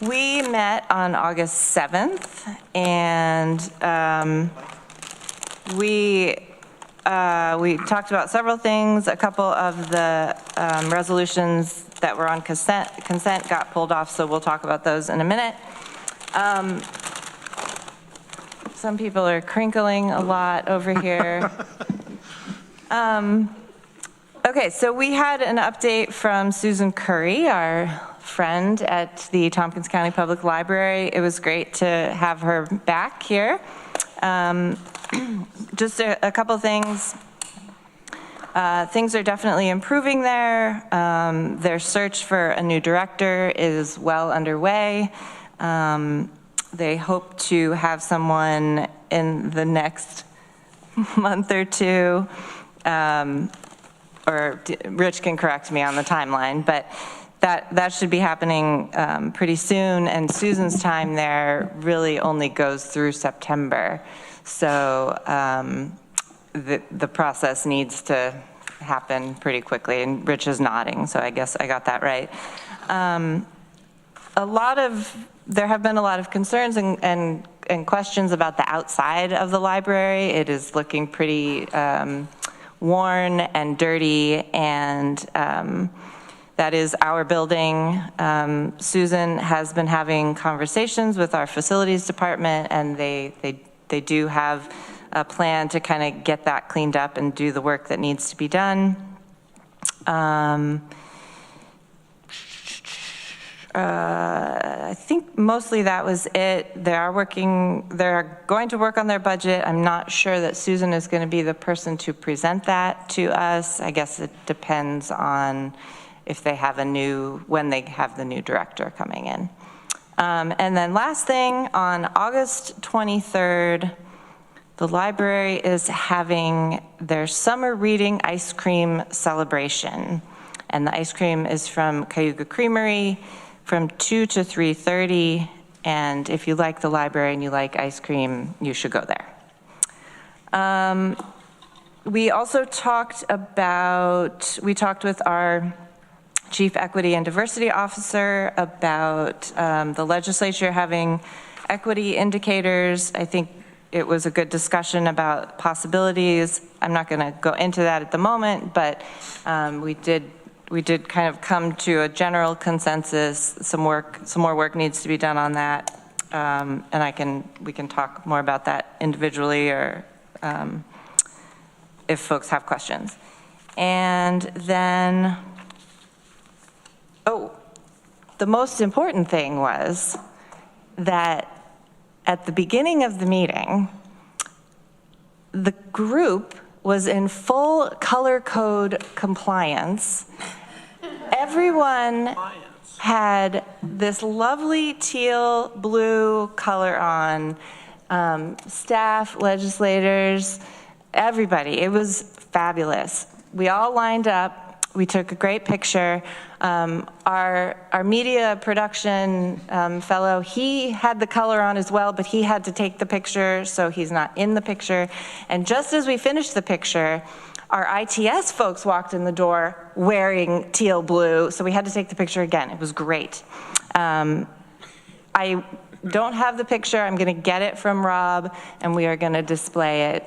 S17: We met on August 7th, and we talked about several things. A couple of the resolutions that were on consent got pulled off, so we'll talk about those in a minute. Some people are crinkling a lot over here. Okay, so we had an update from Susan Curry, our friend at the Tompkins County Public Library. It was great to have her back here. Just a couple things. Things are definitely improving there. Their search for a new director is well underway. They hope to have someone in the next month or two, or Rich can correct me on the timeline, but that should be happening pretty soon, and Susan's time there really only goes through September. So the process needs to happen pretty quickly, and Rich is nodding, so I guess I got that right. There have been a lot of concerns and questions about the outside of the library. It is looking pretty worn and dirty, and that is our building. Susan has been having conversations with our facilities department, and they do have a plan to kind of get that cleaned up and do the work that needs to be done. I think mostly that was it. They're going to work on their budget. I'm not sure that Susan is going to be the person to present that to us. I guess it depends on if they have when they have the new director coming in. And then last thing, on August 23rd, the library is having their summer reading ice cream celebration. And the ice cream is from Cayuga Creamery from 2 to 3:30. And if you like the library and you like ice cream, you should go there. We also talked with our Chief Equity and Diversity Officer about the legislature having equity indicators. I think it was a good discussion about possibilities. I'm not going to go into that at the moment, but we did kind of come to a general consensus. Some more work needs to be done on that, and we can talk more about that individually, or if folks have questions. And then, the most important thing was that at the beginning of the meeting, the group was in full color code compliance. Everyone had this lovely teal blue color on, staff, legislators, everybody. It was fabulous. We all lined up. We took a great picture. Our media production fellow, he had the color on as well, but he had to take the picture, so he's not in the picture. And just as we finished the picture, our ITS folks walked in the door wearing teal blue, so we had to take the picture again. It was great. I don't have the picture. I'm going to get it from Rob, and we are going to display it.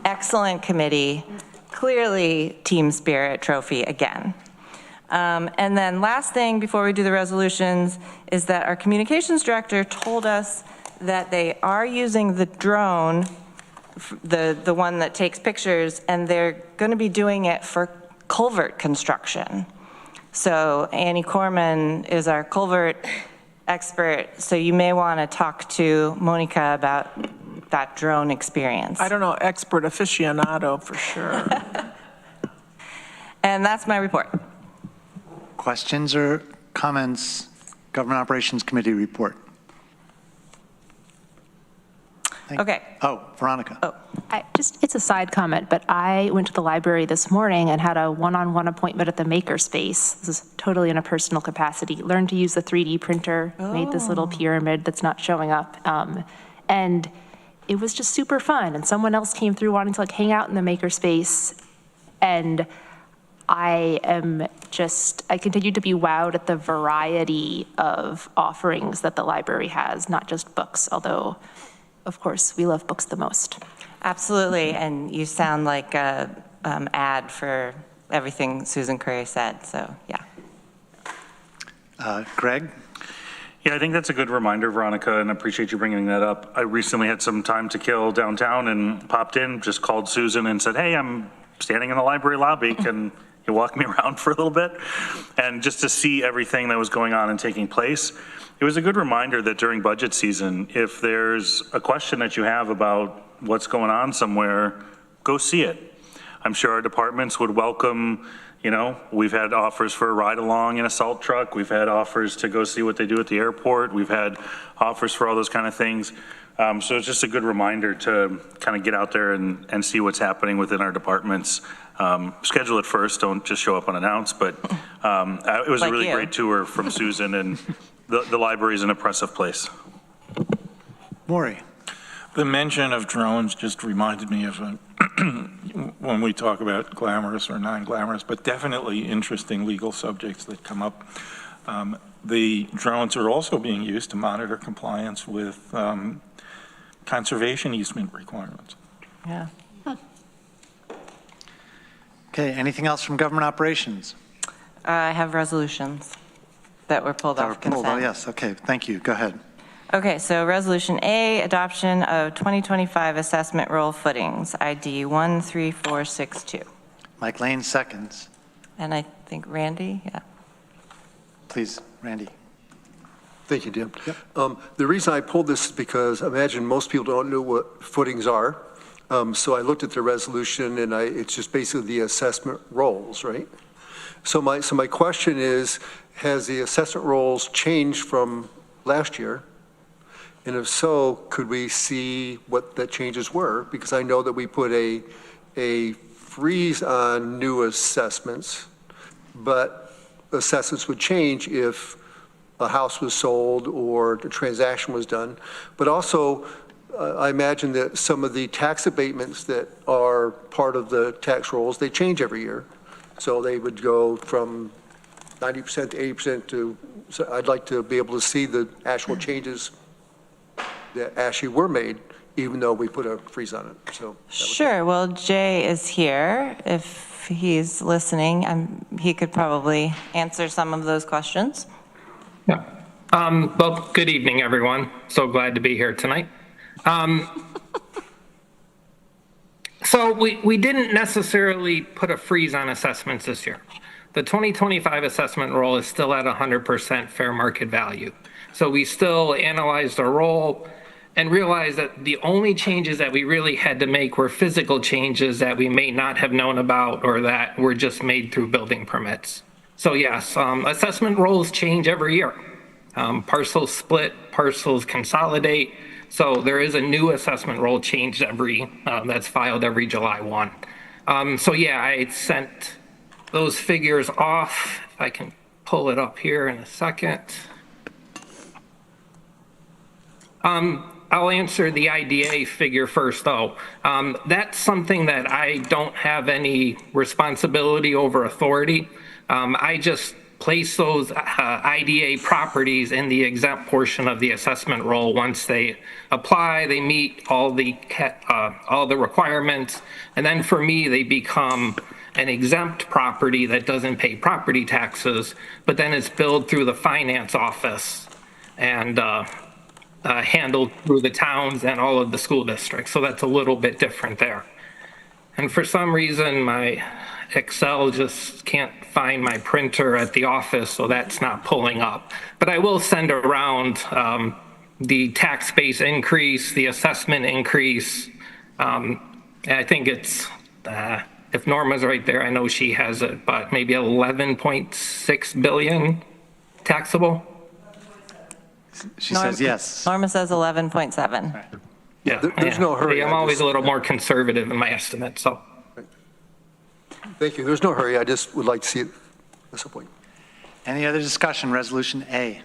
S17: Excellent committee. Clearly, team spirit trophy again. And then last thing before we do the resolutions is that our communications director told us that they are using the drone, the one that takes pictures, and they're going to be doing it for culvert construction. So Annie Corman is our culvert expert, so you may want to talk to Monica about that drone experience.
S14: I don't know, expert aficionado for sure.
S17: And that's my report.
S2: Questions or comments? Government Operations Committee report.
S17: Okay.
S2: Oh, Veronica.
S15: It's a side comment, but I went to the library this morning and had a one-on-one appointment at the Makerspace. This is totally in a personal capacity. Learned to use the 3D printer, made this little pyramid that's not showing up. And it was just super fun. And someone else came through wanting to hang out in the Makerspace. And I continue to be wowed at the variety of offerings that the library has, not just books, although of course, we love books the most.
S17: Absolutely, and you sound like a ad for everything Susan Curry said, so yeah.
S2: Greg?
S16: Yeah, I think that's a good reminder, Veronica, and I appreciate you bringing that up. I recently had some time to kill downtown and popped in, just called Susan and said, hey, I'm standing in the library lobby. Can you walk me around for a little bit? And just to see everything that was going on and taking place, it was a good reminder that during budget season, if there's a question that you have about what's going on somewhere, go see it. I'm sure our departments would welcome, we've had offers for a ride along in a salt truck. We've had offers to go see what they do at the airport. We've had offers for all those kind of things. So it's just a good reminder to kind of get out there and see what's happening within our departments. Schedule it first, don't just show up unannounced, but it was a really great tour from Susan, and the library is an impressive place.
S2: Maury.
S4: The mention of drones just reminded me of when we talk about glamorous or non-glamorous, but definitely interesting legal subjects that come up. The drones are also being used to monitor compliance with conservation easement requirements.
S17: Yeah.
S2: Okay, anything else from government operations?
S17: I have resolutions that were pulled off consent.
S2: Oh, yes, okay, thank you, go ahead.
S17: Okay, so Resolution A, adoption of 2025 assessment roll footings, ID 13462.
S2: Mike Lane seconds.
S17: And I think Randy, yeah.
S2: Please, Randy.
S21: Thank you, Dan. Yep. The reason I pulled this is because I imagine most people don't know what footings are. So I looked at the resolution, and it's just basically the assessment rolls, right? So my question is, has the assessment rolls changed from last year? And if so, could we see what the changes were? Because I know that we put a freeze on new assessments, but assessments would change if a house was sold or the transaction was done. But also, I imagine that some of the tax abatements that are part of the tax rolls, they change every year. So they would go from 90% to 80% to, so I'd like to be able to see the actual changes that actually were made, even though we put a freeze on it. So
S17: sure, well, Jay is here. If he's listening, he could probably answer some of those questions.
S1: Yeah. Well, good evening, everyone. So glad to be here tonight. So we didn't necessarily put a freeze on assessments this year. The 2025 assessment roll is still at 100% fair market value. So we still analyzed our roll and realized that the only changes that we really had to make were physical changes that we may not have known about or that were just made through building permits. So yes, assessment rolls change every year. Parcels split, parcels consolidate. So there is a new assessment roll changed that's filed every July 1. So yeah, I sent those figures off. If I can pull it up here in a second. I'll answer the IDA figure first, though. That's something that I don't have any responsibility over authority. I just place those IDA properties in the exempt portion of the assessment roll. Once they apply, they meet all the requirements, and then for me, they become an exempt property that doesn't pay property taxes, but then it's billed through the finance office and handled through the towns and all of the school districts. So that's a little bit different there. And for some reason, my Excel just can't find my printer at the office, so that's not pulling up. But I will send around the tax base increase, the assessment increase. And I think it's, if Norma's right there, I know she has it, but maybe 11.6 billion taxable.
S2: She says yes.
S17: Norma says 11.7.
S1: Yeah,
S21: There's no hurry.
S1: I'm always a little more conservative in my estimate, so.
S21: Thank you. There's no hurry. I just would like to see it at some point.
S2: Any other discussion? Resolution A.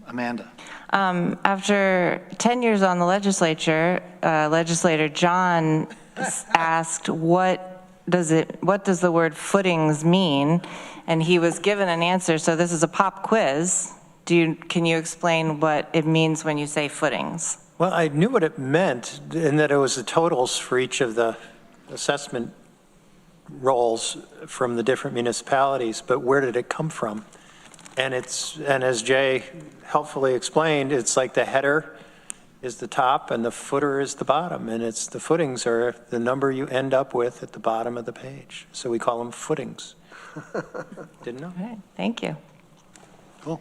S2: Amanda.
S17: After 10 years on the legislature, Legislator John asked, what does the word footings mean? And he was given an answer. So this is a pop quiz. Can you explain what it means when you say footings?
S10: Well, I knew what it meant, in that it was the totals for each of the assessment rolls from the different municipalities, but where did it come from? And as Jay helpfully explained, it's like the header is the top and the footer is the bottom, and it's the footings are the number you end up with at the bottom of the page. So we call them footings. Didn't know?
S17: All right, thank you.
S2: Cool.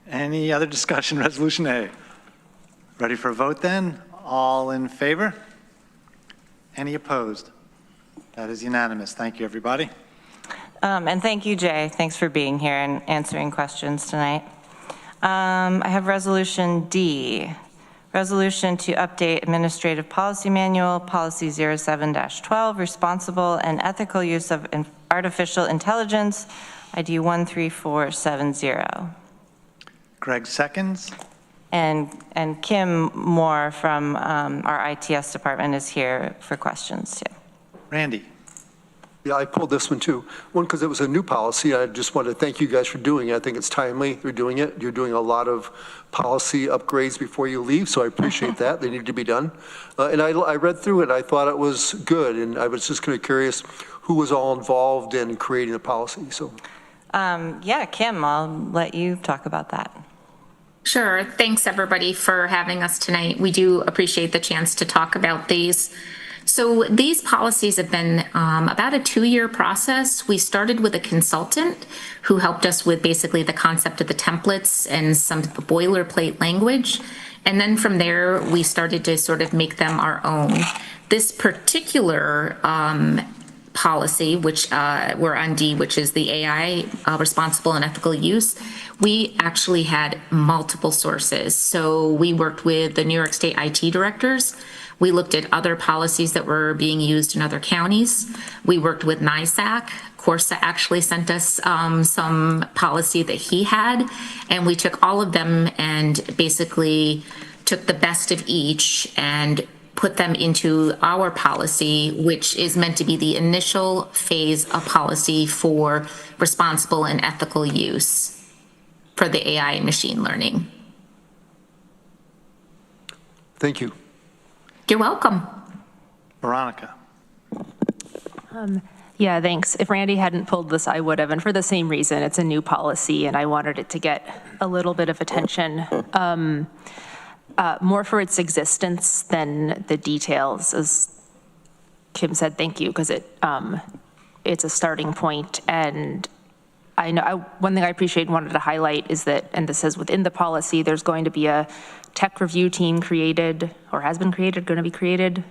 S2: Any other discussion? Resolution A. Ready for a vote then? All in favor? Any opposed? That is unanimous. Thank you, everybody.
S17: And thank you, Jay. Thanks for being here and answering questions tonight. I have Resolution D. Resolution to update Administrative Policy Manual, Policy 07-12, Responsible and Ethical Use of Artificial Intelligence, ID 13470.
S2: Greg seconds.
S17: And Kim Moore from our ITS department is here for questions too.
S2: Randy.
S21: Yeah, I pulled this one too. One, because it was a new policy. I just want to thank you guys for doing it. I think it's timely they're doing it. You're doing a lot of policy upgrades before you leave, so I appreciate that. They need to be done. And I read through it. I thought it was good, and I was just kind of curious who was all involved in creating the policy. So,
S17: yeah, Kim, I'll let you talk about that.
S7: Sure. Thanks, everybody, for having us tonight. We do appreciate the chance to talk about these. So these policies have been about a 2-year process. We started with a consultant who helped us with basically the concept of the templates and some of the boilerplate language. And then from there, we started to sort of make them our own. This particular policy, which we're on D, which is the AI, responsible and ethical use, we actually had multiple sources. So we worked with the New York State IT directors. We looked at other policies that were being used in other counties. We worked with NISAC. Corsa actually sent us some policy that he had, and we took all of them and basically took the best of each and put them into our policy, which is meant to be the initial phase of policy for responsible and ethical use for the AI and machine learning.
S21: thank you.
S7: You're welcome.
S2: Veronica.
S15: Yeah, thanks. If Randy hadn't pulled this, I would have. And for the same reason, it's a new policy, and I wanted it to get a little bit of attention, more for its existence than the details. As Kim said, thank you, because it's a starting point. And I know one thing I appreciate and wanted to highlight is that, and this says within the policy, there's going to be a tech review team created, or has been created, going to be created.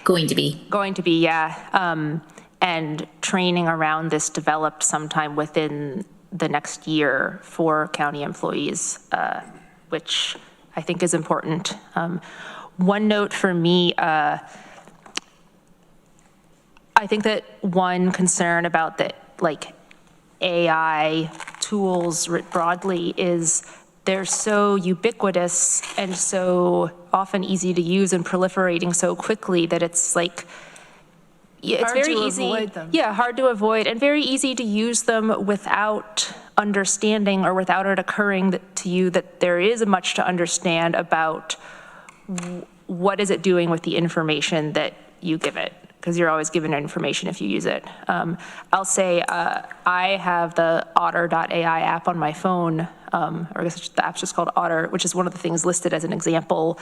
S7: Going to be,
S15: yeah. And training around this developed sometime within the next year for county employees, which I think is important. One note for me, I think that one concern about the AI tools writ broadly is they're so ubiquitous and so often easy to use and proliferating so quickly that it's it's very easy. Yeah, hard to avoid and very easy to use them without understanding or without it occurring to you that there is much to understand about what is it doing with the information that you give it. because you're always given information if you use it. I'll say I have the Otter.ai app on my phone, or I guess the app's just called Otter, which is one of the things listed as an example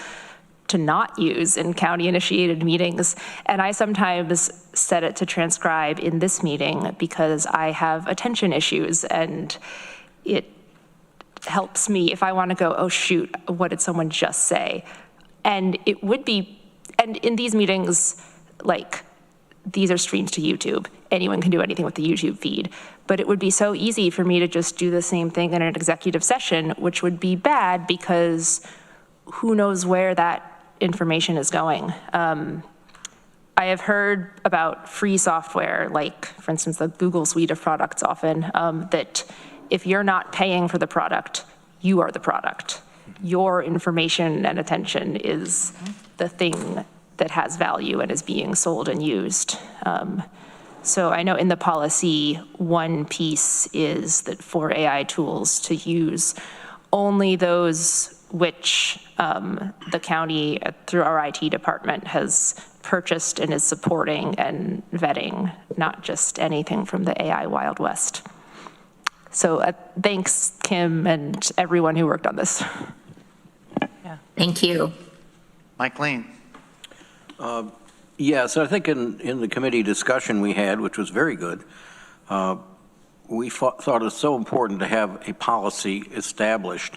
S15: to not use in county-initiated meetings. And I sometimes set it to transcribe in this meeting because I have attention issues, and it helps me if I want to go, oh shoot, what did someone just say? And it would be, and in these meetings, like, these are streamed to YouTube. Anyone can do anything with the YouTube feed. But it would be so easy for me to just do the same thing in an executive session, which would be bad because who knows where that information is going. I have heard about free software, like, for instance, the Google suite of products often, that if you're not paying for the product, you are the product. Your information and attention is the thing that has value and is being sold and used. So I know in the policy, one piece is that for AI tools to use only those which the county, through our IT department, has purchased and is supporting and vetting, not just anything from the AI Wild West. So thanks, Kim, and everyone who worked on this.
S7: Yeah. Thank you.
S2: Mike Lane.
S13: Yeah, so I think in the committee discussion we had, which was very good, we thought it was so important to have a policy established.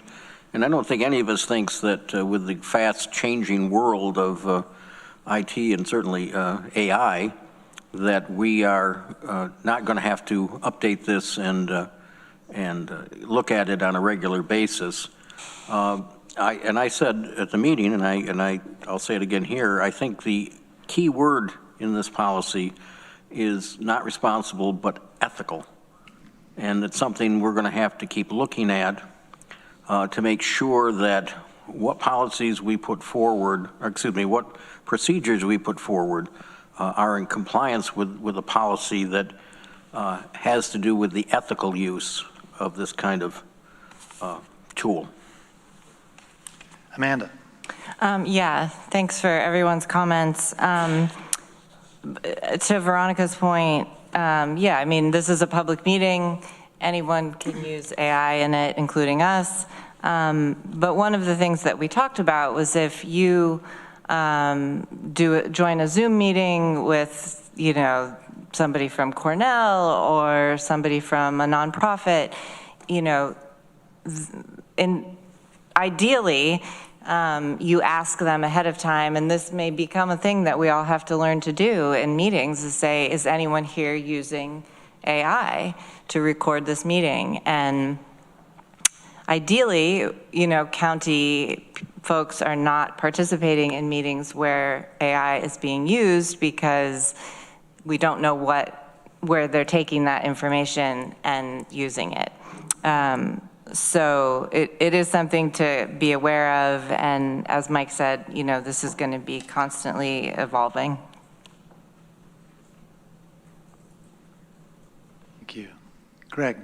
S13: And I don't think any of us thinks that with the fast changing world of IT and certainly AI, that we are not going to have to update this and look at it on a regular basis. I said at the meeting, and I'll say it again here, I think the key word in this policy is not responsible, but ethical. And it's something we're going to have to keep looking at to make sure that what policies we put forward, or excuse me, what procedures we put forward are in compliance with a policy that has to do with the ethical use of this kind of tool.
S2: Amanda.
S17: Yeah, thanks for everyone's comments. To Veronica's point, yeah, I mean, this is a public meeting. Anyone can use AI in it, including us. But one of the things that we talked about was if you join a Zoom meeting with, you know, somebody from Cornell or somebody from a nonprofit, you know, ideally, you ask them ahead of time, and this may become a thing that we all have to learn to do in meetings, is say, is anyone here using AI to record this meeting? And ideally, you know, county folks are not participating in meetings where AI is being used because we don't know where they're taking that information and using it. So it is something to be aware of, and as Mike said, you know, this is going to be constantly evolving.
S2: Thank you. Greg.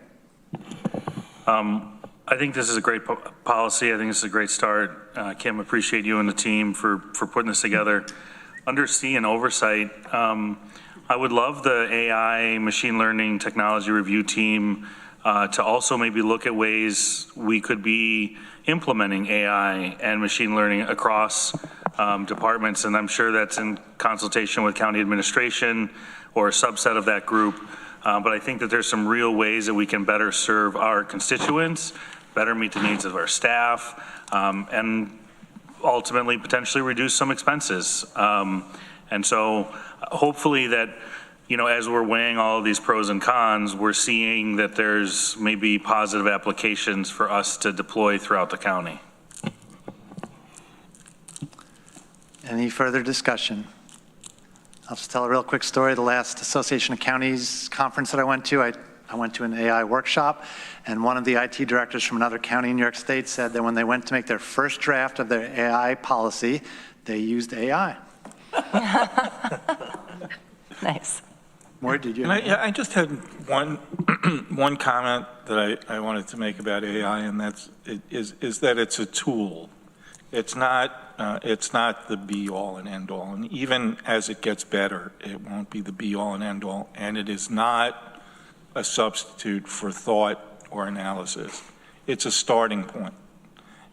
S16: I think this is a great policy. I think this is a great start. Kim, appreciate you and the team for putting this together. Under C and oversight, I would love the AI machine learning technology review team to also maybe look at ways we could be implementing AI and machine learning across departments. And I'm sure that's in consultation with county administration or a subset of that group. But I think that there's some real ways that we can better serve our constituents, better meet the needs of our staff, and ultimately potentially reduce some expenses. And so hopefully that, you know, as we're weighing all of these pros and cons, we're seeing that there's maybe positive applications for us to deploy throughout the county.
S2: Any further discussion? I'll just tell a real quick story. The last Association of Counties conference that I went to, I went to an AI workshop, and one of the IT directors from another county in New York State said that when they went to make their first draft of their AI policy, they used AI.
S17: Nice.
S2: More, did you?
S4: I just had one comment that I wanted to make about AI, and that's is that it's a tool. It's not the be-all and end-all. And even as it gets better, it won't be the be-all and end-all. And it is not a substitute for thought or analysis. It's a starting point.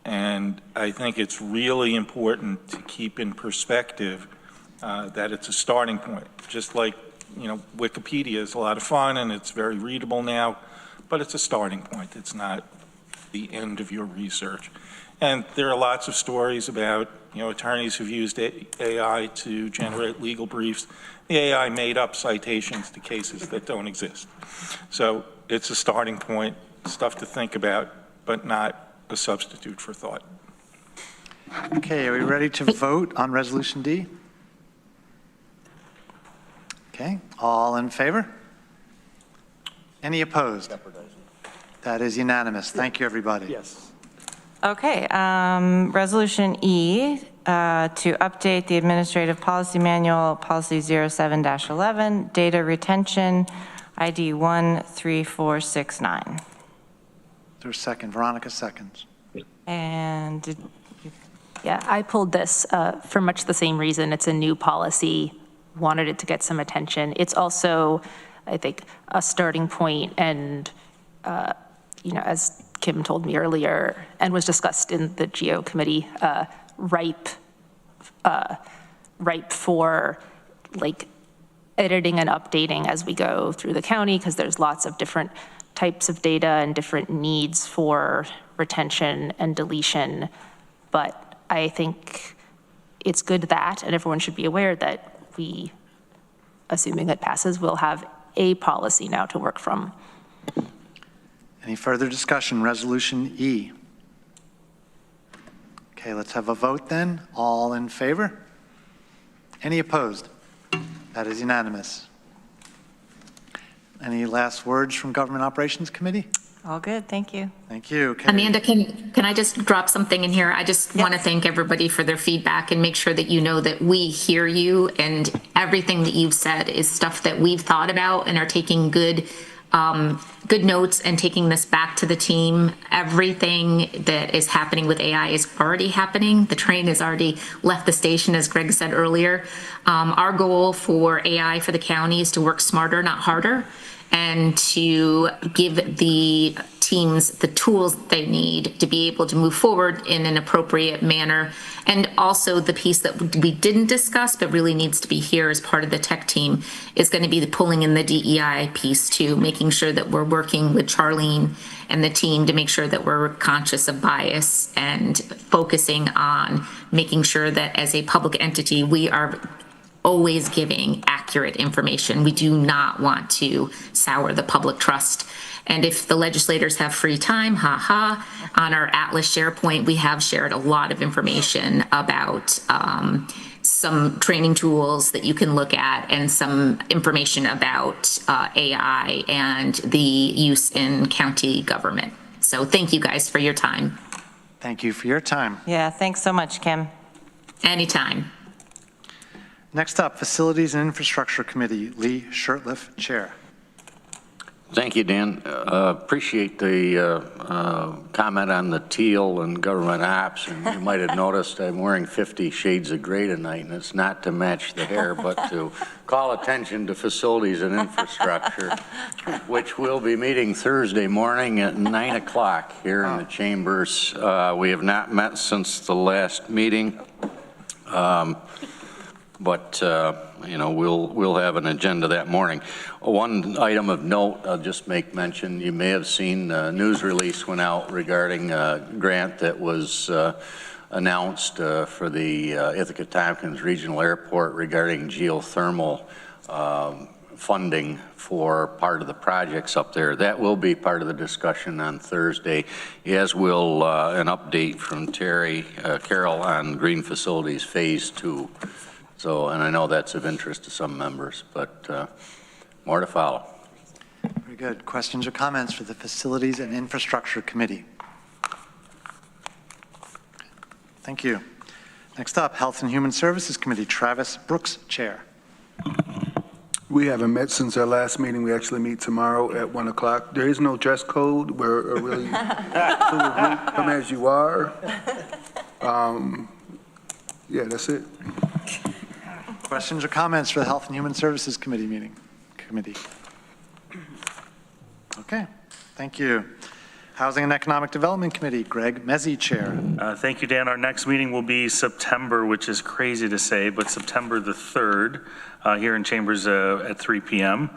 S4: And I think it's really important to keep in perspective that it's a starting point. Just like, Wikipedia is a lot of fun and it's very readable now, but it's a starting point. It's not the end of your research. And there are lots of stories about, attorneys who've used AI to generate legal briefs. The AI made up citations to cases that don't exist. So it's a starting point, stuff to think about, but not a substitute for thought.
S2: Okay, are we ready to vote on Resolution D? Okay, all in favor? Any opposed? That is unanimous. Thank you, everybody.
S10: Yes.
S17: Okay, Resolution E, to update the Administrative Policy Manual, Policy 07-11, Data Retention, ID 13469.
S2: Is there a second? Veronica seconds.
S15: And yeah, I pulled this for much the same reason. It's a new policy, wanted it to get some attention. It's also, I think, a starting point and, as Kim told me earlier and was discussed in the GEO committee, ripe for like editing and updating as we go through the county, because there's lots of different types of data and different needs for retention and deletion. But I think it's good that, and everyone should be aware that we, assuming it passes, will have a policy now to work from.
S2: Any further discussion? Resolution E. Okay, let's have a vote then. All in favor? Any opposed? That is unanimous. Any last words from Government Operations Committee?
S17: All good, thank you.
S2: Thank you. Okay.
S7: Amanda, can I just drop something in here? I just want to thank everybody for their feedback and make sure that you know that we hear you, and everything that you've said is stuff that we've thought about and are taking good notes and taking this back to the team. Everything that is happening with AI is already happening. The train has already left the station, as Greg said earlier. Our goal for AI for the county is to work smarter, not harder, and to give the teams the tools they need to be able to move forward in an appropriate manner. And also the piece that we didn't discuss but really needs to be here as part of the tech team is going to be the pulling in the DEI piece too, making sure that we're working with Charlene and the team to make sure that we're conscious of bias and focusing on making sure that as a public entity, we are always giving accurate information. We do not want to sour the public trust. And if the legislators have free time, on our Atlas SharePoint, we have shared a lot of information about some training tools that you can look at and some information about AI and the use in county government. So thank you guys for your time.
S2: Thank you for your time.
S17: Yeah, thanks so much, Kim.
S7: Anytime.
S2: Next up, Facilities and Infrastructure Committee, Lee Shurtleff, Chair.
S12: Thank you, Dan. Appreciate the comment on the teal and government ops. And you might have noticed I'm wearing 50 shades of gray tonight, and it's not to match the hair, but to call attention to Facilities and Infrastructure, which will be meeting Thursday morning at 9 o'clock here in the chambers. We have not met since the last meeting. But we'll have an agenda that morning. One item of note, I'll just make mention, you may have seen the news release went out regarding a grant that was announced for the Ithaca Tompkins Regional Airport regarding geothermal funding for part of the projects up there. That will be part of the discussion on Thursday, as will an update from Carol on Green Facilities Phase 2. So, and I know that's of interest to some members, but more to follow.
S2: Very good. Questions or comments for the Facilities and Infrastructure Committee? Thank you. Next up, Health and Human Services Committee, Travis Brooks, Chair.
S11: We haven't met since our last meeting. We actually meet tomorrow at 1 o'clock. There is no dress code. We're really come as you are. Yeah, that's it.
S2: Questions or comments for the Health and Human Services Committee? Okay, thank you. Housing and Economic Development Committee, Greg Mezzi, Chair.
S16: Thank you, Dan. Our next meeting will be September, which is crazy to say, but September the 3rd, here in Chambers at 3 p.m.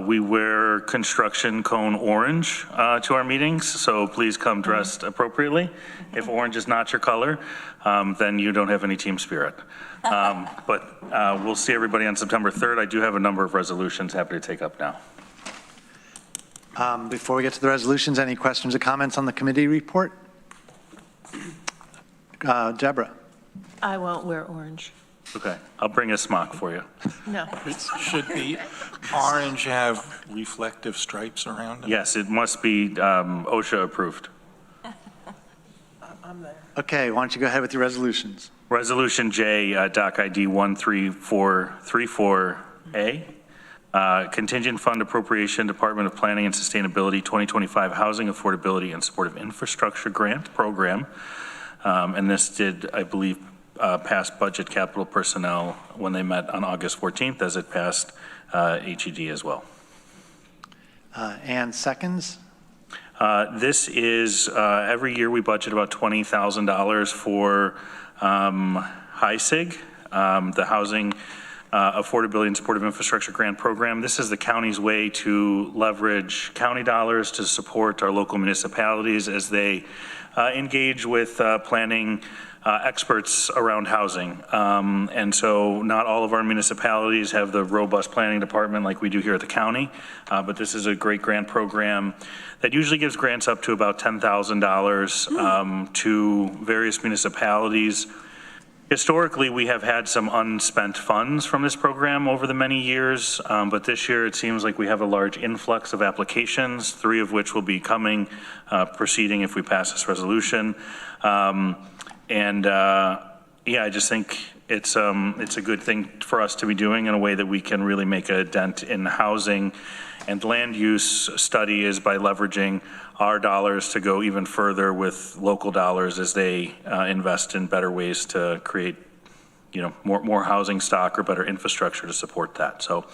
S16: We wear construction cone orange to our meetings, so please come dressed appropriately. If orange is not your color, then you don't have any team spirit. But we'll see everybody on September 3rd. I do have a number of resolutions happy to take up now.
S2: Before we get to the resolutions, any questions or comments on the committee report? Deborah.
S6: I won't wear orange.
S16: Okay, I'll bring a smock for you.
S6: No.
S4: Should the orange have reflective stripes around it?
S16: Yes, it must be OSHA approved.
S14: I'm there.
S2: Okay, why don't you go ahead with your resolutions?
S16: Resolution J, Doc ID 13434A. Contingent Fund Appropriation, Department of Planning and Sustainability 2025 Housing Affordability and Supportive Infrastructure Grant Program. And this did, I believe, pass budget capital personnel when they met on August 14th, as it passed HED as well.
S2: And seconds?
S16: This is, every year we budget about $20,000 for HISIG, the Housing Affordability and Supportive Infrastructure Grant Program. This is the county's way to leverage county dollars to support our local municipalities as they engage with planning experts around housing. And so not all of our municipalities have the robust planning department like we do here at the county, but this is a great grant program that usually gives grants up to about $10,000 to various municipalities. Historically, we have had some unspent funds from this program over the many years, but this year it seems like we have a large influx of applications, 3 of which will be coming, proceeding if we pass this resolution. Yeah, I just think it's a good thing for us to be doing in a way that we can really make a dent in housing. And land use study is by leveraging our dollars to go even further with local dollars as they invest in better ways to create, more housing stock or better infrastructure to support that. So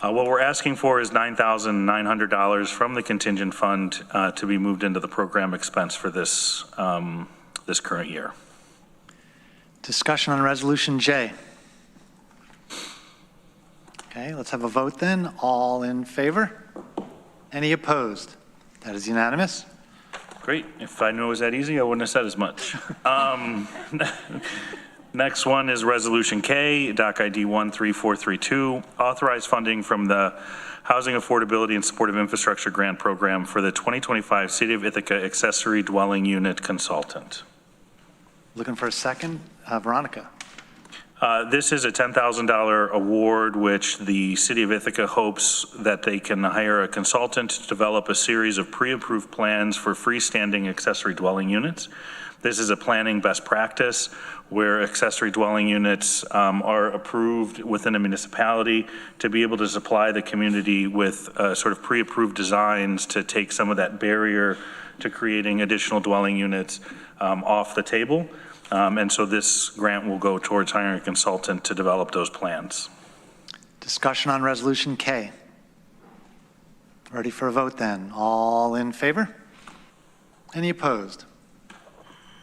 S16: what we're asking for is $9,900 from the contingent fund to be moved into the program expense for this this current year.
S2: Discussion on Resolution J. Okay, let's have a vote then. All in favor? Any opposed? That is unanimous.
S16: Great. If I knew it was that easy, I wouldn't have said as much. Next one is Resolution K, Doc ID 13432, authorize funding from the Housing Affordability and Supportive Infrastructure Grant Program for the 2025 City of Ithaca Accessory Dwelling Unit Consultant.
S2: Looking for a second. Veronica.
S16: This is a $10,000 award, which the City of Ithaca hopes that they can hire a consultant to develop a series of pre-approved plans for freestanding accessory dwelling units. This is a planning best practice where accessory dwelling units are approved within a municipality to be able to supply the community with sort of pre-approved designs to take some of that barrier to creating additional dwelling units off the table. And so this grant will go towards hiring a consultant to develop those plans.
S2: Discussion on Resolution K. Ready for a vote then. All in favor? Any opposed?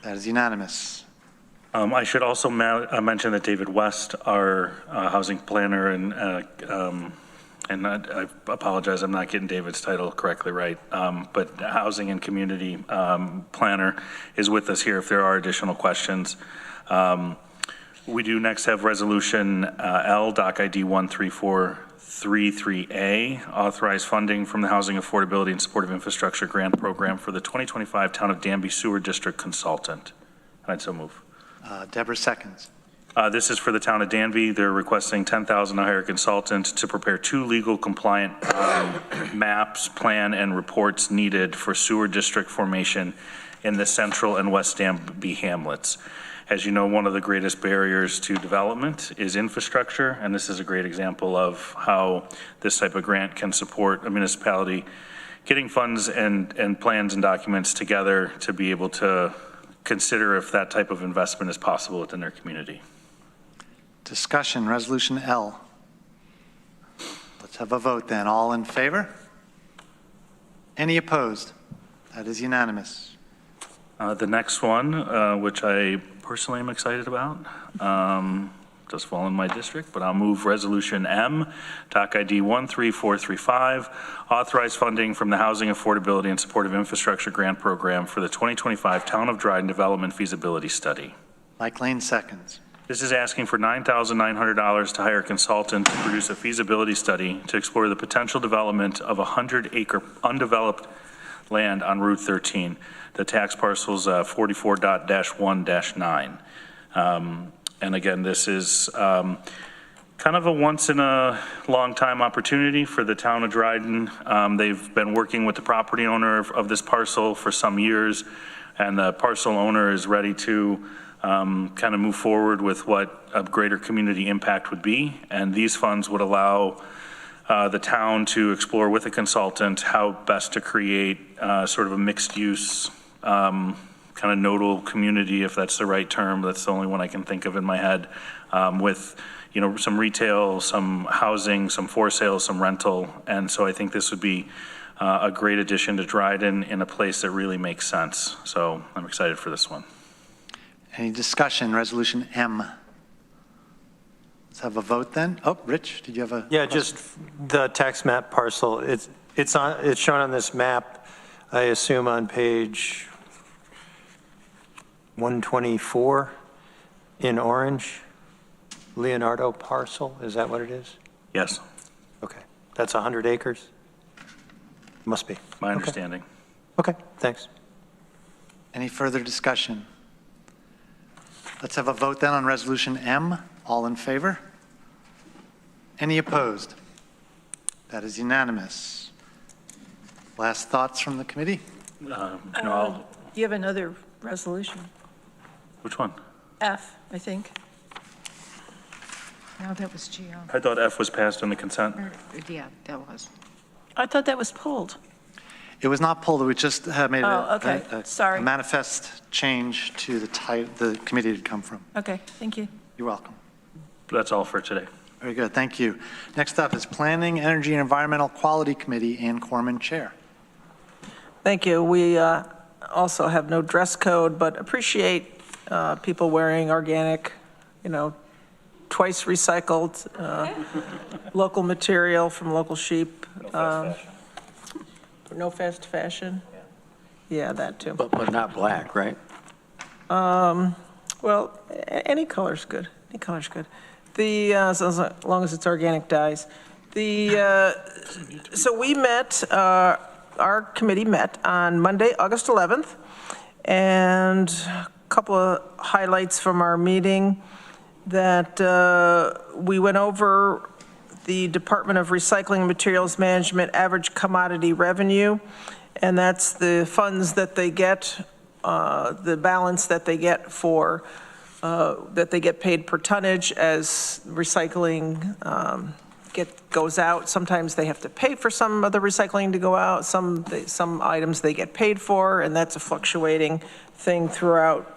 S2: That is unanimous.
S16: I should also mention that David West, our housing planner, and I apologize, I'm not getting David's title correctly right, but housing and community planner is with us here if there are additional questions. We do next have Resolution L, Doc ID 13433A, authorize funding from the Housing Affordability and Supportive Infrastructure Grant Program for the 2025 Town of Danby Sewer District Consultant. I'd so move.
S2: Deborah seconds.
S16: This is for the town of Danby. They're requesting $10,000 to hire a consultant to prepare 2 legal compliant maps, plan, and reports needed for sewer district formation in the central and west Danby hamlets. As you know, one of the greatest barriers to development is infrastructure, and this is a great example of how this type of grant can support a municipality getting funds and plans and documents together to be able to consider if that type of investment is possible within their community.
S2: Discussion, Resolution L. Let's have a vote then. All in favor? Any opposed? That is unanimous.
S16: The next one, which I personally am excited about, does fall in my district, but I'll move Resolution M, TOC ID 13435, authorize funding from the Housing Affordability and Supportive Infrastructure Grant Program for the 2025 Town of Dryden Development Feasibility Study.
S2: Mike Lane seconds.
S16: This is asking for $9,900 to hire a consultant to produce a feasibility study to explore the potential development of 100-acre undeveloped land on Route 13, the tax parcels 44.-1-9. And again, this is kind of a once in a long time opportunity for the town of Dryden. They've been working with the property owner of this parcel for some years, and the parcel owner is ready to kind of move forward with what a greater community impact would be. And these funds would allow the town to explore with a consultant how best to create sort of a mixed use kind of nodal community, if that's the right term. That's the only one I can think of in my head, with some retail, some housing, some for sale, some rental. And so I think this would be a great addition to Dryden in a place that really makes sense. So I'm excited for this one.
S2: Any discussion, Resolution M? Let's have a vote then. Oh, Rich, did you have a
S10: Yeah,
S2: question?
S10: just the tax map parcel. It's shown on this map, I assume on page 124 in orange. Leonardo parcel, is that what it is?
S16: Yes.
S10: Okay, that's 100 acres? Must be.
S16: My understanding.
S10: Okay, thanks.
S2: Any further discussion? Let's have a vote then on Resolution M. All in favor? Any opposed? That is unanimous. Last thoughts from the committee?
S16: No,
S6: You have another resolution,
S16: which one?
S6: F, I think.
S20: No, that was GO.
S16: I thought F was passed on the consent.
S20: Yeah, that was.
S6: I thought that was pulled.
S2: It was not pulled. We just have made
S6: Sorry.
S2: a manifest change to the committee to come from.
S6: Okay, thank you.
S2: You're welcome.
S16: That's all for today.
S2: Very good. Thank you. Next up is Planning, Energy, and Environmental Quality Committee, Ann Corman, Chair.
S14: Thank you. We also have no dress code, but appreciate people wearing organic, twice recycled, local material from local sheep. No fast fashion? Yeah, that too.
S13: But not black, right?
S14: Well, any color's good. Any color's good. As long as it's organic dyes. So we met, our committee met on Monday, August 11th, and a couple of highlights from our meeting that we went over the Department of Recycling and Materials Management average commodity revenue, and that's the funds that they get, the balance that they get for, that they get paid per tonnage as recycling goes out. Sometimes they have to pay for some of the recycling to go out. Some items they get paid for, and that's a fluctuating thing throughout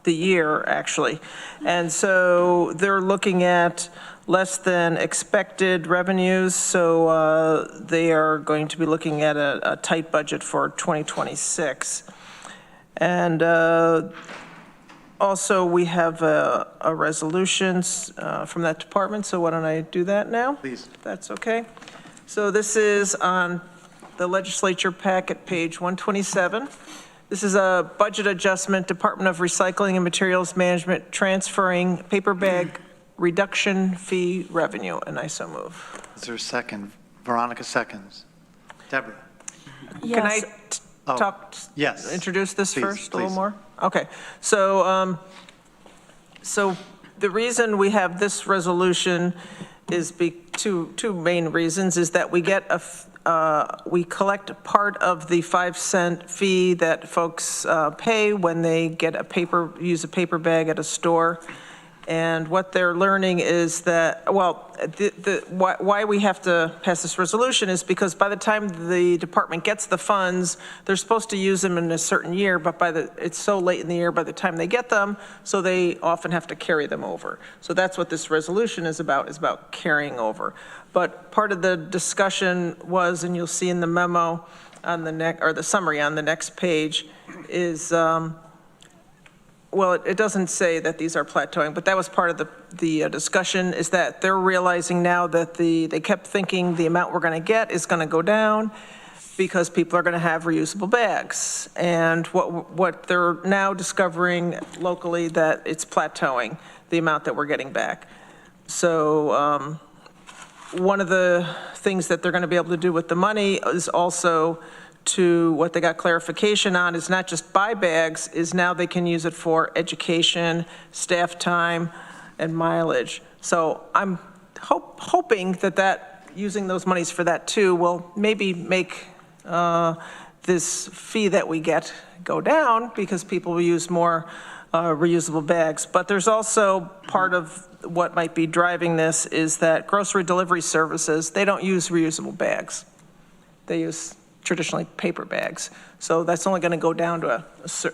S14: the year, actually. And so they're looking at less than expected revenues, so they are going to be looking at a tight budget for 2026. And also, we have a resolution from that department, so why don't I do that now?
S2: Please.
S14: If that's okay. So this is on the legislature packet, page 127. This is a budget adjustment, Department of Recycling and Materials Management transferring paper bag reduction fee revenue, and I so move.
S2: Is there a second? Veronica seconds. Deborah?
S14: Can I
S2: yes.
S14: introduce this
S2: Please,
S14: first a little
S2: please.
S14: more? Okay, so the reason we have this resolution is two main reasons, is that we get we collect part of the 5-cent fee that folks pay when they get use a paper bag at a store. And what they're learning is that, well, why we have to pass this resolution is because by the time the department gets the funds, they're supposed to use them in a certain year, but it's so late in the year by the time they get them, so they often have to carry them over. So that's what this resolution is about carrying over. But part of the discussion was, and you'll see in the memo on the summary on the next page, is, well, it doesn't say that these are plateauing, but that was part of the discussion, is that they're realizing now that they kept thinking the amount we're going to get is going to go down because people are going to have reusable bags. And what they're now discovering locally, that it's plateauing, the amount that we're getting back. So one of the things that they're going to be able to do with the money is also to what they got clarification on is not just buy bags, is now they can use it for education, staff time, and mileage. So I'm hoping that using those monies for that too will maybe make this fee that we get go down because people will use more reusable bags. But there's also part of what might be driving this is that grocery delivery services, they don't use reusable bags. They use traditionally paper bags. So that's only going to go down to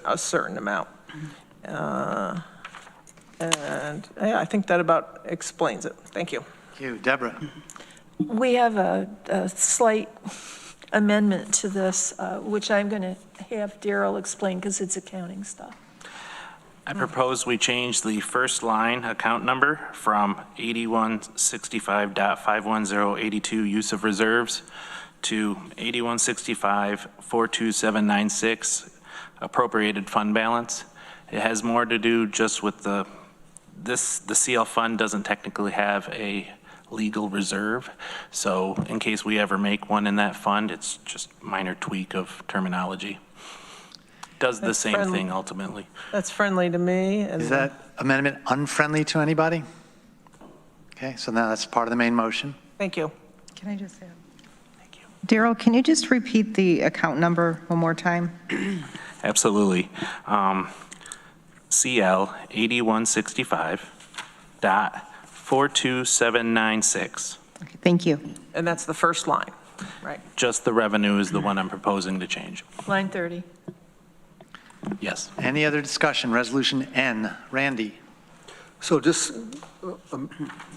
S14: a certain amount. And yeah, I think that about explains it. Thank you.
S2: Thank you. Deborah.
S6: We have a slight amendment to this, which I'm going to have Daryl explain because it's accounting stuff.
S18: I propose we change the first line account number from 8165.51082 use of reserves to 8165-42796 appropriated fund balance. It has more to do just with the CL fund doesn't technically have a legal reserve. So in case we ever make one in that fund, it's just minor tweak of terminology. Does the same thing ultimately.
S14: That's friendly to me.
S2: Is that amendment unfriendly to anybody? Okay, so now that's part of the main motion.
S14: Thank you.
S20: Can I just add? Daryl, can you just repeat the account number one more time?
S18: Absolutely. CL 8165.42796.
S20: Okay, thank you.
S14: And that's the first line, right?
S18: Just the revenue is the one I'm proposing to change.
S6: Line 30.
S18: Yes.
S2: Any other discussion? Resolution N. Randy.
S21: So just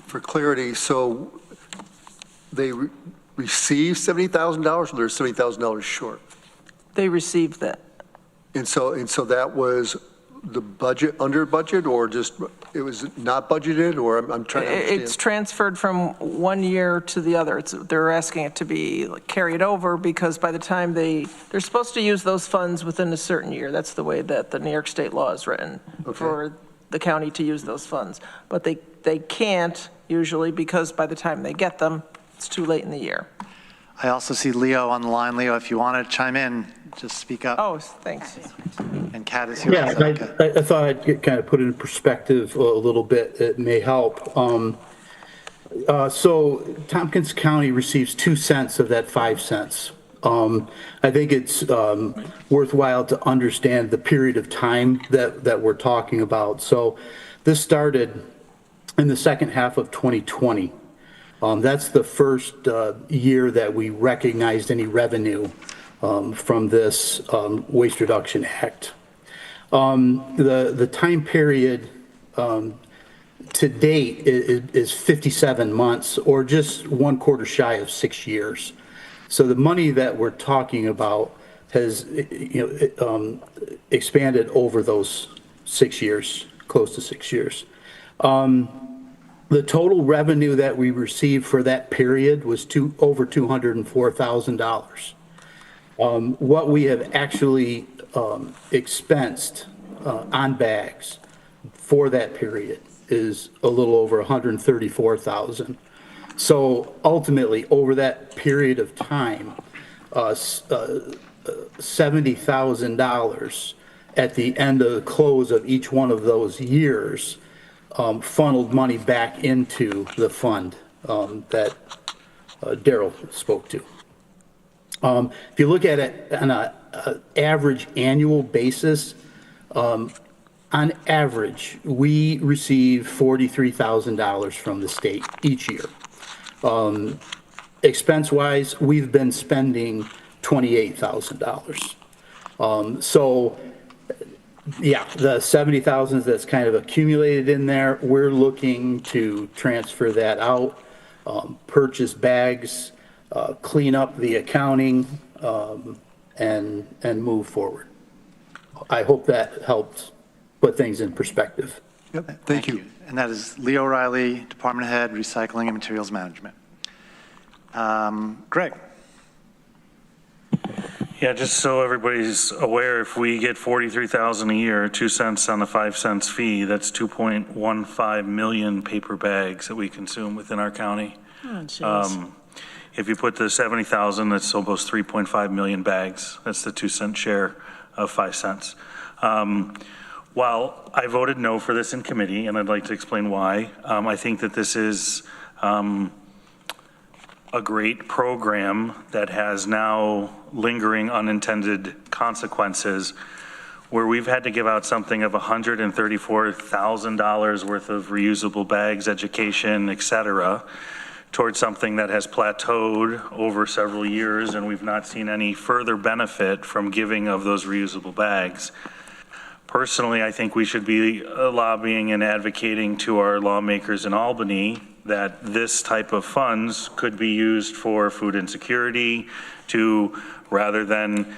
S21: for clarity, so they receive $70,000 or they're $70,000 short?
S14: They received that.
S21: And so that was the budget, under budget, or just, it was not budgeted, or I'm trying to understand?
S14: It's transferred from one year to the other. They're asking it to be carried over because by the time they're supposed to use those funds within a certain year. That's the way that the New York State law is written for the county to use those funds. But they can't usually because by the time they get them, it's too late in the year.
S2: I also see Leo on the line. Leo, if you want to chime in, just speak up.
S14: Oh, thanks.
S2: And Kat is here.
S19: Yeah, I thought I'd kind of put it in perspective a little bit. It may help. So Tompkins County receives 2 cents of that 5 cents. I think it's worthwhile to understand the period of time that we're talking about. So this started in the second half of 2020. That's the first year that we recognized any revenue from this Waste Reduction Act. The time period to date is 57 months, or just 1/4 shy of 6 years. So the money that we're talking about has expanded over those 6 years, close to 6 years. The total revenue that we received for that period was over $204,000. What we have actually expensed on bags for that period is a little over $134,000. So ultimately, over that period of time, $70,000 at the end of the close of each one of those years funneled money back into the fund that Daryl spoke to. If you look at it on an average annual basis, on average, we receive $43,000 from the state each year. Expense-wise, we've been spending $28,000. So, yeah, the 70,000 that's kind of accumulated in there, we're looking to transfer that out, purchase bags, clean up the accounting, and move forward. I hope that helps put things in perspective.
S2: Yep, thank you. And that is Lee O'Reilly, Department Head, Recycling and Materials Management. Greg.
S16: Yeah, just so everybody's aware, if we get $43,000 a year, 2 cents on the 5 cents fee, that's 2.15 million paper bags that we consume within our county. If you put the 70,000, that's almost 3.5 million bags. That's the 2 cent share of 5 cents. While I voted no for this in committee, and I'd like to explain why, I think that this is a great program that has now lingering unintended consequences where we've had to give out something of $134,000 worth of reusable bags, education, et cetera, towards something that has plateaued over several years, and we've not seen any further benefit from giving of those reusable bags. Personally, I think we should be lobbying and advocating to our lawmakers in Albany that this type of funds could be used for food insecurity, to rather than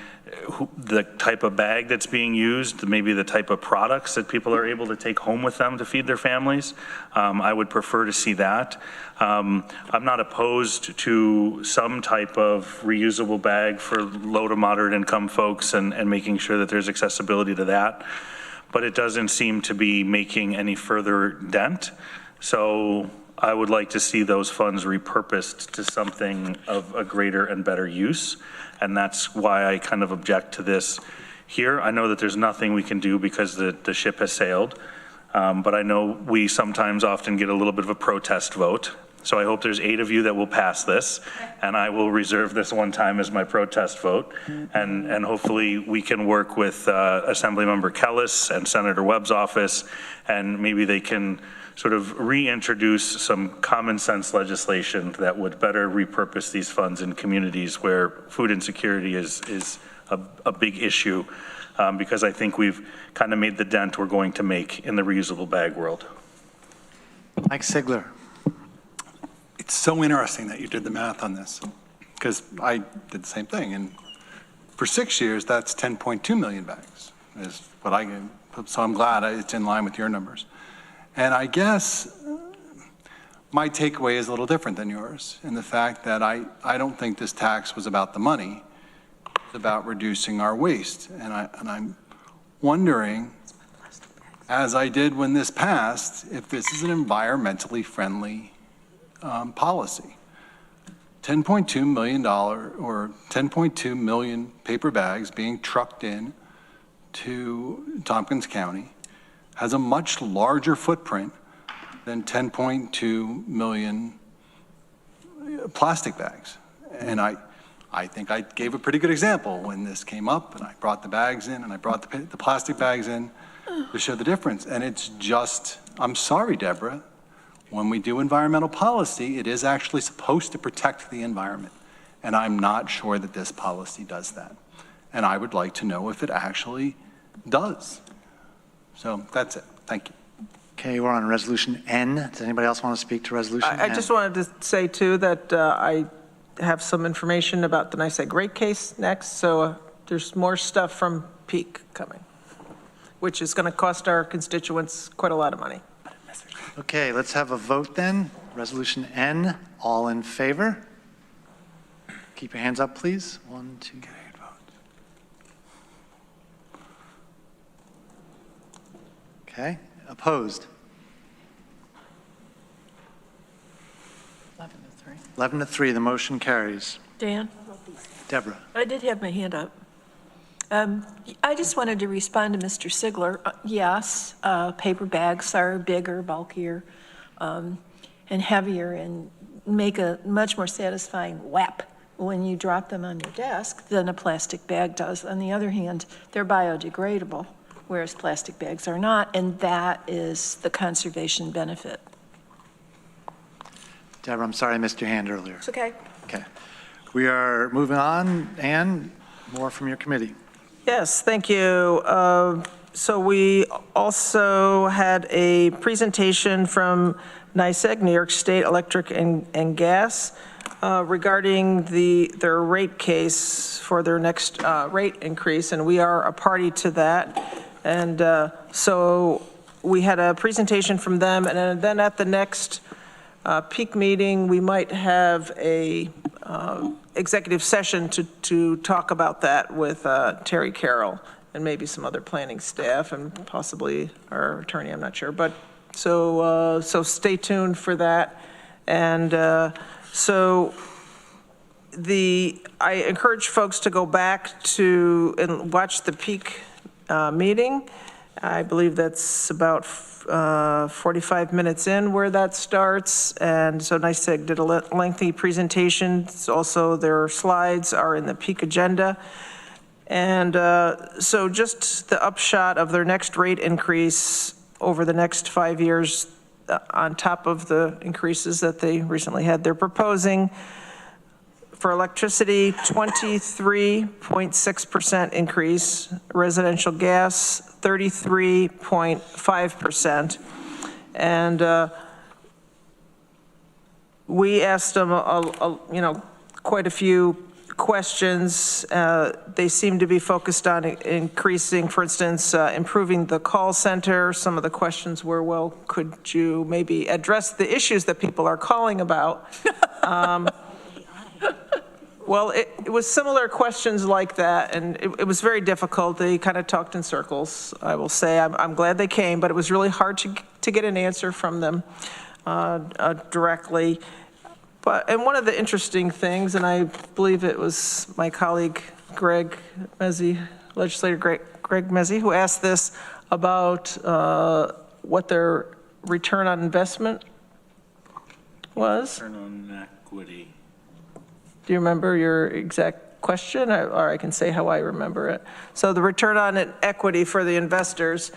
S16: the type of bag that's being used, maybe the type of products that people are able to take home with them to feed their families. I would prefer to see that. I'm not opposed to some type of reusable bag for low to moderate income folks and making sure that there's accessibility to that, but it doesn't seem to be making any further dent. So I would like to see those funds repurposed to something of a greater and better use. And that's why I kind of object to this here. I know that there's nothing we can do because the ship has sailed. But I know we sometimes often get a little bit of a protest vote. So I hope there's 8 of you that will pass this, and I will reserve this one time as my protest vote. And hopefully we can work with Assemblymember Kellis and Senator Webb's office, and maybe they can sort of reintroduce some common sense legislation that would better repurpose these funds in communities where food insecurity is a big issue, because I think we've kind of made the dent we're going to make in the reusable bag world.
S2: Mike Sigler.
S9: It's so interesting that you did the math on this, because I did the same thing. And for 6 years, that's 10.2 million bags is what I get. So I'm glad it's in line with your numbers. And I guess my takeaway is a little different than yours in the fact that I don't think this tax was about the money. It's about reducing our waste. And I'm wondering, as I did when this passed, if this is an environmentally friendly policy. $10.2 million or 10.2 million paper bags being trucked in to Tompkins County has a much larger footprint than 10.2 million plastic bags. And I think I gave a pretty good example when this came up, and I brought the bags in and I brought the plastic bags in to show the difference. And it's just, I'm sorry, Deborah, when we do environmental policy, it is actually supposed to protect the environment. And I'm not sure that this policy does that. And I would like to know if it actually does. So that's it. Thank you.
S2: Okay, we're on resolution N. Does anybody else want to speak to resolution N?
S14: I just wanted to say too that I have some information about the Nice Egg rate case next. So there's more stuff from Peak coming, which is going to cost our constituents quite a lot of money.
S2: Okay, let's have a vote then. Resolution N, all in favor? Keep your hands up, please. 1, 2, 3. Okay, opposed? 11 to 3, the motion carries.
S6: Dan?
S2: Deborah.
S6: I did have my hand up. I just wanted to respond to Mr. Sigler. Yes, paper bags are bigger, bulkier, and heavier, and make a much more satisfying whap when you drop them on your desk than a plastic bag does. On the other hand, they're biodegradable. whereas plastic bags are not, and that is the conservation benefit.
S2: Deborah, I'm sorry I missed your hand earlier.
S8: It's okay.
S2: Okay. We are moving on. Ann, more from your committee.
S14: Yes, thank you. So we also had a presentation from NYSEG, New York State Electric and Gas, regarding their rate case for their next rate increase, and we are a party to that. And so we had a presentation from them, and then at the next peak meeting, we might have a executive session to talk about that with Terry Carroll and maybe some other planning staff and possibly our attorney, I'm not sure. But so stay tuned for that. And so I encourage folks to go back to and watch the peak meeting. I believe that's about 45 minutes in where that starts. And so NYSEG did a lengthy presentation. Also, their slides are in the peak agenda. And so just the upshot of their next rate increase over the next 5 years on top of the increases that they recently had. They're proposing for electricity, 23.6% increase, residential gas, 33.5%. And we asked them, quite a few questions. They seem to be focused on increasing, for instance, improving the call center. Some of the questions were, well, could you maybe address the issues that people are calling about? Well, it was similar questions like that, and it was very difficult. They kind of talked in circles, I will say. I'm glad they came, but it was really hard to get an answer from them directly. And one of the interesting things, and I believe it was my colleague Greg Mezzi, Legislator Greg Mezzi, who asked this about what their return on investment was.
S16: Return on equity.
S14: Do you remember your exact question? Or I can say how I remember it. So the return on equity for the investors,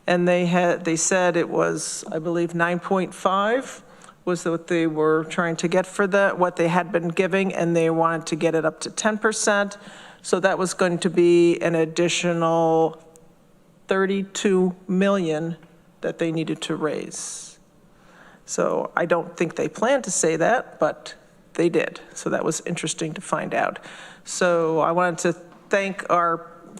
S14: and they said it was, I believe, 9.5 was what they were trying to get for what they had been giving, and they wanted to get it up to 10%. So that was going to be an additional $32 million that they needed to raise. So I don't think they planned to say that, but they did. So that was interesting to find out. So I wanted to thank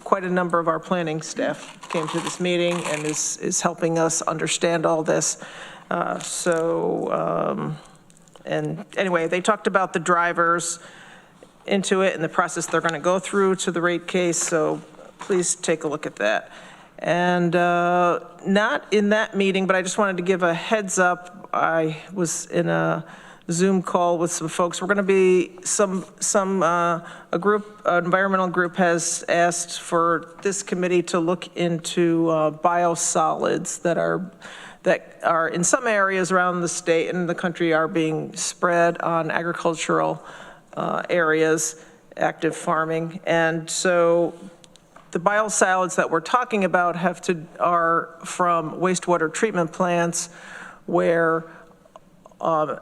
S14: quite a number of our planning staff came to this meeting and is helping us understand all this. And anyway, they talked about the drivers into it and the process they're going to go through to the rate case. So please take a look at that. And not in that meeting, but I just wanted to give a heads up. I was in a Zoom call with some folks. We're going to be an environmental group has asked for this committee to look into biosolids that are in some areas around the state and the country are being spread on agricultural areas, active farming. And so the biosolids that we're talking about are from wastewater treatment plants where a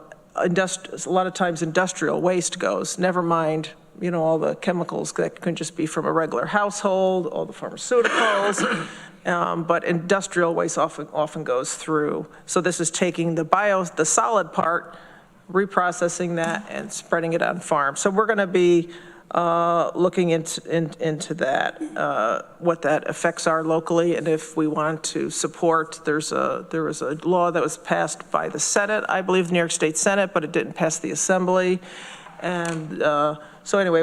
S14: lot of times industrial waste goes, never mind, all the chemicals that can just be from a regular household, all the pharmaceuticals, but industrial waste often goes through. So this is taking the solid part, reprocessing that and spreading it on farms. So we're gonna be looking into that, what that effects are locally, and if we want to support, there was a law that was passed by the Senate, I believe the New York State Senate, but it didn't pass the Assembly. And so anyway,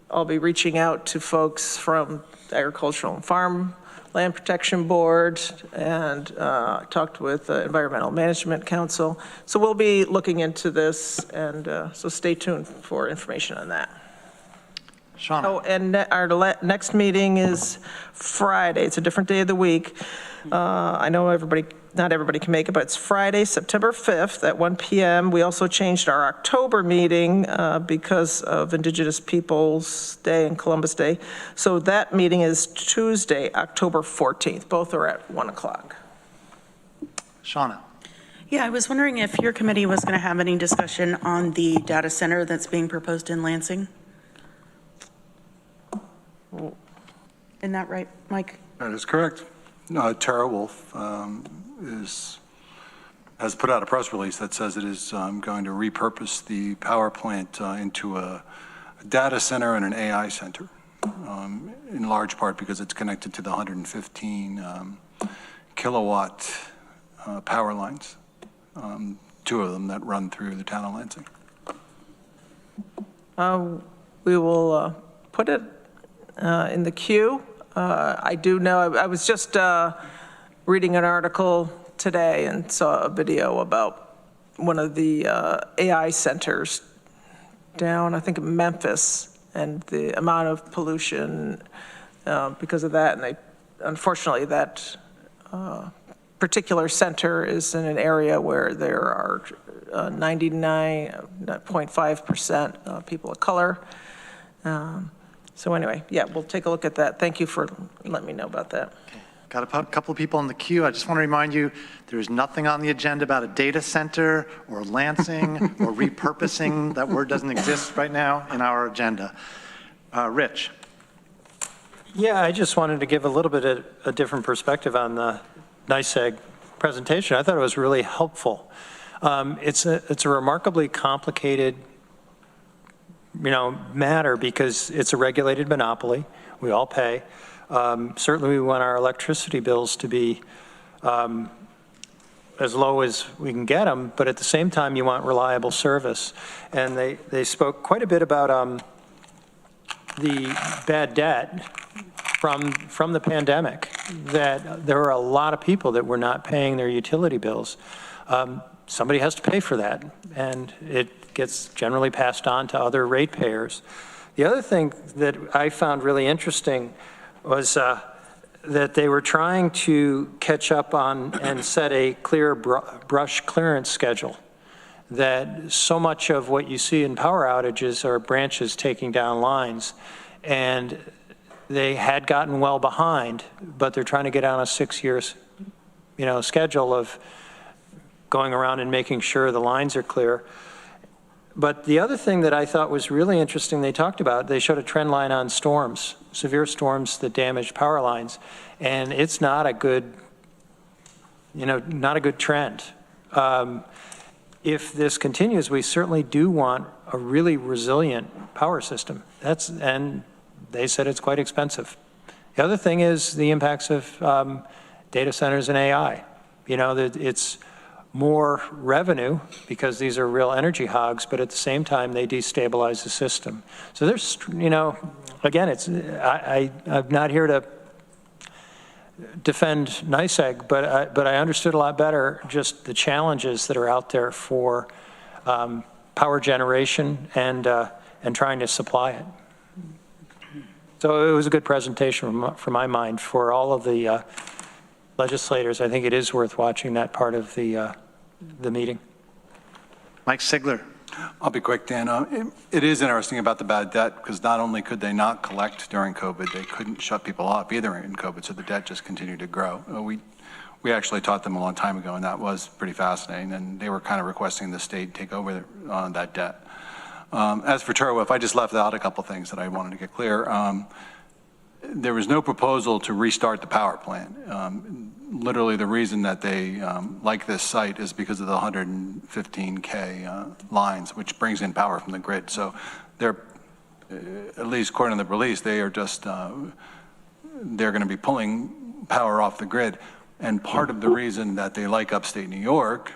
S14: I'll be reaching out to folks from the Agricultural and Farm Land Protection Board and talked with the Environmental Management Council. So we'll be looking into this, and so stay tuned for information on that.
S2: Shauna.
S14: Oh, and our next meeting is Friday. It's a different day of the week. I know not everybody can make it, but it's Friday, September 5th at 1 p.m. We also changed our October meeting because of Indigenous Peoples Day and Columbus Day. So that meeting is Tuesday, October 14th. Both are at 1 o'clock.
S2: Shauna.
S8: Yeah, I was wondering if your committee was going to have any discussion on the data center that's being proposed in Lansing. Isn't that right, Mike?
S9: That is correct. Tara Wolf has put out a press release that says it is going to repurpose the power plant into a data center and an AI center, in large part because it's connected to the 115 kilowatt power lines, two of them that run through the town of Lansing.
S14: We will put it in the queue. I do know, I was just reading an article today and saw a video about one of the AI centers down, I think, in Memphis, and the amount of pollution because of that. And unfortunately, that particular center is in an area where there are 99.5% people of color. So anyway, yeah, we'll take a look at that. Thank you for letting me know about that.
S2: Okay. Got a couple of people in the queue. I just want to remind you, there's nothing on the agenda about a data center or Lansing or repurposing. That word doesn't exist right now in our agenda. Rich.
S10: Yeah, I just wanted to give a little bit of a different perspective on the NYSEG presentation. I thought it was really helpful. It's a remarkably complicated matter because it's a regulated monopoly. We all pay. Certainly we want our electricity bills to be as low as we can get them, but at the same time you want reliable service. And they spoke quite a bit about the bad debt from the pandemic, that there were a lot of people that were not paying their utility bills. Somebody has to pay for that, and it gets generally passed on to other ratepayers. The other thing that I found really interesting was that they were trying to catch up on and set a clear brush clearance schedule. That so much of what you see in power outages are branches taking down lines, and they had gotten well behind, but they're trying to get on a 6 years, schedule of going around and making sure the lines are clear. But the other thing that I thought was really interesting, they showed a trend line on storms, severe storms that damaged power lines, and it's not a good, not a good trend. If this continues, we certainly do want a really resilient power system. And they said it's quite expensive. The other thing is the impacts of data centers and AI. That it's more revenue because these are real energy hogs, but at the same time they destabilize the system. So there's, again, I'm not here to defend NYSEG, but I understood a lot better just the challenges that are out there for power generation and trying to supply it. So it was a good presentation from my mind for all of the legislators. I think it is worth watching that part of the meeting.
S2: Mike Sigler.
S9: I'll be quick, Dan. It is interesting about the bad debt because not only could they not collect during COVID, they couldn't shut people up either in COVID, so the debt just continued to grow. We actually taught them a long time ago, and that was pretty fascinating, and they were kind of requesting the state take over that debt. As for Turwolf, I just left out a couple things that I wanted to get clear. There was no proposal to restart the power plant. Literally the reason that they like this site is because of the 115K lines, which brings in power from the grid. So they're, at least according to the release, they are just, they're going to be pulling power off the grid. And part of the reason that they like upstate New York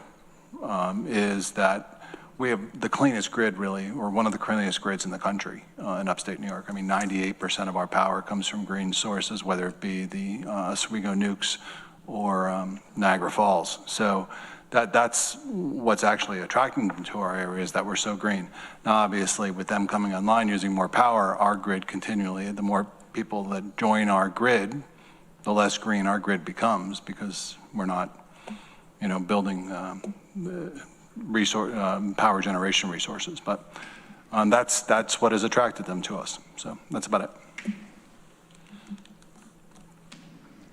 S9: is that we have the cleanest grid, really, or one of the cleanest grids in the country in upstate New York. I mean, 98% of our power comes from green sources, whether it be the Oswego Nukes or Niagara Falls. So that's what's actually attracting them to our areas, that we're so green. Now, obviously, with them coming online, using more power, our grid continually, the more people that join our grid, the less green our grid becomes, because we're not, you know, building power generation resources. But that's what has attracted them to us. So that's about it.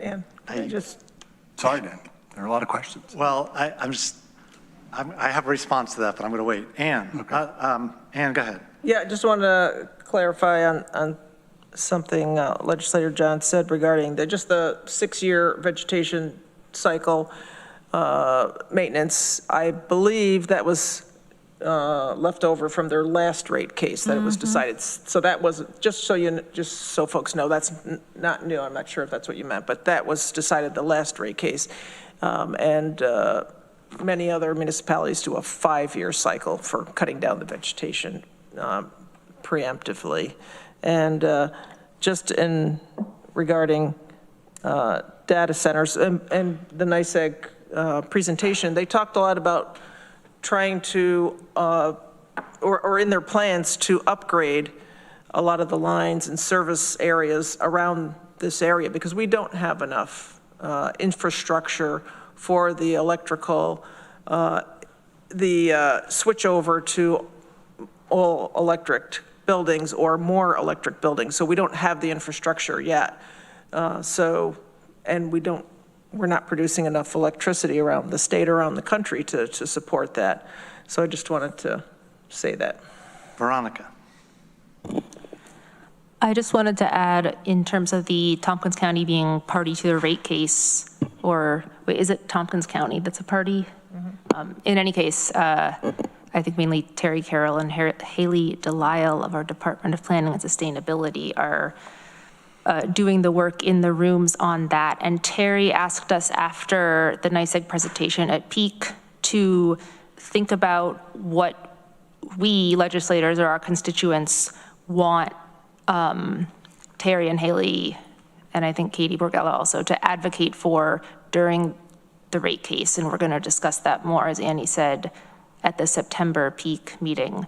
S14: Dan,
S2: Sorry, Dan. There are a lot of questions. Well, I have a response to that, but I'm going to wait. Ann, okay. Ann, go ahead.
S14: Yeah, I just want to clarify on something Legislator John said regarding just the 6-year vegetation cycle maintenance. I believe that was left over from their last rate case that it was decided. So that wasn't, just so folks know, that's not new. I'm not sure if that's what you meant, but that was decided the last rate case. And many other municipalities do a 5-year cycle for cutting down the vegetation preemptively. And just in regarding data centers and the NYSEG presentation, they talked a lot about trying to, or in their plans to upgrade a lot of the lines and service areas around this area, because we don't have enough infrastructure for the electrical, the switch over to all electric buildings or more electric buildings. So we don't have the infrastructure yet. And we're not producing enough electricity around the state, around the country to support that. So I just wanted to say that.
S2: Veronica.
S15: I just wanted to add, in terms of the Tompkins County being party to the rate case, or wait, is it Tompkins County that's a party? In any case, I think mainly Terry Carroll and Haley Delisle of our Department of Planning and Sustainability are doing the work in the rooms on that. And Terry asked us after the NYSEG presentation at Peak to think about what we legislators or our constituents want Terry and Haley, and I think Katie Borgella also, to advocate for during the rate case. And we're going to discuss that more, as Annie said, at the September Peak meeting.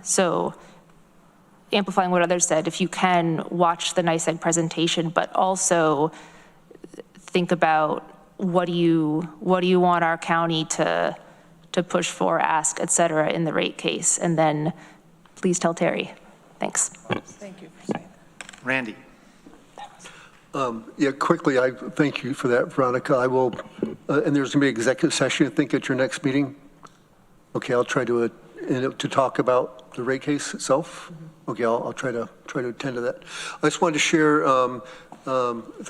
S15: So amplifying what others said, if you can watch the NYSEG presentation, but also think about what do you want our county to push for, ask, et cetera, in the rate case. And then please tell Terry. Thanks.
S14: Thank you for saying that.
S2: Randy.
S21: Yeah, quickly, I thank you for that, Veronica. I will, and there's going to be an executive session, I think, at your next meeting. Okay, I'll try to talk about the rate case itself. Okay, I'll try to attend to that. I just wanted to share, I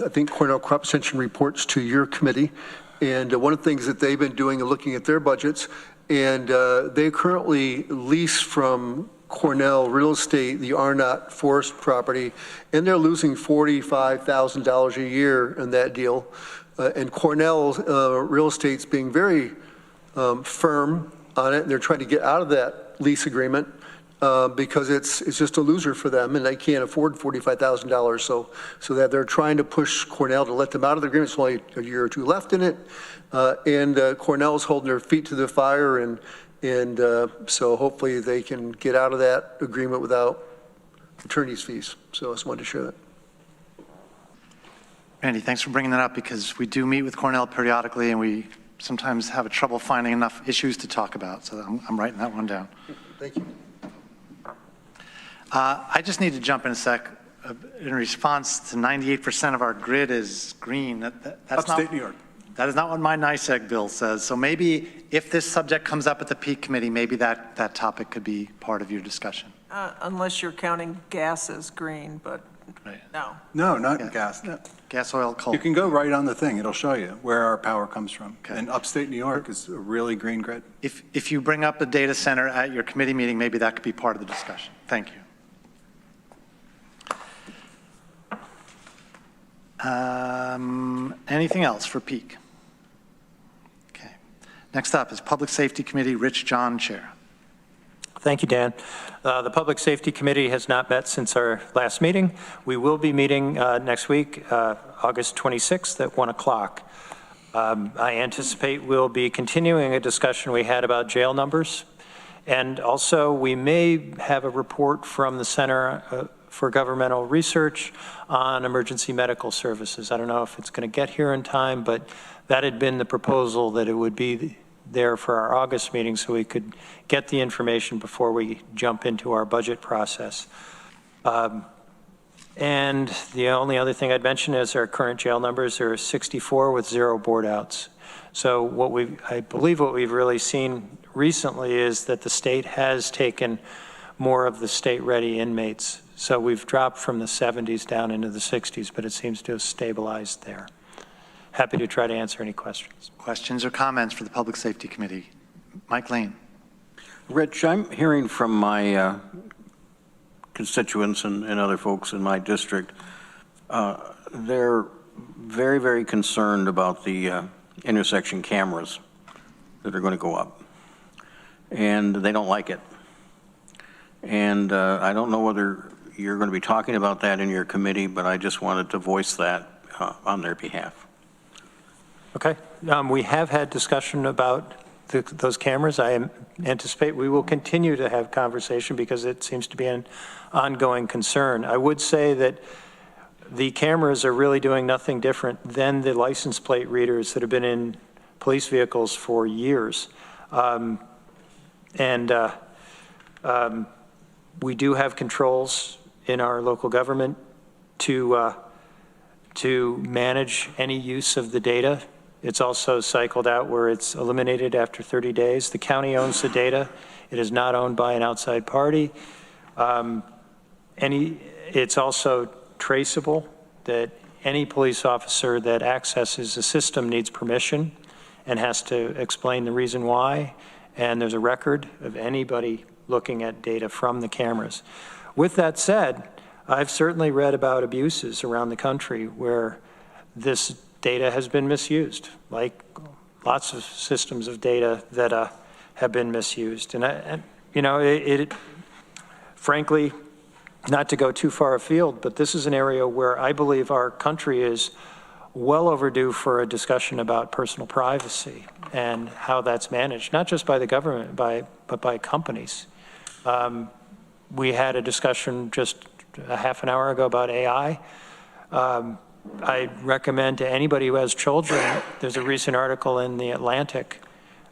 S21: think Cornell Crop Extension reports to your committee, and one of the things that they've been doing and looking at their budgets, and they currently lease from Cornell Real Estate the Arnott Forest property, and they're losing $45,000 a year in that deal. And Cornell Real Estate's being very firm on it, and they're trying to get out of that lease agreement because it's just a loser for them, and they can't afford $45,000. So that they're trying to push Cornell to let them out of the agreement. It's only a year or two left in it, and Cornell's holding their feet to the fire, and so hopefully they can get out of that agreement without attorney's fees. So I just wanted to share that.
S2: Randy, thanks for bringing that up, because we do meet with Cornell periodically, and we sometimes have trouble finding enough issues to talk about. So I'm writing that one down.
S21: Thank you.
S2: I just need to jump in a sec. In response to 98% of our grid is green. That's
S9: Upstate
S2: not,
S9: New York.
S2: That is not what my NYSEG bill says. So maybe if this subject comes up at the Peak Committee, maybe that topic could be part of your discussion.
S14: Unless you're counting gas as green, but no.
S9: No, not gas. No.
S2: Gas, oil, coal.
S9: You can go right on the thing. It'll show you where our power comes from. Okay. And upstate New York is a really green grid.
S2: If you bring up a data center at your committee meeting, maybe that could be part of the discussion. Thank you. Anything else for Peak? Okay. Next up is Public Safety Committee, Rich John, Chair.
S10: Thank you, Dan. The Public Safety Committee has not met since our last meeting. We will be meeting next week, August 26th at 1 o'clock. I anticipate we'll be continuing a discussion we had about jail numbers. And also, we may have a report from the Center for Governmental Research on emergency medical services. I don't know if it's going to get here in time, but that had been the proposal, that it would be there for our August meeting so we could get the information before we jump into our budget process. And the only other thing I'd mention is our current jail numbers are 64 with 0 board outs. So I believe what we've really seen recently is that the state has taken more of the state-ready inmates. So we've dropped from the 70s down into the 60s, but it seems to have stabilized there. Happy to try to answer any questions.
S2: Questions or comments for the Public Safety Committee? Mike Lane.
S13: Rich, I'm hearing from my constituents and other folks in my district. They're very, very concerned about the intersection cameras that are going to go up. And they don't like it. And I don't know whether you're going to be talking about that in your committee, but I just wanted to voice that on their behalf.
S10: Okay. We have had discussion about those cameras. I anticipate we will continue to have conversation because it seems to be an ongoing concern. I would say that the cameras are really doing nothing different than the license plate readers that have been in police vehicles for years. We do have controls in our local government to manage any use of the data. It's also cycled out where it's eliminated after 30 days. The county owns the data. It is not owned by an outside party. It's also traceable, that any police officer that accesses the system needs permission and has to explain the reason why. And there's a record of anybody looking at data from the cameras. With that said, I've certainly read about abuses around the country where this data has been misused, like lots of systems of data that have been misused. Frankly, not to go too far afield, but this is an area where I believe our country is well overdue for a discussion about personal privacy and how that's managed, not just by the government, but by companies. We had a discussion just a half an hour ago about AI. I recommend to anybody who has children, there's a recent article in The Atlantic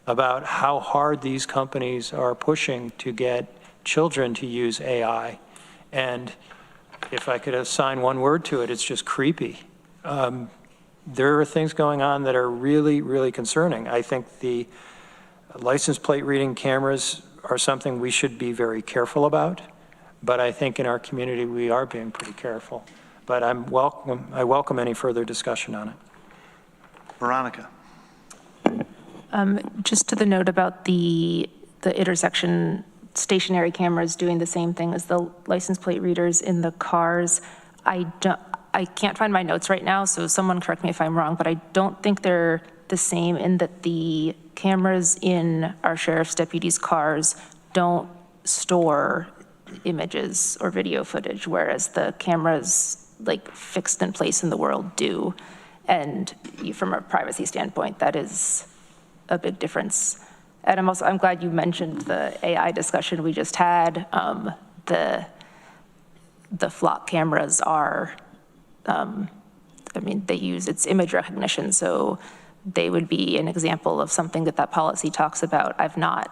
S10: about how hard these companies are pushing to get children to use AI. And if I could assign one word to it, it's just creepy. There are things going on that are really, really concerning. I think the license plate reading cameras are something we should be very careful about, but I think in our community we are being pretty careful. But I welcome any further discussion on it.
S2: Veronica.
S15: Just to the note about the intersection stationary cameras doing the same thing as the license plate readers in the cars, I can't find my notes right now, so someone correct me if I'm wrong, but I don't think they're the same in that the cameras in our sheriff's deputies' cars don't store images or video footage, whereas the cameras like fixed in place in the world do. And from a privacy standpoint, that is a big difference. And I'm glad you mentioned the AI discussion we just had. The flock cameras are, they use its image recognition, so they would be an example of something that policy talks about. I've not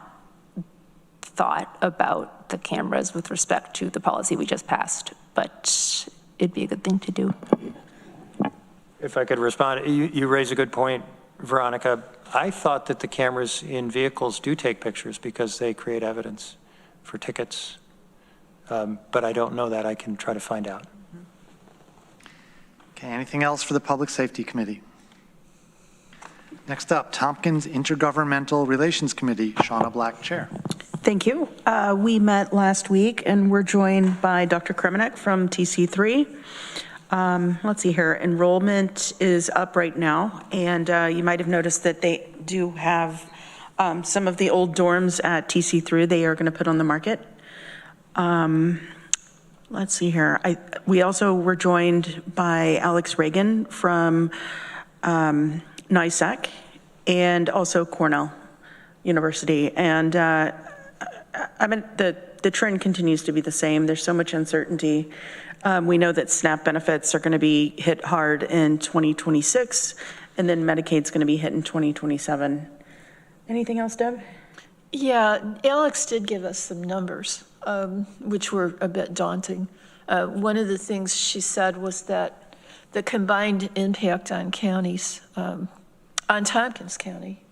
S15: thought about the cameras with respect to the policy we just passed, but it'd be a good thing to do.
S10: If I could respond, you raise a good point, Veronica. I thought that the cameras in vehicles do take pictures because they create evidence for tickets, but I don't know that. I can try to find out.
S2: Okay, anything else for the Public Safety Committee? Next up, Tompkins Intergovernmental Relations Committee, Shauna Black, Chair.
S8: Thank you. We met last week and we're joined by Dr. Kremenek from TC3. Let's see here, enrollment is up right now, and you might have noticed that they do have some of the old dorms at TC3 they are going to put on the market. Let's see here. We also were joined by Alex Reagan from NISAC and also Cornell University. And I mean, the trend continues to be the same. There's so much uncertainty. We know that SNAP benefits are going to be hit hard in 2026, and then Medicaid's going to be hit in 2027. Anything else, Deb?
S6: Yeah, Alex did give us some numbers, which were a bit daunting. One of the things she said was that the combined impact on counties, on Tompkins County,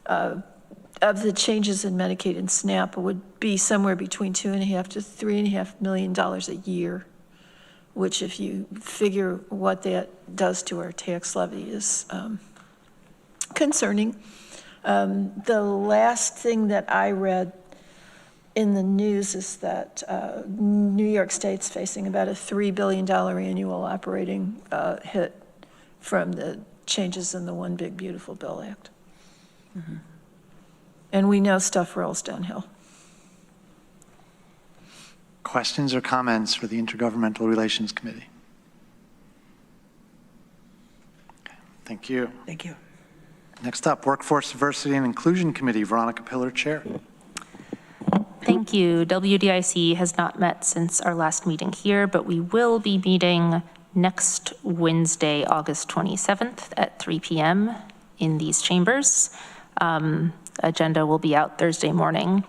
S6: of the changes in Medicaid and SNAP would be somewhere between $2.5 to $3.5 million a year, which if you figure what that does to our tax levy is concerning. The last thing that I read in the news is that New York State's facing about a $3 billion annual operating hit from the changes in the One Big Beautiful Bill Act. Mm-hmm. And we know stuff rolls downhill.
S2: Questions or comments for the Intergovernmental Relations Committee? Okay, thank you.
S8: Thank you.
S2: Next up, Workforce Diversity and Inclusion Committee, Veronica Pillar, Chair.
S15: Thank you. WDIC has not met since our last meeting here, but we will be meeting next Wednesday, August 27th at 3 p.m. in these chambers. Agenda will be out Thursday morning.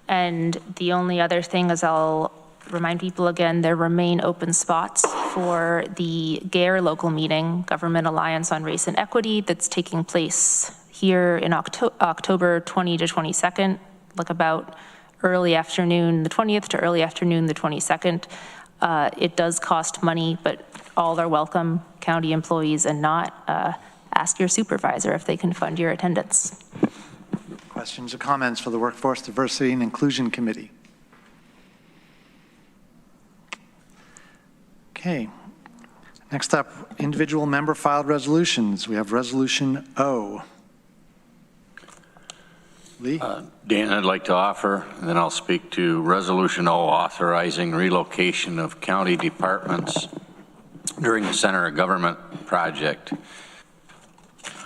S15: And the only other thing is I'll remind people again, there remain open spots for the GARE local meeting, Government Alliance on Race and Equity, that's taking place here in October 20 to 22nd, like about early afternoon, the 20th to early afternoon, the 22nd. It does cost money, but all are welcome, county employees and not. Ask your supervisor if they can fund your attendance.
S2: Questions or comments for the Workforce Diversity and Inclusion Committee? Okay. Next up, individual member filed resolutions. We have Resolution O. Lee?
S12: Dan, I'd like to offer, and then I'll speak to Resolution O, authorizing relocation of county departments during the Center of Government project.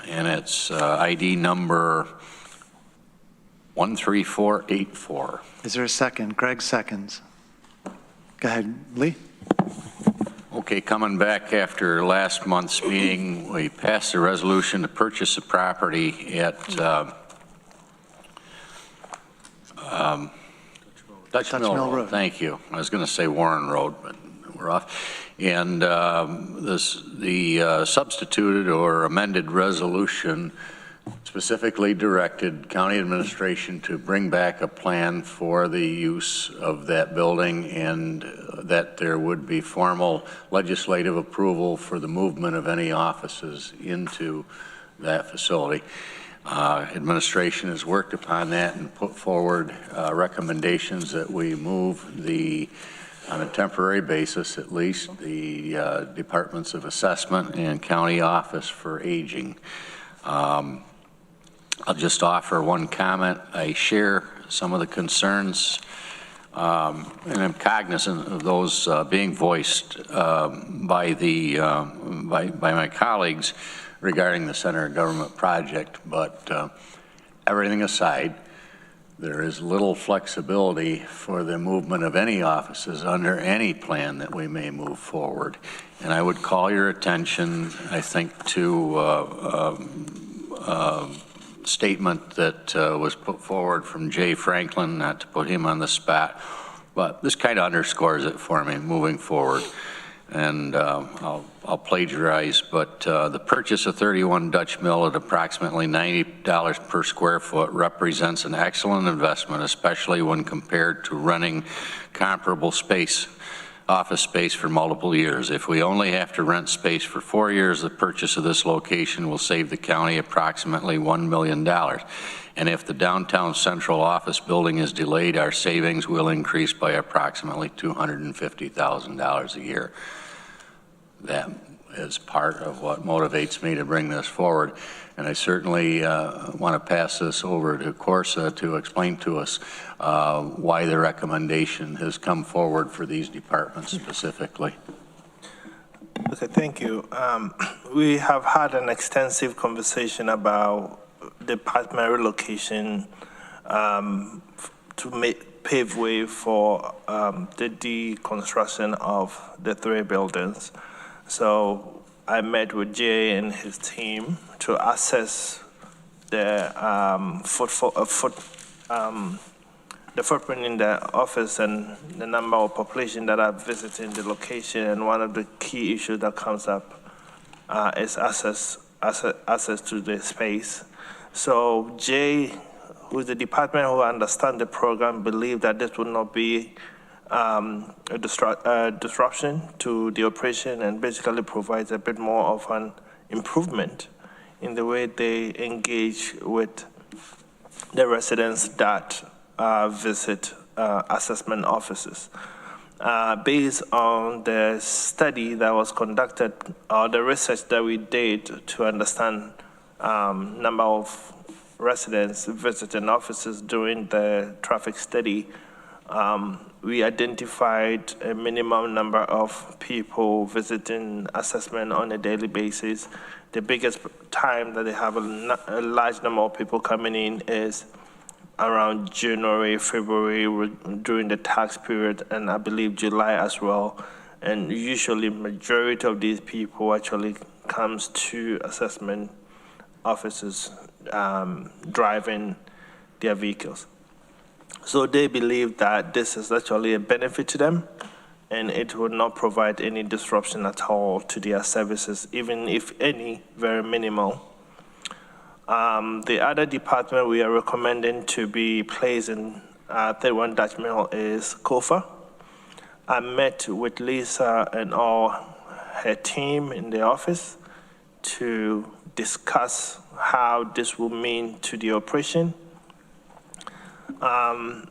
S12: And it's ID number 13484.
S2: Is there a second? Greg seconds. Go ahead, Lee.
S12: Okay, coming back after last month's meeting, we passed a resolution to purchase a property at Dutch Mill Road. Thank you. I was going to say Warren Road, but we're off. And the substituted or amended resolution specifically directed county administration to bring back a plan for the use of that building and that there would be formal legislative approval for the movement of any offices into that facility. Administration has worked upon that and put forward recommendations that we move on a temporary basis at least, the Departments of Assessment and County Office for Aging. I'll just offer one comment. I share some of the concerns, and I'm cognizant of those being voiced by my colleagues regarding the Center of Government project, but everything aside, there is little flexibility for the movement of any offices under any plan that we may move forward. And I would call your attention, I think, to statement that was put forward from Jay Franklin, not to put him on the spot, but this kind of underscores it for me moving forward. And I'll plagiarize, but the purchase of 31 Dutch Mill at approximately $90 per square foot represents an excellent investment, especially when compared to renting comparable office space for multiple years. If we only have to rent space for 4 years, the purchase of this location will save the county approximately $1 million. And if the downtown central office building is delayed, our savings will increase by approximately $250,000 a year. That is part of what motivates me to bring this forward. And I certainly want to pass this over to Corsa to explain to us why the recommendation has come forward for these departments specifically.
S3: Okay, thank you. We have had an extensive conversation about department relocation to pave way for the deconstruction of the 3 buildings. So I met with Jay and his team to assess the footprint in the office and the number of population that are visiting the location. And one of the key issues that comes up is access to the space. So Jay, who is the department who understands the program, believe that this will not be a disruption to the operation and basically provides a bit more of an improvement in the way they engage with the residents that visit assessment offices. Based on the study that was conducted, or the research that we did to understand number of residents visiting offices during the traffic study, we identified a minimum number of people visiting assessment on a daily basis. The biggest time that they have a large number of people coming in is around January, February, during the tax period, and I believe July as well. And usually majority of these people actually comes to assessment offices driving their vehicles. So they believe that this is actually a benefit to them, and it would not provide any disruption at all to their services, even if any, very minimal. The other department we are recommending to be placed in 31 Dutch Mill is COFA. I met with Lisa and all her team in the office to discuss how this will mean to the operation.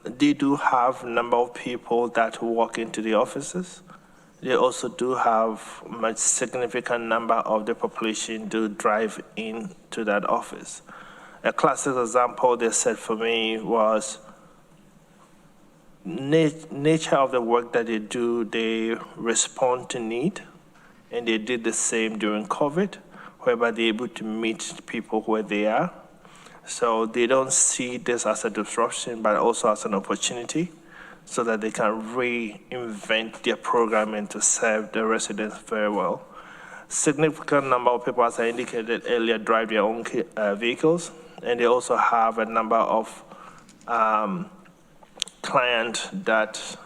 S3: They do have a number of people that walk into the offices. They also do have a significant number of the population do drive into that office. A classic example they said for me was nature of the work that they do, they respond to need, and they did the same during COVID, whereby they're able to meet people where they are. So they don't see this as a disruption, but also as an opportunity so that they can reinvent their programming to serve the residents very well. Significant number of people, as I indicated earlier, drive their own vehicles, and they also have a number of clients that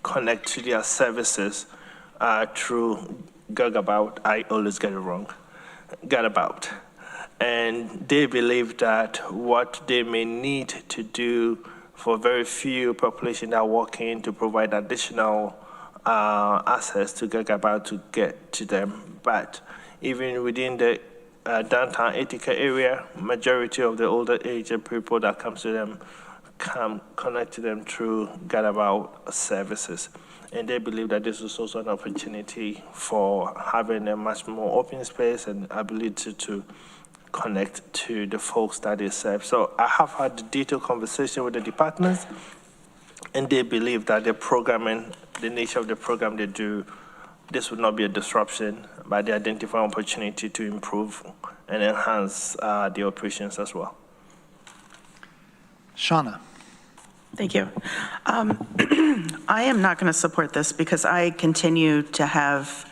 S3: connect to their services through Gagabout. I always get it wrong. Gadabout. And they believe that what they may need to do for very few population that walk in to provide additional access to Gagabout to get to them. But even within the downtown Ithaca area, majority of the older age people that come to them come connect to them through Gadabout services. And they believe that this is also an opportunity for having a much more open space and ability to connect to the folks that they serve. So I have had a detailed conversation with the departments, and they believe that the programming, the nature of the program they do, this would not be a disruption, but they identify an opportunity to improve and enhance the operations as well.
S2: Shauna.
S8: Thank you. I am not going to support this because I continue to have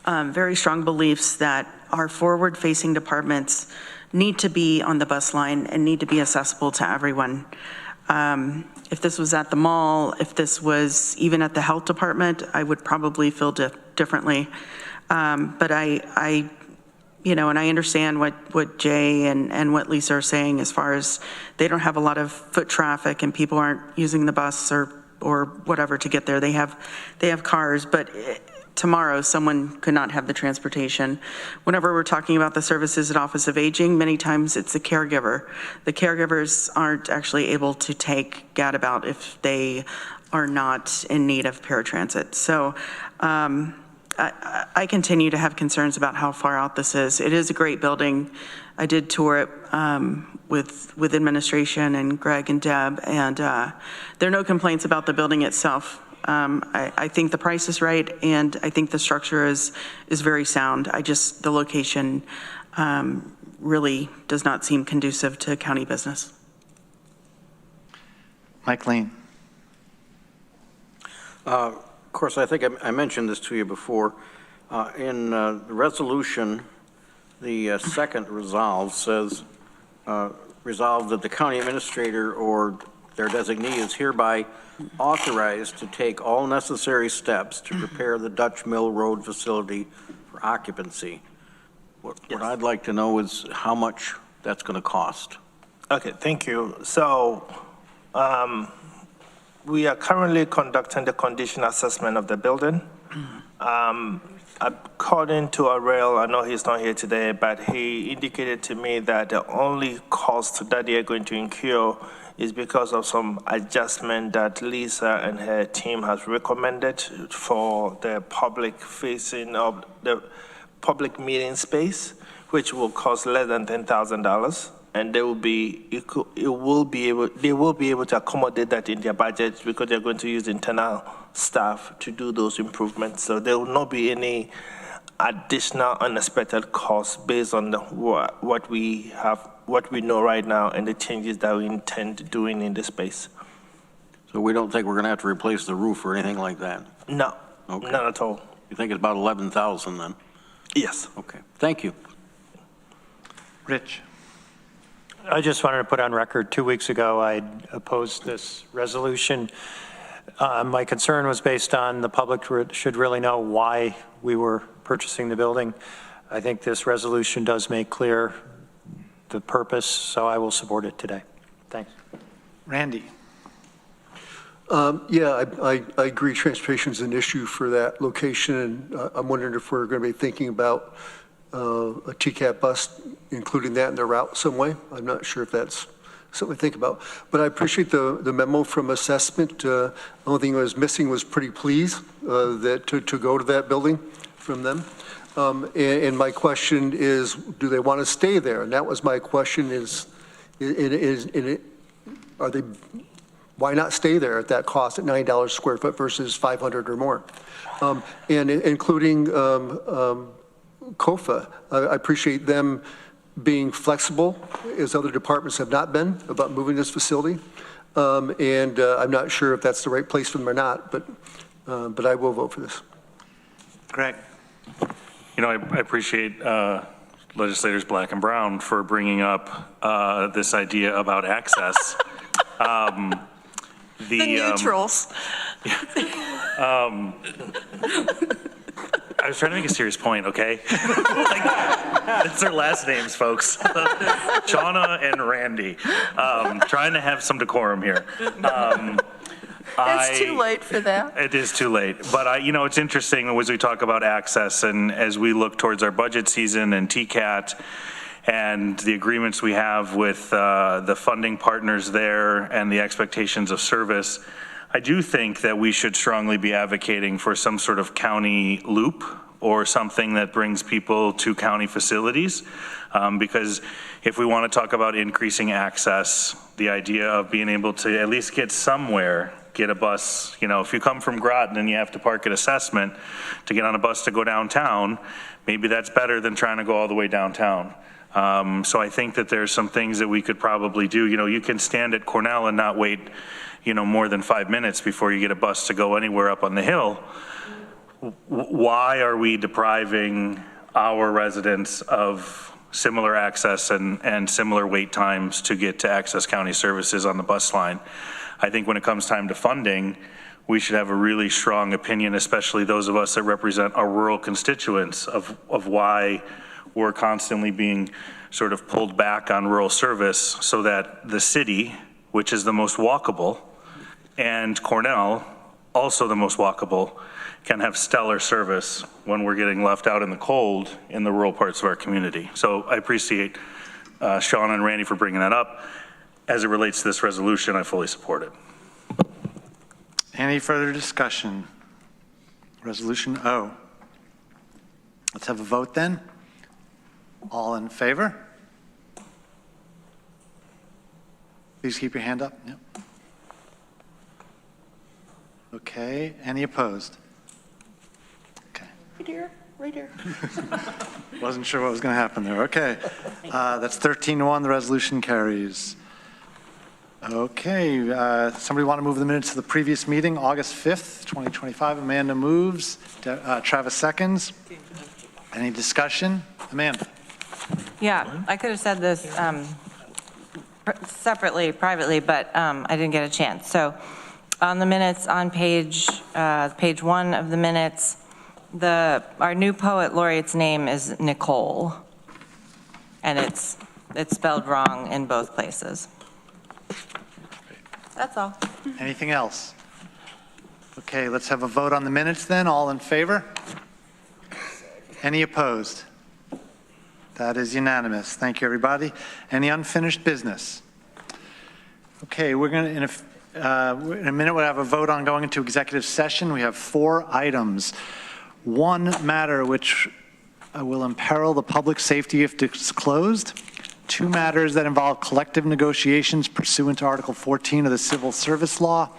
S8: very strong beliefs that our forward-facing departments need to be on the bus line and need to be accessible to everyone. If this was at the mall, if this was even at the health department, I would probably feel differently. But I you know, and I understand what Jay and what Lisa are saying as far as they don't have a lot of foot traffic and people aren't using the bus or whatever to get there. They have cars, but tomorrow someone could not have the transportation. Whenever we're talking about the services at Office of Aging, many times it's the caregiver. The caregivers aren't actually able to take Gadabout if they are not in need of paratransit. So I continue to have concerns about how far out this is. It is a great building. I did tour it with administration and Greg and Deb, and there are no complaints about the building itself. I think the price is right, and I think the structure is very sound. The location really does not seem conducive to county business.
S2: Mike Lean.
S13: Of course, I think I mentioned this to you before. In the resolution, the second resolve says, resolve that the county administrator or their designee is hereby authorized to take all necessary steps to prepare the Dutch Mill Road facility for occupancy. What I'd like to know is how much that's going to cost.
S3: Okay, thank you. So we are currently conducting the condition assessment of the building. According to Aurel, I know he's not here today, but he indicated to me that the only cost that they are going to incur is because of some adjustment that Lisa and her team has recommended for the public facing of the public meeting space, which will cost less than $10,000. And they will be able to accommodate that in their budget because they're going to use internal staff to do those improvements. So there will not be any additional unexpected costs based on what we know right now and the changes that we intend doing in the space.
S13: So we don't think we're going to have to replace the roof or anything like that?
S3: No,
S13: okay.
S3: Not at all.
S13: You think it's about 11,000 then?
S3: Yes.
S13: Okay, thank you.
S2: Rich.
S10: I just wanted to put on record, 2 weeks ago, I opposed this resolution. My concern was based on the public should really know why we were purchasing the building. I think this resolution does make clear the purpose, so I will support it today. Thanks.
S2: Randy.
S21: Yeah, I agree transportation is an issue for that location, and I'm wondering if we're going to be thinking about a TCAP bus, including that in the route some way. I'm not sure if that's something to think about. But I appreciate the memo from assessment. The only thing I was missing was pretty please that to go to that building from them. And my question is, do they want to stay there? And that was my question are they, why not stay there at that cost at $9 a square foot versus 500 or more? And including COFA, I appreciate them being flexible, as other departments have not been, about moving this facility. And I'm not sure if that's the right place for them or not, but I will vote for this.
S2: Greg.
S16: You know, I appreciate legislators Black and Brown for bringing up this idea about access.
S8: The neutrals.
S16: I was trying to make a serious point, okay? It's their last names, folks. Shauna and Randy. Trying to have some decorum here.
S6: It's too late for that.
S16: It is too late. But, you know, it's interesting as we talk about access and as we look towards our budget season and TCAT and the agreements we have with the funding partners there and the expectations of service, I do think that we should strongly be advocating for some sort of county loop or something that brings people to county facilities. Because if we want to talk about increasing access, the idea of being able to at least get somewhere, get a bus, you know, if you come from Groton and you have to park at Assessment to get on a bus to go downtown, maybe that's better than trying to go all the way downtown. So I think that there's some things that we could probably do. You know, you can stand at Cornell and not wait, you know, more than 5 minutes before you get a bus to go anywhere up on the hill. Why are we depriving our residents of similar access and similar wait times to get to access county services on the bus line? I think when it comes time to funding, we should have a really strong opinion, especially those of us that represent our rural constituents, of why we're constantly being sort of pulled back on rural service so that the city, which is the most walkable, and Cornell, also the most walkable, can have stellar service when we're getting left out in the cold in the rural parts of our community. So I appreciate Sean and Randy for bringing that up. As it relates to this resolution, I fully support it.
S2: Any further discussion? Resolution O. Let's have a vote then. All in favor? Please keep your hand up. Yep. Okay, any opposed?
S8: Right here.
S2: Wasn't sure what was going to happen there. Okay, that's 13-1, the resolution carries. Okay, somebody want to move the minutes to the previous meeting, August 5th, 2025? Amanda moves, Travis seconds. Any discussion? Amanda?
S17: Yeah, I could have said this separately, privately, but I didn't get a chance. So on the minutes on page 1 of the minutes, our new poet laureate's name is Nicole, and it's spelled wrong in both places. That's all.
S2: Anything else? Okay, let's have a vote on the minutes then. All in favor? Any opposed? That is unanimous. Thank you, everybody. Any unfinished business? Okay, we're going to, in a minute, we'll have a vote on going into executive session. We have 4 items. One matter which will imperil the public safety if disclosed. 2 matters that involve collective negotiations pursuant to Article 14 of the Civil Service Law.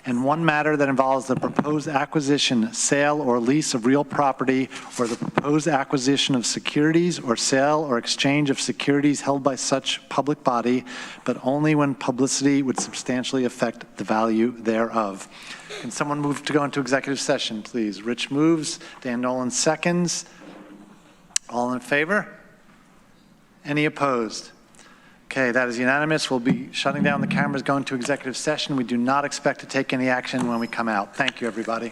S2: And 1 matter that involves the proposed acquisition, sale, or lease of real property, or the proposed acquisition of securities, or sale or exchange of securities held by such public body, but only when publicity would substantially affect the value thereof. Can someone move to go into executive session, please? Rich moves, Dan Nolan seconds. All in favor? Any opposed? Okay, that is unanimous. We'll be shutting down the cameras, going to executive session. We do not expect to take any action when we come out. Thank you, everybody.